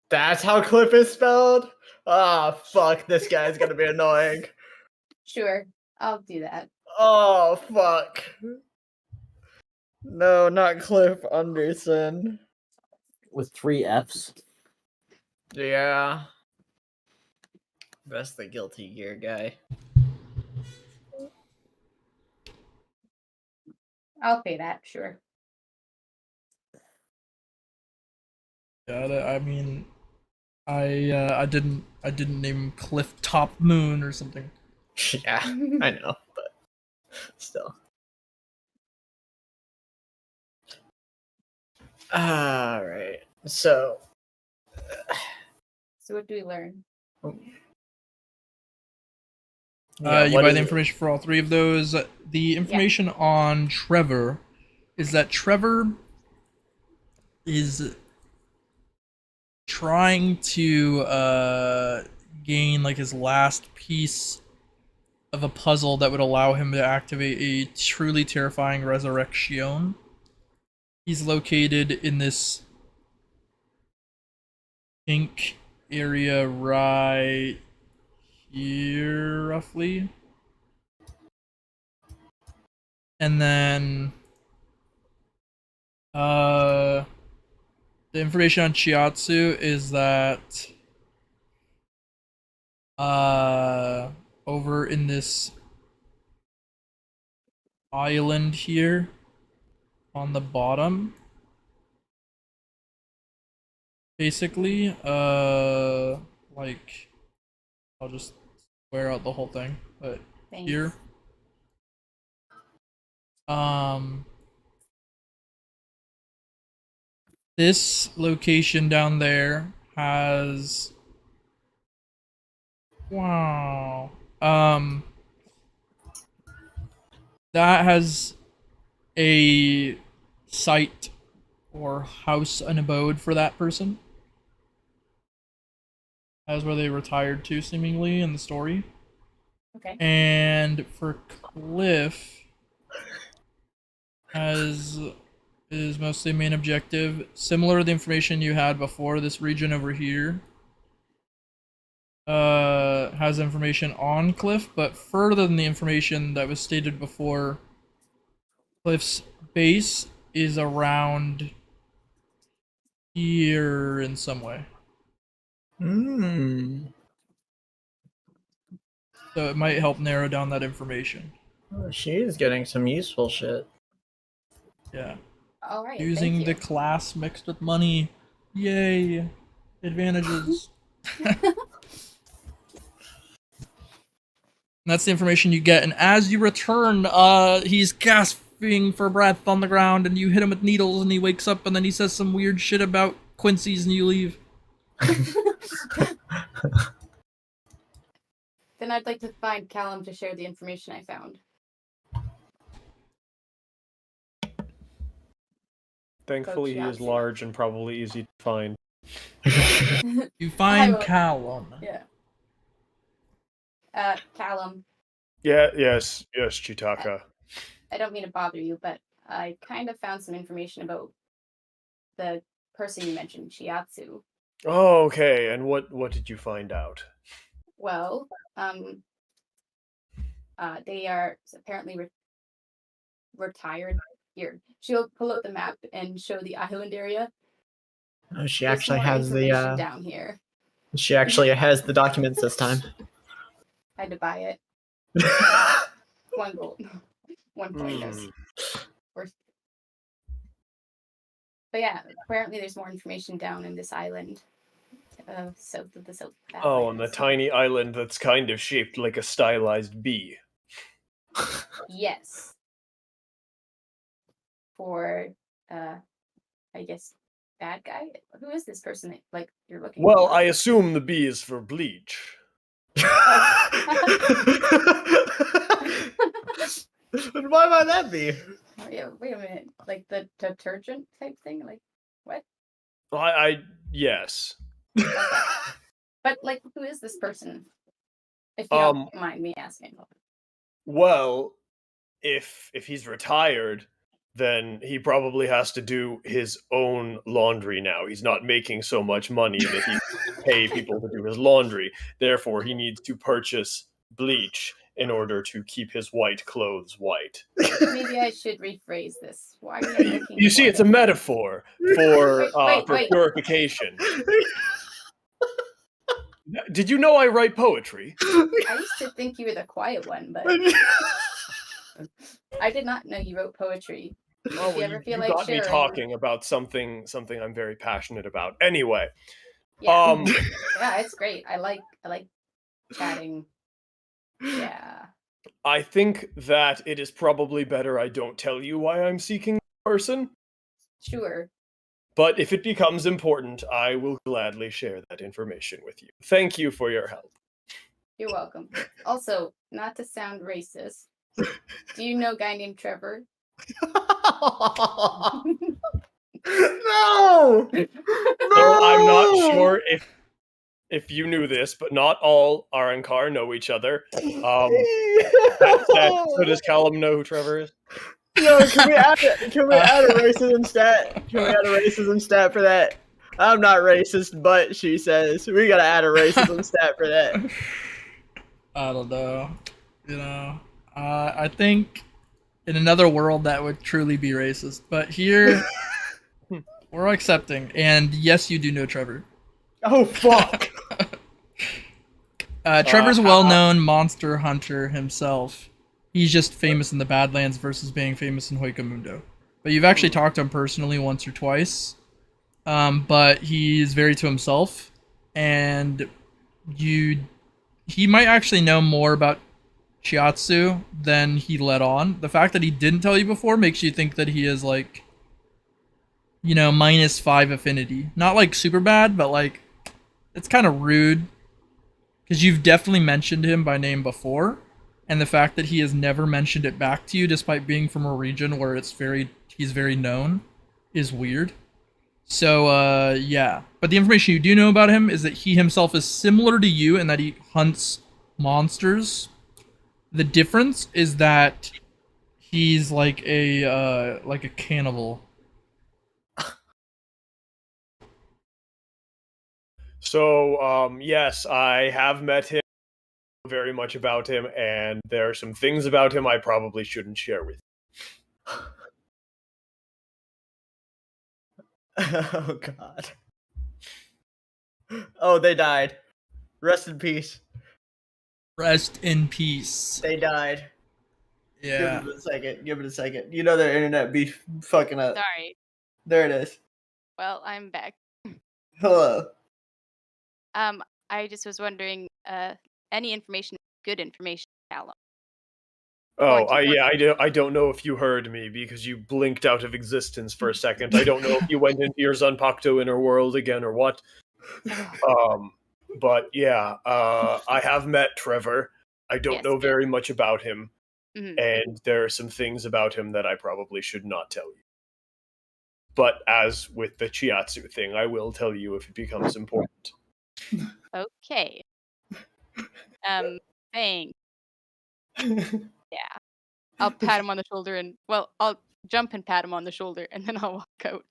That's how Cliff is spelled? Ah, fuck, this guy's gonna be annoying. Sure, I'll do that. Oh, fuck. No, not Cliff Anderson. With 3 F's. Yeah. That's the Guilty Gear guy. I'll pay that, sure. Yeah, I mean, I didn't name him Cliff Top Moon or something. Yeah, I know, but still. Alright, so. So what do we learn? Yeah, You what buy is the it? information for all 3 of those. The information on Trevor is that Trevor is trying to gain like his last piece of a puzzle that would allow him to activate a truly terrifying resurrection. He's located in this pink area right here, roughly. And then the information on Chiatsu is that over in this island here on the bottom, basically, like, I'll just square out the whole thing, but Thanks. here, this location down there has, wow, that has a site or house, an abode for that person. That's where they retired to, seemingly, in the story. Okay. And for Cliff, as is mostly main objective, similar to the information you had before, this region over here has information on Cliff, but further than the information that was stated before, Cliff's base is around here in some way. So it might help narrow down that information. Oh, she's getting some useful shit. Yeah. All right. Using the thank class mixed with money. Yay. Advantages. That's the information you get. And as you return, he's gasping for breath on the ground, and you hit him with needles, and he wakes up, and then he says some weird shit about Quincy's, and you leave. Then I'd like to find Kallum to share the information I found. Thankfully, he is Chiatsu. large and probably easy to find. You find will- Kallum. Yeah. Kallum, Yes, Chitaka. I don't mean to bother you, but I kind of found some information about the person you mentioned, Chiatsu. Oh, okay. And what did you find out? Well, they are apparently retired. Here, she'll pull out the map and show the island area. Oh, she There's actually more has information the down here. she actually has the documents this time. I had to buy it. 1 gold. 1 point. But yeah, apparently there's more information down in this island, south of the South Badlands. Oh, on the tiny island that's kind of shaped like a stylized bee. Yes. For, I guess, bad guy? Who is this person that, like, you're looking Well, for? I assume the B is for bleach. Why might that be? Wait a minute. Like the detergent type thing? Like, what? Yes. But, like, who is this person? If you don't mind me asking. Well, if he's retired, then he probably has to do his own laundry now. He's not making so much money that he can pay people to do his laundry. Therefore, he needs to purchase bleach in order to keep his white clothes white. Maybe I should rephrase this. Why are you looking? You see, it's a metaphor for Wait. purification. Did you know I write poetry? I used to think you were the quiet one, but I did not know you wrote poetry. Oh, If you ever feel you like got me sharing. talking about something I'm very passionate about. Anyway, Yeah. Yeah, it's great. I like chatting. Yeah. I think that it is probably better I don't tell you why I'm seeking this person. Sure. But if it becomes important, I will gladly share that information with you. Thank you for your help. You're welcome. Also, not to sound racist, do you know a guy named Trevor? No! So I'm not sure if you knew this, but not all Arankar know each other. So does Kallum know who Trevor is? Yo, can we add a racism stat? Can we add a racism stat for that? I'm not racist, but she says we gotta add a racism stat for that. I don't know. I think in another world that would truly be racist, but here we're accepting. And yes, you do know Trevor. Oh fuck! Trevor's a well-known monster hunter himself. He's just famous in the Badlands versus being famous in Hoikamundo. But you've actually talked to him personally once or twice. But he's very to himself, and he might actually know more about Chiatsu than he let on. The fact that he didn't tell you before makes you think that he is like, -5 affinity. Not like super bad, but like it's kind of rude because you've definitely mentioned him by name before, and the fact that he has never mentioned it back to you despite being from a region where he's very known is weird. So yeah, but the information you do know about him is that he himself is similar to you in that he hunts monsters. The difference is that he's like a cannibal. So, yes, I have met him, very much about him, and there are some things about him I probably shouldn't share with you. Oh god. Oh, they died. Rest in peace. Rest in peace. They died. Yeah. Give it a second. Give it a second. You know their internet be fucking up. Sorry. There it is. Well, I'm back. Hello. I just was wondering, any information, good information, Kallum. Oh, I don't know if you heard me because you blinked out of existence for a second. I don't know if you went into your Zanpakuto inner world again or what. But yeah, I have met Trevor. I don't know very much about him, and there are some things about him that I probably should not tell you. But as with the Chiatsu thing, I will tell you if it becomes important. Okay. Thanks. Yeah. I'll pat him on the shoulder I'll jump and pat him on the shoulder and then I'll walk out.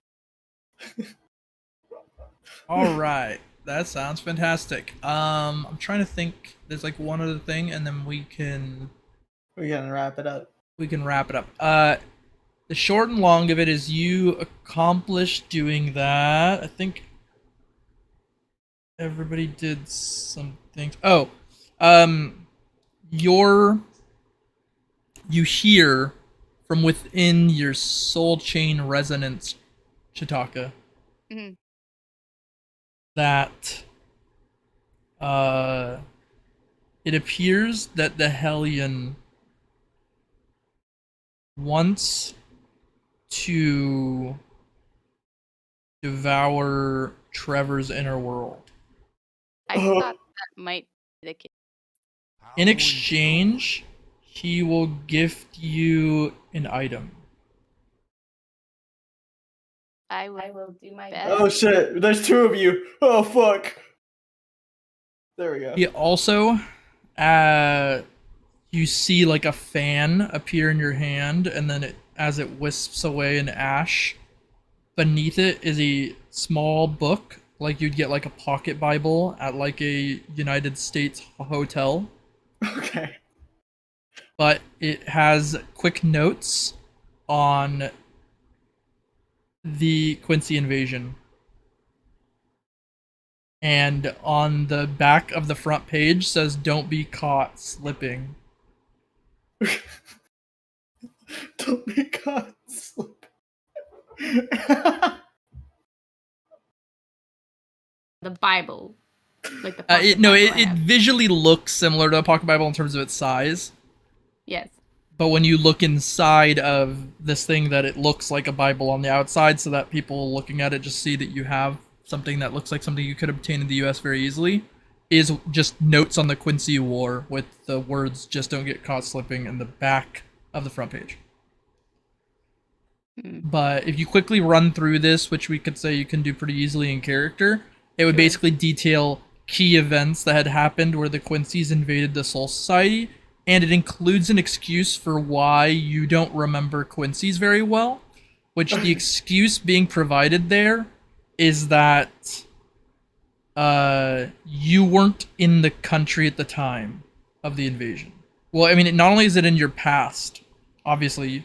All right. That sounds fantastic. I'm trying to think. There's like one other thing, and then we can wrap it up. The short and long of it is you accomplished doing that. I think everybody did some things. Oh, you hear from within your soul chain resonance, Chitaka, that it appears that the Hellion wants to devour Trevor's inner world. I thought that might be the case. In exchange, he will gift you an item. I will do my best. best. Oh shit, there's two of you. Oh fuck. There we go. He also, you see like a fan appear in your hand, and then as it wisps away in ash. Beneath it is a small book, like you'd get like a pocket Bible at like a United States hotel. Okay. But it has quick notes on the Quincy invasion. And on the back of the front page says, "Don't be caught slipping." Don't be caught slipping. The Bible, like the. It Bible I it have. visually looks similar to a pocket Bible in terms of its size. Yes. But when you look inside of this thing, that it looks like a Bible on the outside, so that people looking at it just see that you have something that looks like something you could obtain in the US very easily, is just notes on the Quincy War with the words "just don't get caught slipping" in the back of the front page. But if you quickly run through this, which we could say you can do pretty easily in character, it would basically detail key events that had happened where the Quincy's invaded the Soul Society, and it includes an excuse for why you don't remember Quincy's very well, which the excuse being provided there is that you weren't in the country at the time of the invasion. Well, I mean, not only is it in your past, obviously,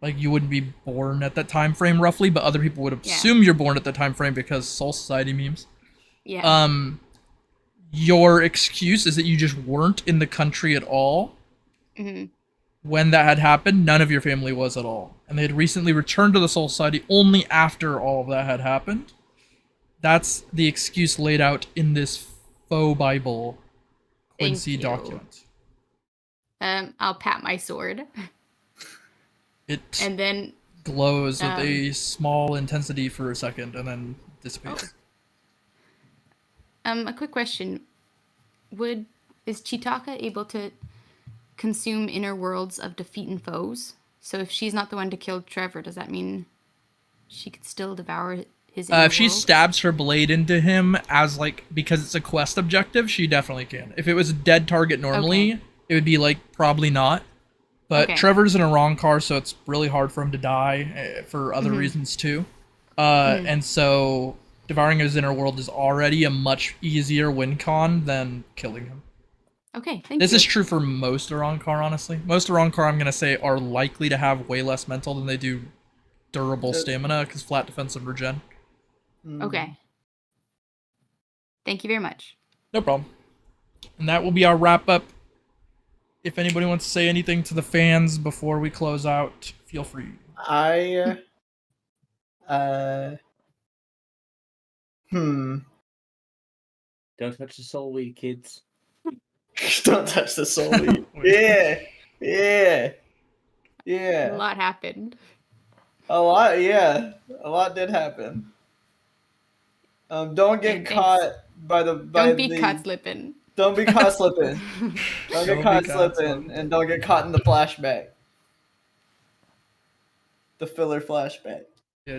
like you wouldn't be born at that time frame roughly, but other people would assume you're born at the time frame because Soul Society memes. Yeah. Your excuse is that you just weren't in the country at all. When that had happened. None of your family was at all, and they had recently returned to the Soul Society only after all of that had happened. That's the excuse laid out in this faux Bible Quincy document. I'll pat my sword. It and then glows with a small intensity for a second and then dissipates. A quick question. Is Chitaka able to consume inner worlds of defeating foes? So if she's not the one to kill Trevor, does that mean she could still devour his inner if she world? stabs her blade into him as because it's a quest objective, she definitely can. If it was a dead target normally, it would be probably not. But Trevor's in a wrong car, so it's really hard for him to die for other reasons too. And so devouring his inner world is already a much easier win con than killing him. Okay, thank you. This is true for most Arankar, honestly. Most Arankar, I'm going to say, are likely to have way less mental than they do durable stamina, because flat defense and regen. Okay. Thank you very much. No problem. And that will be our wrap-up. If anybody wants to say anything to the fans before we close out, feel free. Don't touch the soul weed, kids. Don't touch the soul weed. Yeah. A lot happened. A lot did happen. Don't get caught by the. Don't be caught slipping. Don't be caught slipping. Don't get caught slipping, and don't get caught in the flashback. The filler flashback.